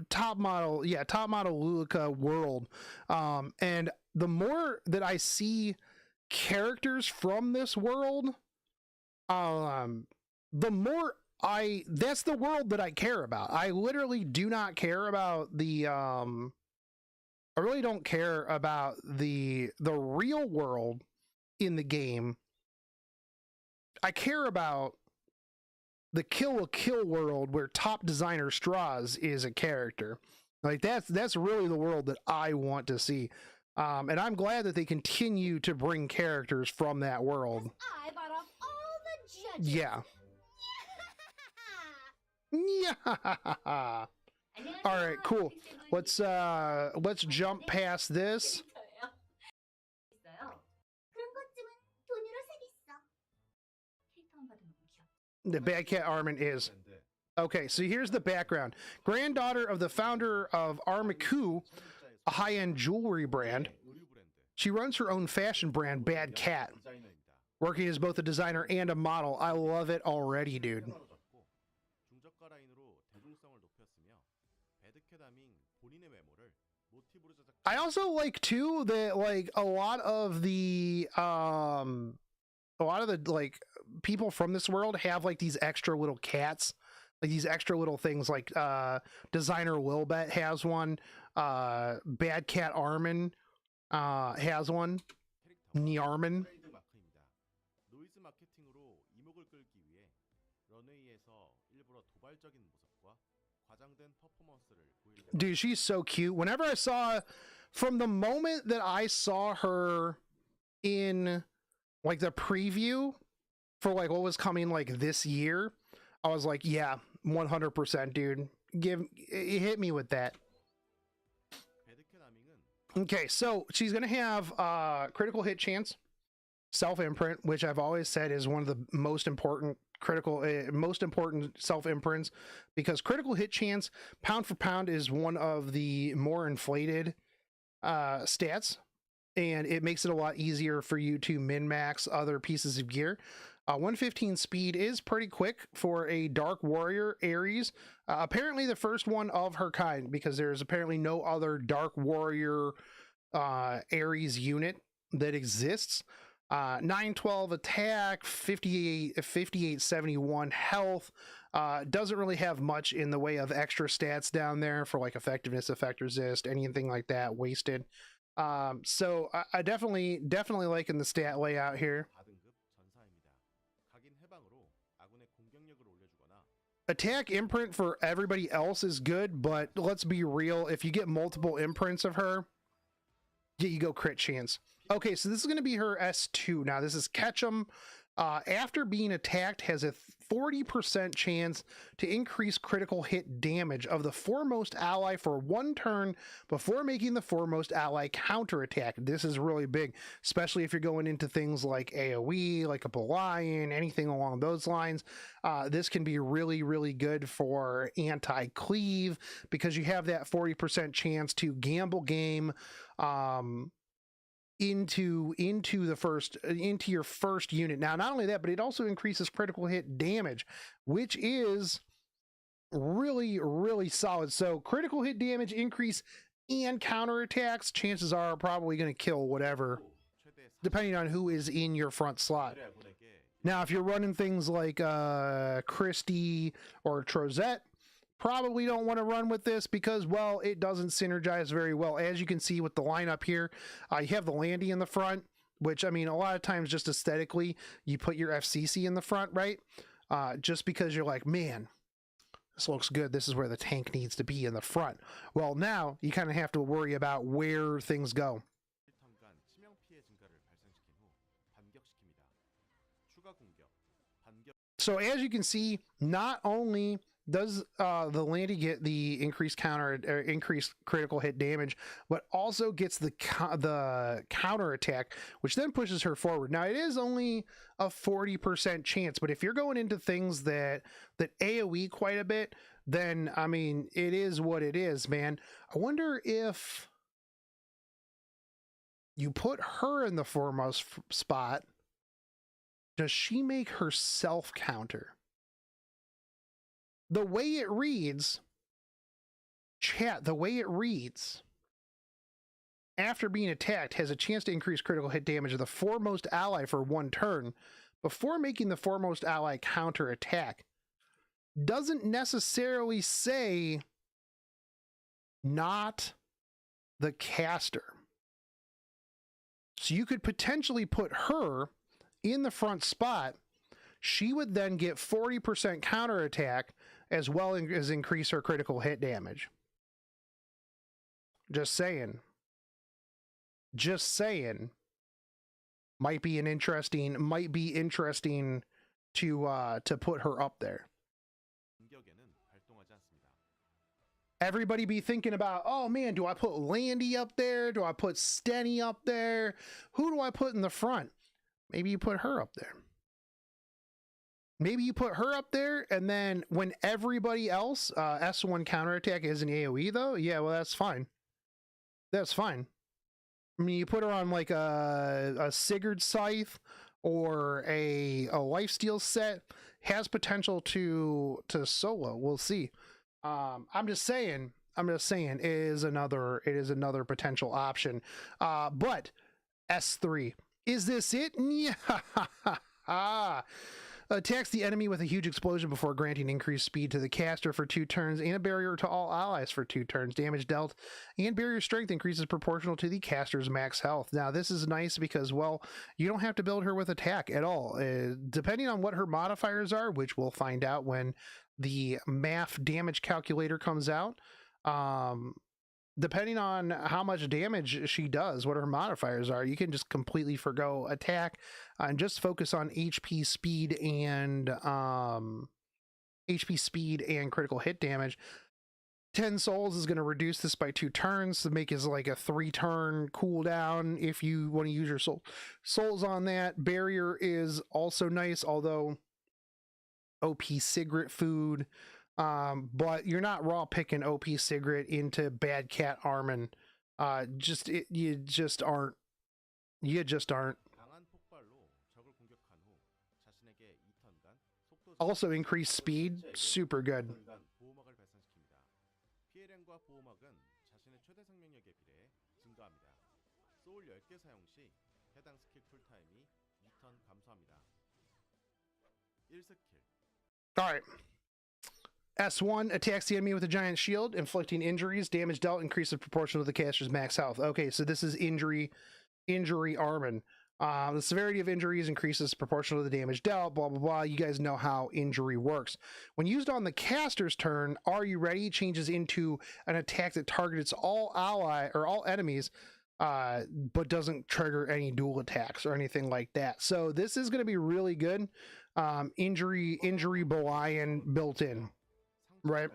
top model Lulika world. And the more that I see characters from this world, the more that's the world that I care about. I literally do not care about the I really don't care about the real world in the game. I care about the Kill la Kill world where top designer Strauss is a character. Like that's really the world that I want to see. And I'm glad that they continue to bring characters from that world. I bought off all the judges. Yeah. Yeah. All right, cool. Let's jump past this. The Bad Cat Armin is. Okay, so here's the background. Granddaughter of the founder of Armiku, a high-end jewelry brand. She runs her own fashion brand, Bad Cat, working as both a designer and a model. I love it already, dude. I also like too that like a lot of the like people from this world have like these extra little cats, like these extra little things. Like designer Wilbet has one, Bad Cat Armin has one, Niarmin. Dude, she's so cute. Whenever I saw, from the moment that I saw her in like the preview for like what was coming like this year, I was like, yeah, 100%, dude. Hit me with that. Okay, so she's gonna have critical hit chance, self-imprint, which I've always said is one of the most important self-imprints, because critical hit chance pound for pound is one of the more inflated stats, and it makes it a lot easier for you to min-max other pieces of gear. 115 speed is pretty quick for a Dark Warrior Ares, apparently the first one of her kind, because there's apparently no other Dark Warrior Ares unit that exists. 912 attack, 5871 health. Doesn't really have much in the way of extra stats down there for like effectiveness, effect resist, anything like that wasted. So I definitely liking the stat layout here. Attack imprint for everybody else is good, but let's be real, if you get multiple imprints of her, you go crit chance. Okay, so this is going to be her S2. Now, this is Ketchum. After being attacked, has a 40% chance to increase critical hit damage of the foremost ally for 1 turn before making the foremost ally counterattack. This is really big, especially if you're going into things like AoE, like a Belian, anything along those lines. This can be really, really good for anti-cleave, because you have that 40% chance to gamble game into your first unit. Now, not only that, but it also increases critical hit damage, which is really, really solid. So critical hit damage increase and counterattacks, chances are probably going to kill whatever, depending on who is in your front slot. Now, if you're running things like Christie or Trozette, probably don't want to run with this because, well, it doesn't synergize very well. As you can see with the lineup here, you have the Landy in the front, which, I mean, a lot of times just aesthetically, you put your FCC in the front, right? Just because you're like, man, this looks good. This is where the tank needs to be, in the front. Well, now you kind of have to worry about where things go. So as you can see, not only does the Landy get the increased counter or increased critical hit damage, but also gets the counter attack, which then pushes her forward. Now it is only a 40% chance, but if you're going into things that AoE quite a bit, then I mean it is what it is, man. I wonder if you put her in the foremost spot, does she make herself counter? The way it reads, chat, the way it reads, after being attacked, has a chance to increase critical hit damage of the foremost ally for 1 turn before making the foremost ally counter attack. Doesn't necessarily say not the caster. So you could potentially put her in the front spot. She would then get 40% counter attack as well as increase her critical hit damage. Just saying. Just saying. Might be interesting to put her up there. Everybody be thinking about, oh man, do I put Landy up there? Do I put Stenny up there? Who do I put in the front? Maybe you put her up there. Maybe you put her up there, and then when everybody else, S1 counterattack is an AoE though, yeah, well that's fine. That's fine. I mean, you put her on like a Sigurd Scythe or a lifesteal set, has potential to solo. We'll see. I'm just saying it is another potential option. But S3, is this it? Yeah. Attacks the enemy with a huge explosion before granting increased speed to the caster for 2 turns and a barrier to all allies for 2 turns. Damage dealt and barrier strength increases proportional to the caster's max health. Now this is nice because, well, you don't have to build her with attack at all. Depending on what her modifiers are, which we'll find out when the MAF damage calculator comes out, depending on how much damage she does, what her modifiers are, you can just completely forgo attack and just focus on HP speed and critical hit damage. 10 souls is going to reduce this by 2 turns to make it like a 3-turn cooldown if you want to use your souls on that. Barrier is also nice, although OP Sigrid food. But you're not raw picking OP Sigrid into Bad Cat Armin. You just aren't. Also increased speed, super good. All right. S1 attacks the enemy with a giant shield, inflicting injuries. Damage dealt increases proportional to the caster's max health. Okay, so this is injury Armin. The severity of injuries increases proportional to the damage dealt, blah, blah, blah. You guys know how injury works. When used on the caster's turn, Are You Ready changes into an attack that targets all enemies, but doesn't trigger any dual attacks or anything like that. So this is going to be really good. Injury Belian built in. Right.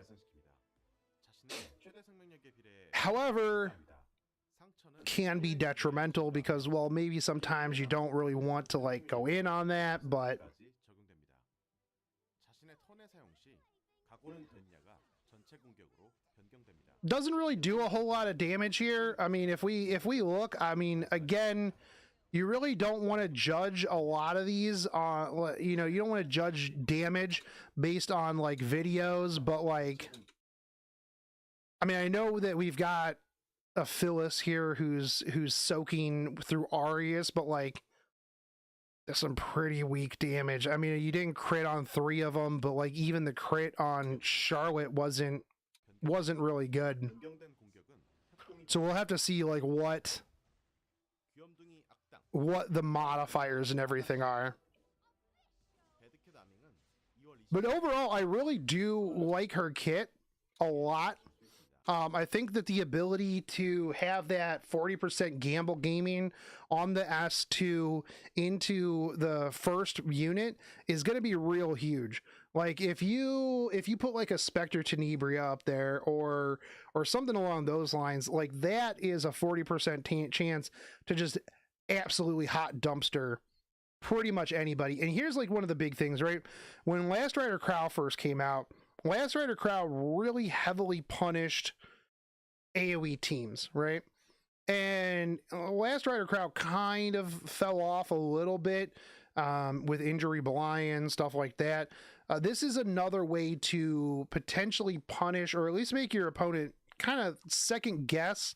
However, can be detrimental because, well, maybe sometimes you don't really want to like go in on that, but doesn't really do a whole lot of damage here. I mean, if we look, I mean, again, you really don't want to judge a lot of these on, you don't want to judge damage based on like videos, but like, I mean, I know that we've got a Phyllis here who's soaking through Arius, but like, there's some pretty weak damage. I mean, you didn't crit on 3 of them, but like even the crit on Charlotte wasn't really good. So we'll have to see like what the modifiers and everything are. But overall, I really do like her kit a lot. I think that the ability to have that 40% gamble gaming on the S2 into the first unit is going to be real huge. Like if you put like a Spectre Tenebria up there or something along those lines, like that is a 40% chance to just absolutely hot dumpster pretty much anybody. And here's like one of the big things, right? When Last Rider Crow first came out, Last Rider Crow really heavily punished AoE teams, right? And Last Rider Crow kind of fell off a little bit with Injury Belian, stuff like that. This is another way to potentially punish or at least make your opponent kind of second guess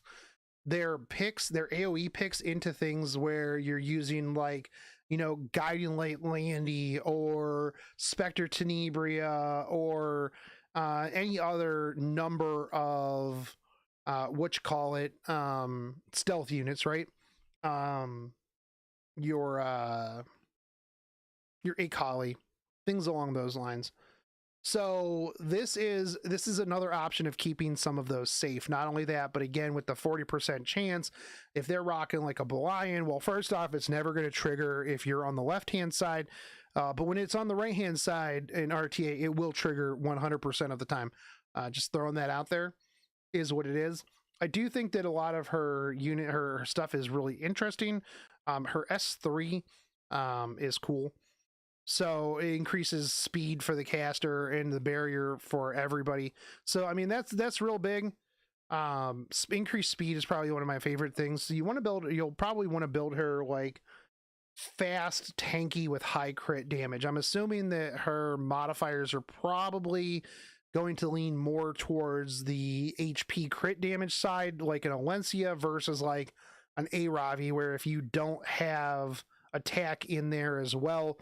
their picks, their AoE picks into things where you're using like, you know, Guiding Light Landy or Spectre Tenebria or any other number of stealth units, right? Your Akali, things along those lines. So this is another option of keeping some of those safe. Not only that, but again, with the 40% chance, if they're rocking like a Belian, well, first off, it's never going to trigger if you're on the left-hand side. But when it's on the right-hand side in RTA, it will trigger 100% of the time. Just throwing that out there is what it is. I do think that a lot of her stuff is really interesting. Her S3 is cool. So it increases speed for the caster and the barrier for everybody. So, I mean, that's real big. Increased speed is probably one of my favorite things. So you'll probably want to build her like fast, tanky with high crit damage. I'm assuming that her modifiers are probably going to lean more towards the HP crit damage side, like an Alencia versus like an Aravi, where if you don't have attack in there as well,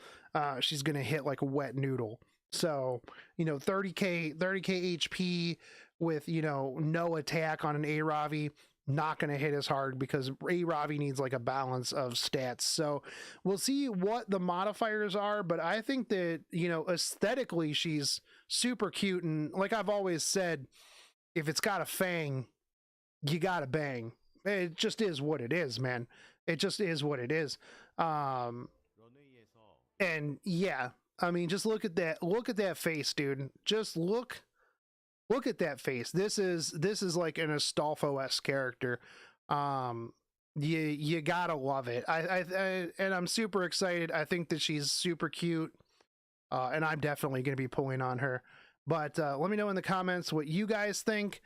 she's gonna hit like a wet noodle. So, you know, 30k HP with, you know, no attack on an Aravi, not gonna hit as hard because Aravi needs like a balance of stats. So we'll see what the modifiers are, but I think that, you know, aesthetically she's super cute, and like I've always said, if it's got a fang, you gotta bang. It just is what it is, man. It just is what it is. And yeah, I mean, just look at that face, dude. Just look at that face. This is like an Astolfo-esque character. You gotta love it. And I'm super excited. I think that she's super cute, and I'm definitely gonna be pulling on her. But let me know in the comments what you guys think.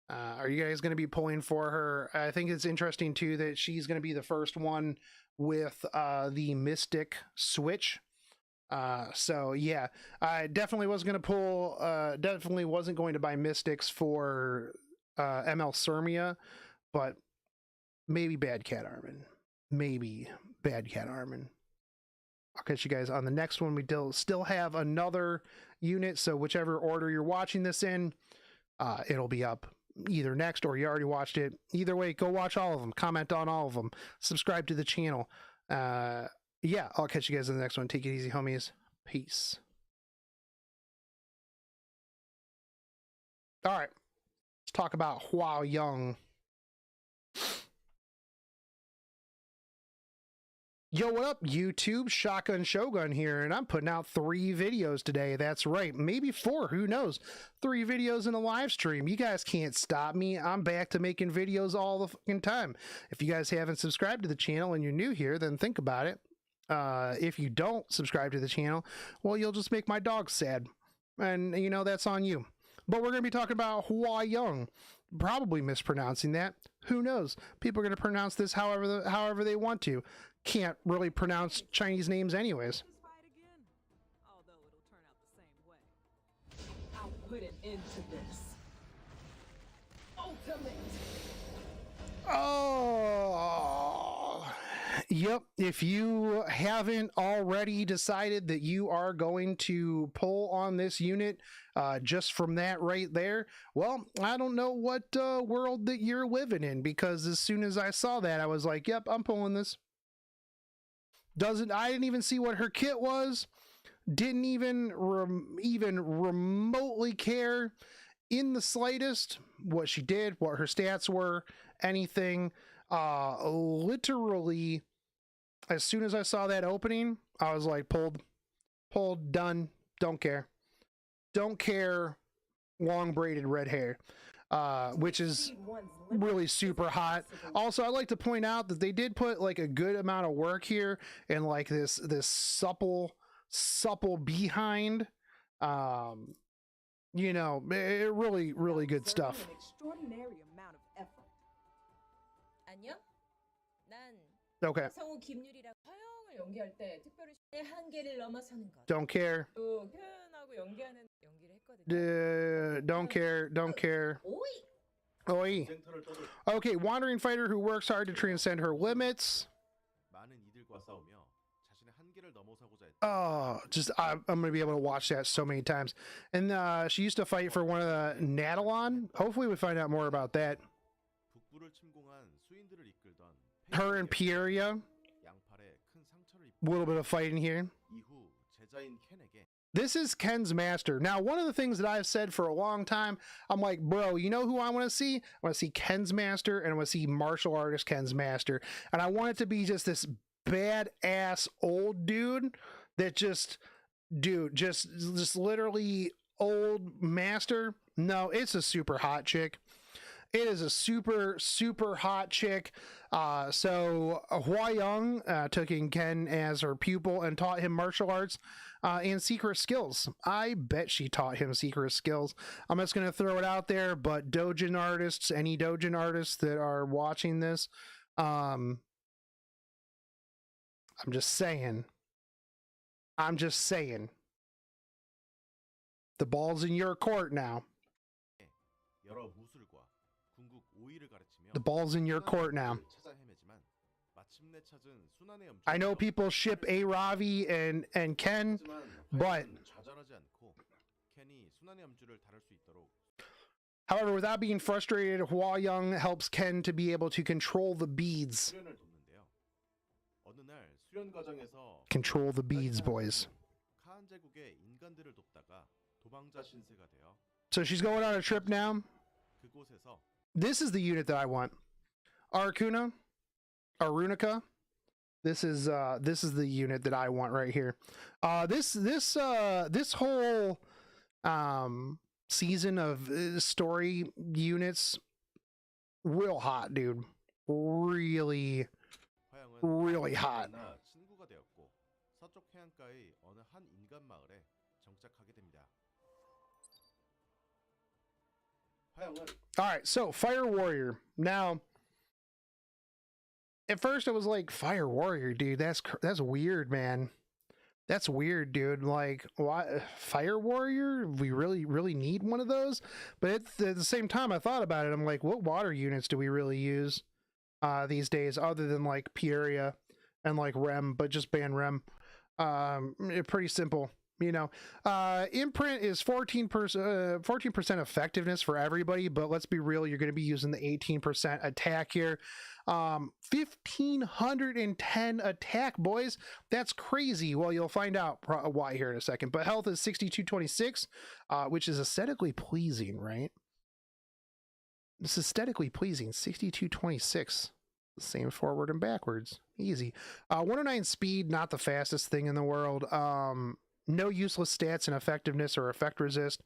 Are you guys going to be pulling for her? I think it's interesting too that she's going to be the first one with the Mystic switch. So yeah, I definitely was going to pull, definitely wasn't going to buy Mystics for ML Sirmia, but maybe Bad Cat Armin. Maybe Bad Cat Armin. I'll catch you guys on the next one. We still have another unit, so whichever order you're watching this in, it'll be up either next or you already watched it. Either way, go watch all of them, comment on all of them, subscribe to the channel. Yeah, I'll catch you guys in the next one. Take it easy, homies. Peace. All right, let's talk about Hua Young. Yo, what up, YouTube? Shotgun Shogun here, and I'm putting out 3 videos today. That's right, maybe 4, who knows? 3 videos in a live stream. You guys can't stop me. I'm back to making videos all the fucking time. If you guys haven't subscribed to the channel and you're new here, then think about it. If you don't subscribe to the channel, well, you'll just make my dog sad. And, you know, that's on you. But we're going to be talking about Hua Young. Probably mispronouncing that. Who knows? People are going to pronounce this however they want to. Can't really pronounce Chinese names anyways. Although it'll turn out the same way. I'll put an end to this. Ultimate. Oh, yep. If you haven't already decided that you are going to pull on this unit just from that right there, well, I don't know what world that you're living in, because as soon as I saw that, I was like, yep, I'm pulling this. I didn't even see what her kit was. Didn't even remotely care in the slightest what she did, what her stats were, anything. Literally, as soon as I saw that opening, I was like, pulled, done, don't care. don't care, long braided red hair, which is really super hot. Also, I'd like to point out that they did put like a good amount of work here and like this supple behind. You know, really good stuff. An extraordinary amount of effort. 안녕? 난 Okay, 성우 김유리라고 화영을 연기할 때 특별히 한계를 넘어서는 것. don't care. 또 표현하고 연기하는 연기를 했거든요. Don't care. Oi. Okay, wandering fighter who works hard to transcend her limits. 많은 이들과 싸우며 자신의 한계를 넘어서고자 했다. Oh, I'm gonna be able to watch that so many times. And she used to fight for one of the Natalon. Hopefully we find out more about that. 북부를 침공한 수인들을 이끌던 Her and Pieria. 양팔에 큰 상처를 A little bit of fighting here. 이후 제자인 켄에게 This is Ken's master. Now, one of the things that I've said for a long time, I'm like, bro, you know who I want to see? I want to see Ken's master, and I want to see martial artist Ken's master. And I want it to be just this badass old dude that just literally old master. No, it's a super hot chick. It is a super hot chick. So Hua Young took in Ken as her pupil and taught him martial arts and secret skills. I bet she taught him secret skills. I'm just going to throw it out there, but Dojin artists, any Dojin artists that are watching this, I'm just saying. The ball's in your court now. 여러 무술과 궁극 오이를 가르치며 The ball's in your court now. 찾아 헤매지만 마침내 찾은 순환의 염증. I know people ship A Ravi and Ken, but 좌절하지 않고 켄이 순환의 염주를 다룰 수 있도록. however, without being frustrated, Hua Young helps Ken to be able to control the beads. 수련을 돕는데요. 어느 날 수련 과정에서 Control the beads, boys. 카한 제국의 인간들을 돕다가 도망자 신세가 되어 So she's going on a trip now. 그곳에서 This is the unit that I want. Arunica. This is the unit that I want right here. This whole season of story units, real hot, dude. Really hot. 만나 친구가 되었고 서쪽 해안가의 어느 한 인간 마을에 정착하게 됩니다. 화영은 All right, so Fire Warrior. Now, at first I was like, Fire Warrior, dude. That's weird, man. That's weird, dude. Like, why Fire Warrior? We really need one of those. But at the same time, I thought about it. I'm like, what water units do we really use these days, other than like Pieria and like Rem, but just ban Rem. Pretty simple. You know, imprint is 14% effectiveness for everybody, but let's be real, you're going to be using the 18% attack here. 1510 attack, boys. That's crazy. Well, you'll find out why here in a second. But health is 6226, which is aesthetically pleasing, right? This is aesthetically pleasing. 6226. Same forward and backwards. Easy. 109 speed, not the fastest thing in the world. No useless stats in effectiveness or effect resist.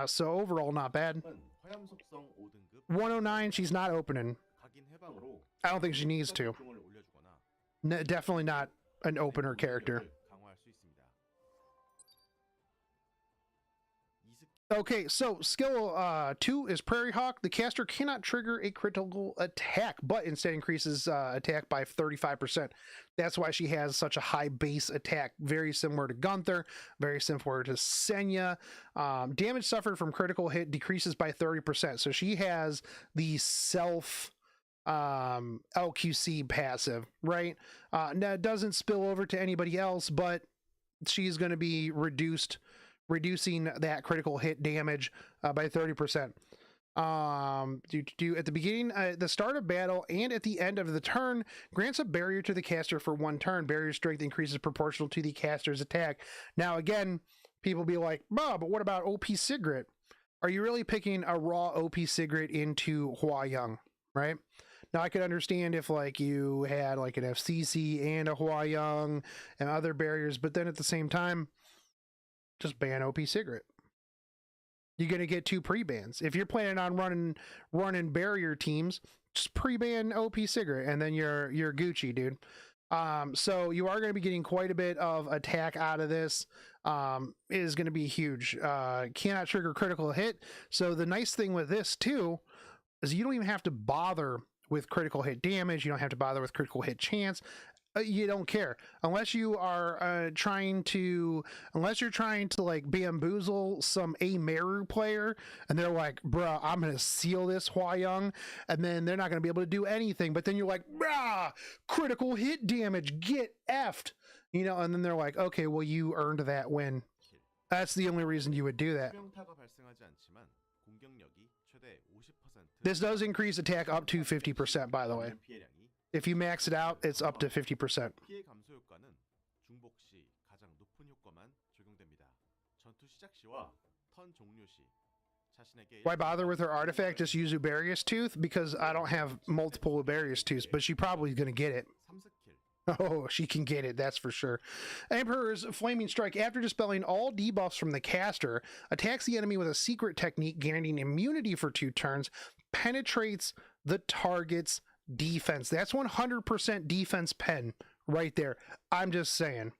So overall, not bad. 109, she's not opening. I don't think she needs to. Definitely not an opener character. Okay, so skill 2 is Prairie Hawk. The caster cannot trigger a critical attack, but instead increases attack by 35%. That's why she has such a high base attack. Very similar to Gunther, very similar to Senya. Damage suffered from critical hit decreases by 30%. So she has the self LQC passive, right? Now it doesn't spill over to anybody else, but she's going to be reducing that critical hit damage by 30%. At the beginning, the start of battle, and at the end of the turn, grants a barrier to the caster for 1 turn. Barrier strength increases proportional to the caster's attack. Now, again, people be like, "Bob, but what about OP Sigrid?" Are you really picking a raw OP Sigrid into Hua Young, right? Now, I could understand if like you had like an FCC and a Hua Young and other barriers, but then at the same time, just ban OP Sigrid. you're gonna get 2 pre-bans. If you're planning on running barrier teams, just pre-ban OP Cigarette, and then you're Gucci, dude. So you are going to be getting quite a bit of attack out of this. It is going to be huge. Cannot trigger critical hit. So the nice thing with this too is you don't even have to bother with critical hit damage. You don't have to bother with critical hit chance. You don't care unless you are trying to like bamboozle some Meru player and they're like, bruh, I'm gonna seal this Hua Young, and then they're not gonna be able to do anything, but then you're like, bruh, critical hit damage, get effed, you know, and then they're like, okay, well, you earned that win. That's the only reason you would do that. This does increase attack up to 50%, by the way. If you max it out, it's up to 50%. Why bother with her artifact? Just use Uberius Tooth? Because I don't have multiple Uberius Tooths, but she probably is going to get it. Oh, she can get it, that's for sure. Emperor's Flaming Strike. After dispelling all debuffs from the caster, attacks the enemy with a secret technique, gaining immunity for 2 turns, penetrates the target's defense. That's 100% defense pen right there. I'm just saying.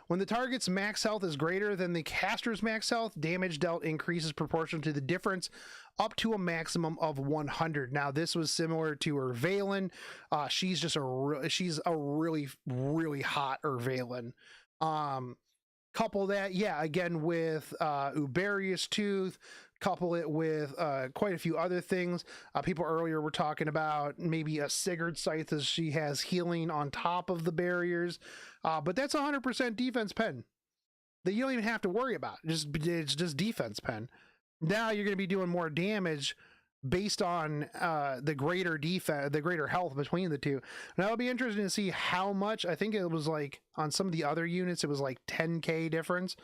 When the target's max health is greater than the caster's max health, damage dealt increases proportional to the difference up to a maximum of 100. Now, this was similar to her Valen. She's just she's a really, really hot Valen. Couple that, yeah, again with Uberius Tooth, couple it with quite a few other things. People earlier were talking about maybe a Sigurd Scythe as she has healing on top of the barriers. But that's 100% defense pen that you don't even have to worry about. It's just defense pen. Now you're going to be doing more damage based on the greater defense, the greater health between the two. Now it'll be interesting to see how much. I think it was like on some of the other units, it was like 10k difference.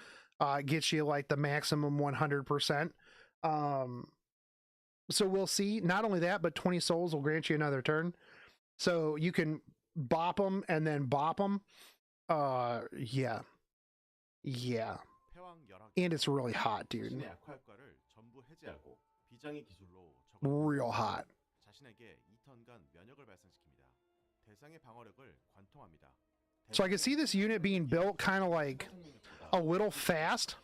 Gets you like the maximum 100%. So we'll see. Not only that, but 20 souls will grant you another turn. So you can bop them and then bop them. Yeah. And it's really hot, dude. Real hot. So I can see this unit being built kind of like a little fast.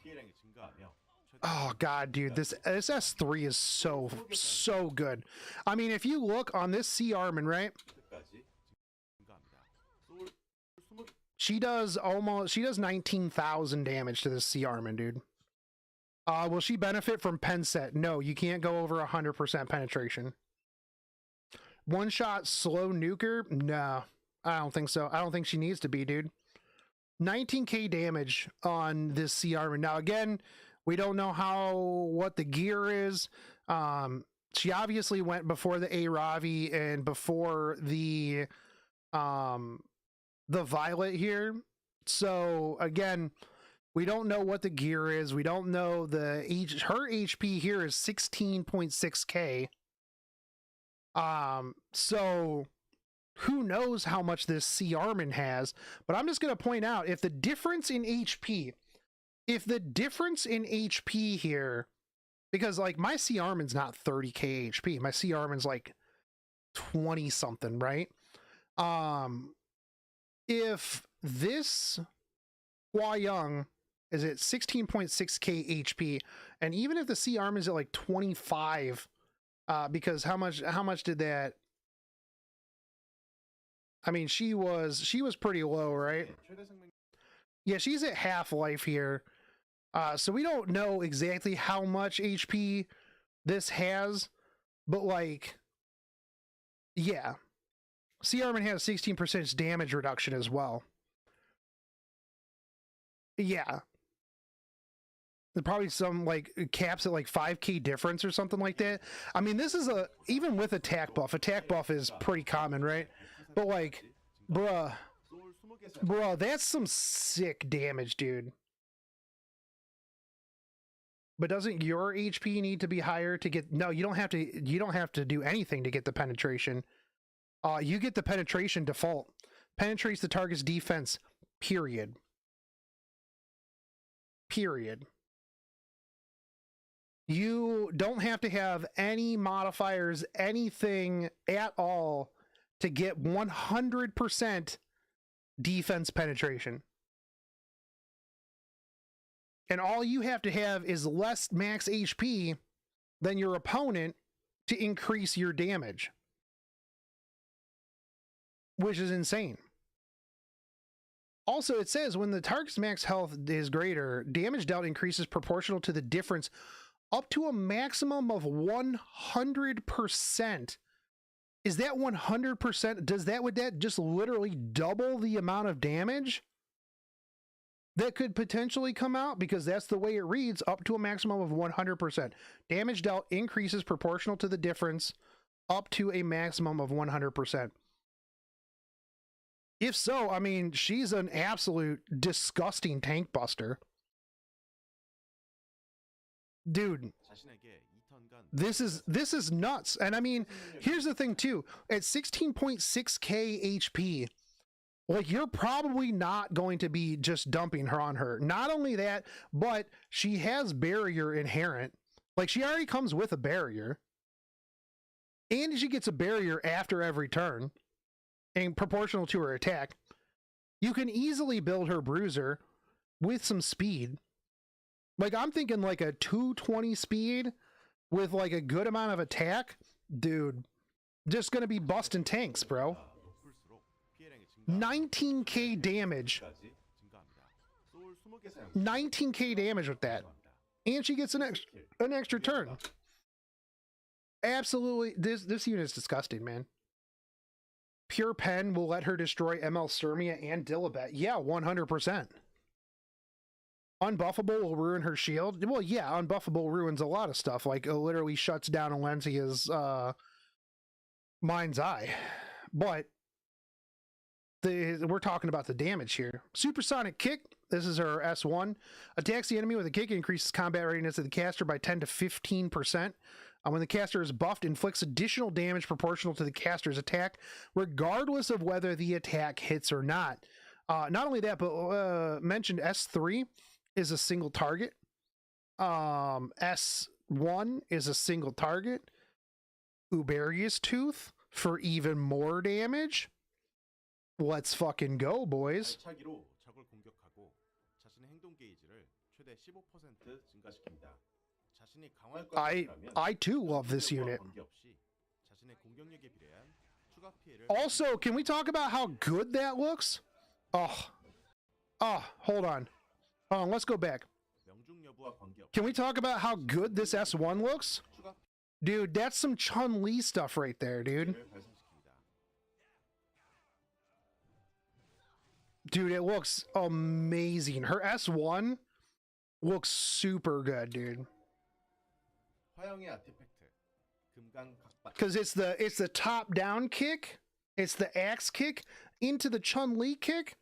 Oh god, dude, this S3 is so good. I mean, if you look on this C Armin, right? She does 19,000 damage to this C Armin, dude. Will she benefit from pen set? No, you can't go over 100% penetration. One shot slow nuker? No, I don't think so. I don't think she needs to be, dude. 19k damage on this C Armin. Now again, we don't know what the gear is. She obviously went before the Aravi and before the Violet here. So again, we don't know what the gear is. We don't know her HP here is 16.6k. So who knows how much this C Armin has, but I'm just going to point out if the difference in HP here, because like my C Armin's not 30k HP, my C Armin's like 20 something, right? If this Hua Young is at 16.6k HP, and even if the C Armin is at like 25, because how much did that? I mean, she was pretty low, right? Yeah, she's at half life here. So we don't know exactly how much HP this has, but like, yeah. C Armin has 16% damage reduction as well. Yeah. Probably some like caps at like 5k difference or something like that. I mean, this is even with attack buff is pretty common, right? But like, bruh, that's some sick damage, dude. But doesn't your HP need to be higher to get? No, you don't have to do anything to get the penetration. You get the penetration default. Penetrates the target's defense, period. You don't have to have any modifiers, anything at all to get 100% defense penetration. And all you have to have is less max HP than your opponent to increase your damage, which is insane. Also, it says when the target's max health is greater, damage dealt increases proportional to the difference up to a maximum of 100%. Is that 100%? Would that just literally double the amount of damage that could potentially come out? Because that's the way it reads, up to a maximum of 100%. Damage dealt increases proportional to the difference up to a maximum of 100%. If so, I mean, she's an absolute disgusting tank buster. Dude, this is nuts. And I mean, here's the thing too. At 16.6k HP, like, you're probably not going to be just dumping her on her. Not only that, but she has barrier inherent. Like, she already comes with a barrier. And she gets a barrier after every turn, and proportional to her attack. You can easily build her bruiser with some speed. Like, I'm thinking like a 220 speed with like a good amount of attack. Dude, just gonna be busting tanks, bro. 19k damage. 19k damage with that. And she gets an extra turn. Absolutely, this unit is disgusting, man. Pure Pen will let her destroy ML Sturmia and Dilibet. Yeah, 100%. Unbuffable will ruin her shield. Well, yeah, Unbuffable ruins a lot of stuff. Like, it literally shuts down Alencia's Mind's Eye. But we're talking about the damage here. Supersonic Kick. This is her S1. Attacks the enemy with a kick, increases combat readiness of the caster by 10 to 15%. When the caster is buffed, inflicts additional damage proportional to the caster's attack, regardless of whether the attack hits or not. Not only that, but mentioned S3 is a single target. S1 is a single target. Uberius Tooth for even more damage. Let's fucking go, boys. I too love this unit. Also, can we talk about how good that looks? Hold on. Let's go back. Can we talk about how good this S1 looks? Dude, that's some Chun-Li stuff right there, dude. Dude, it looks amazing. Her S1 looks super good, dude. Because it's the top down kick, it's the axe kick into the Chun-Li kick.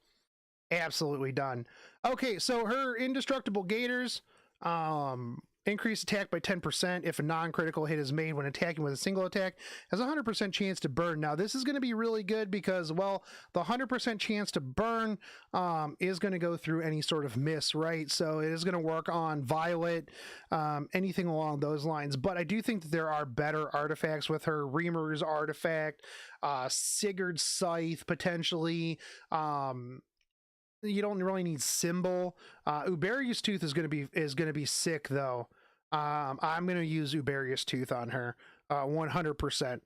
Absolutely done. Okay, so her indestructible gators, increase attack by 10% if a non-critical hit is made when attacking with a single attack, has a 100% chance to burn. Now this is going to be really good because, well, the 100% chance to burn is going to go through any sort of miss, right? So it is going to work on Violet, anything along those lines. But I do think that there are better artifacts with her. Reamer's artifact, Sigurd's Scythe potentially. You don't really need Symbol. Uberius Tooth is gonna be sick though. I'm gonna use Uberius Tooth on her 100%.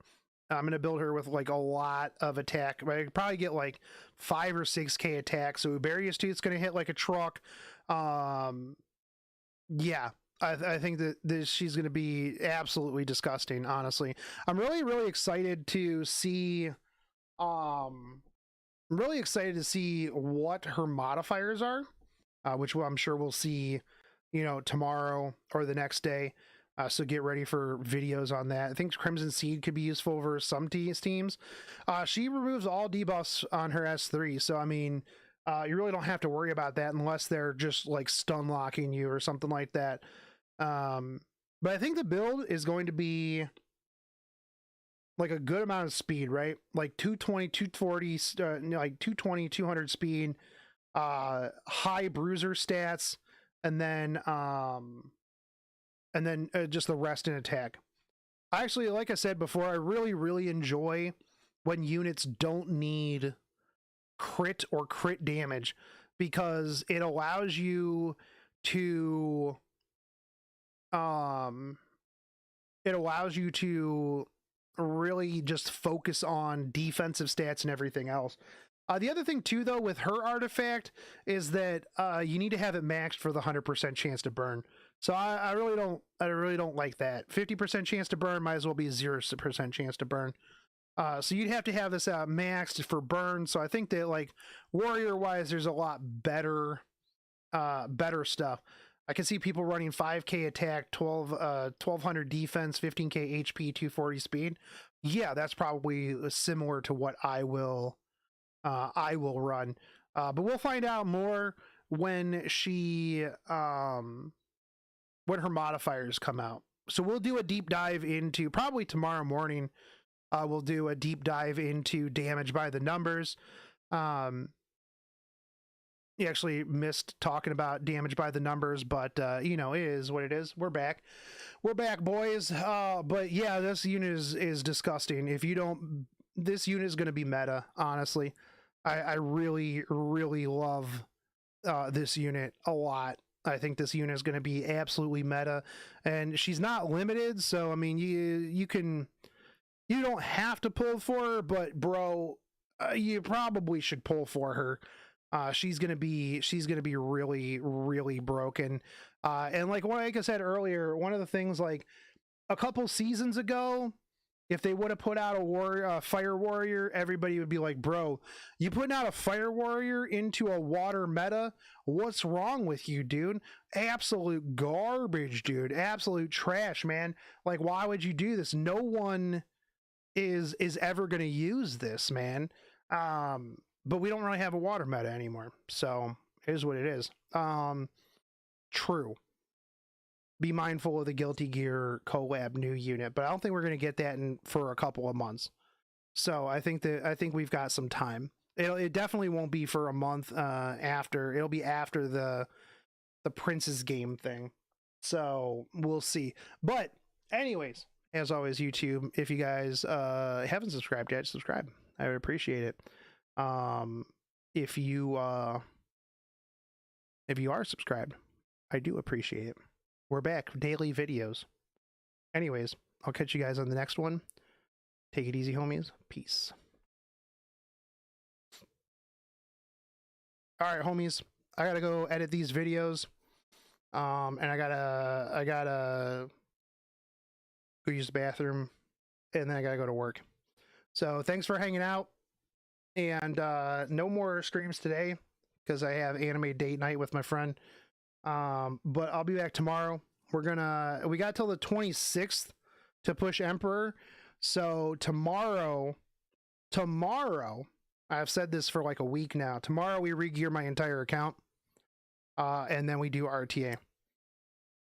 I'm gonna build her with like a lot of attack. I could probably get like 5 or 6k attack. So Uberius Tooth's gonna hit like a truck. Yeah, I think that she's gonna be absolutely disgusting. Honestly, I'm really excited to see. I'm really excited to see what her modifiers are, which I'm sure we'll see, tomorrow or the next day. So get ready for videos on that. I think Crimson Seed could be useful over some teams. She removes all debuffs on her S3. So, I mean, you really don't have to worry about that unless they're just like stun locking you or something like that. But I think the build is going to be like a good amount of speed, right? Like 220, 240, like 220, 200 speed, high bruiser stats, and then and then just the rest in attack. I actually, like I said before, I really enjoy when units don't need crit or crit damage, because it allows you to really just focus on defensive stats and everything else. The other thing too, though, with her artifact is that you need to have it maxed for the 100% chance to burn. So I really don't like that. 50% chance to burn might as well be 0% chance to burn. So you'd have to have this maxed for burn. So I think that, like, warrior wise, there's a lot better stuff. I can see people running 5k attack, 1200 defense, 15k HP, 240 speed. Yeah, that's probably similar to what I will run. But we'll find out more when when her modifiers come out. So we'll do a deep dive into, probably tomorrow morning, we'll do a deep dive into damage by the numbers. You actually missed talking about damage by the numbers, but you know, it is what it is. We're back, boys. But yeah, this unit is disgusting. If you don't, this unit is going to be meta. Honestly, I really love this unit a lot. I think this unit is going to be absolutely meta, and she's not limited. So I mean, you don't have to pull for her, but bro, you probably should pull for her. She's gonna be really broken. And like I said earlier, one of the things, like a couple seasons ago, if they would have put out a fire warrior, everybody would be like, bro, you putting out a fire warrior into a water meta? What's wrong with you, dude? Absolute garbage, dude. Absolute trash, man. Like, why would you do this? No one is ever gonna use this, man. But we don't really have a water meta anymore, so it is what it is. True. Be mindful of the Guilty Gear collab new unit, but I don't think we're going to get that for a couple of months. So I think we've got some time. It definitely won't be for a month after. It'll be after the Princess game thing. So we'll see. But anyways, as always, YouTube, if you guys haven't subscribed yet, subscribe. I would appreciate it. If you are subscribed, I do appreciate it. We're back, daily videos. Anyways, I'll catch you guys on the next one. Take it easy, homies. Peace. All right, homies, I gotta go edit these videos. And I gotta go use the bathroom, and then I gotta go to work. So thanks for hanging out. And no more streams today because I have anime date night with my friend. But I'll be back tomorrow. We got till the 26th to push Emperor. So tomorrow, I've said this for like a week now. Tomorrow we re-gear my entire account. And then we do RTA.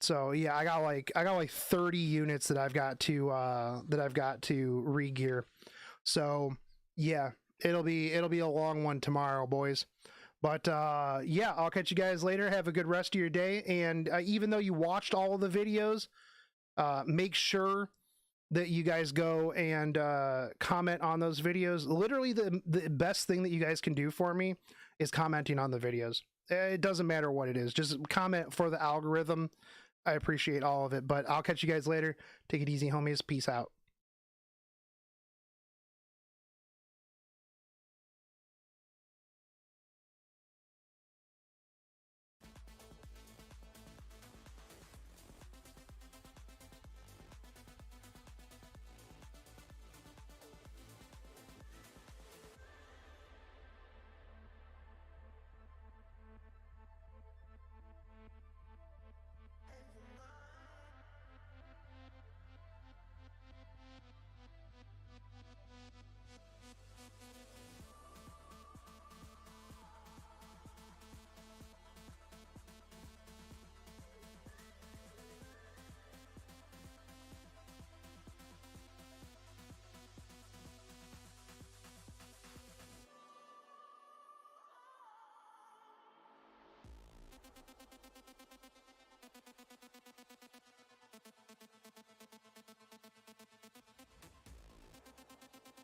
So yeah, I got like 30 units that I've got to re-gear. So yeah, it'll be a long one tomorrow, boys. But yeah, I'll catch you guys later. Have a good rest of your day. And even though you watched all of the videos, make sure that you guys go and comment on those videos. Literally the best thing that you guys can do for me is commenting on the videos. It doesn't matter what it is. Just comment for the algorithm. I appreciate all of it. But I'll catch you guys later. Take it easy, homies. Peace out.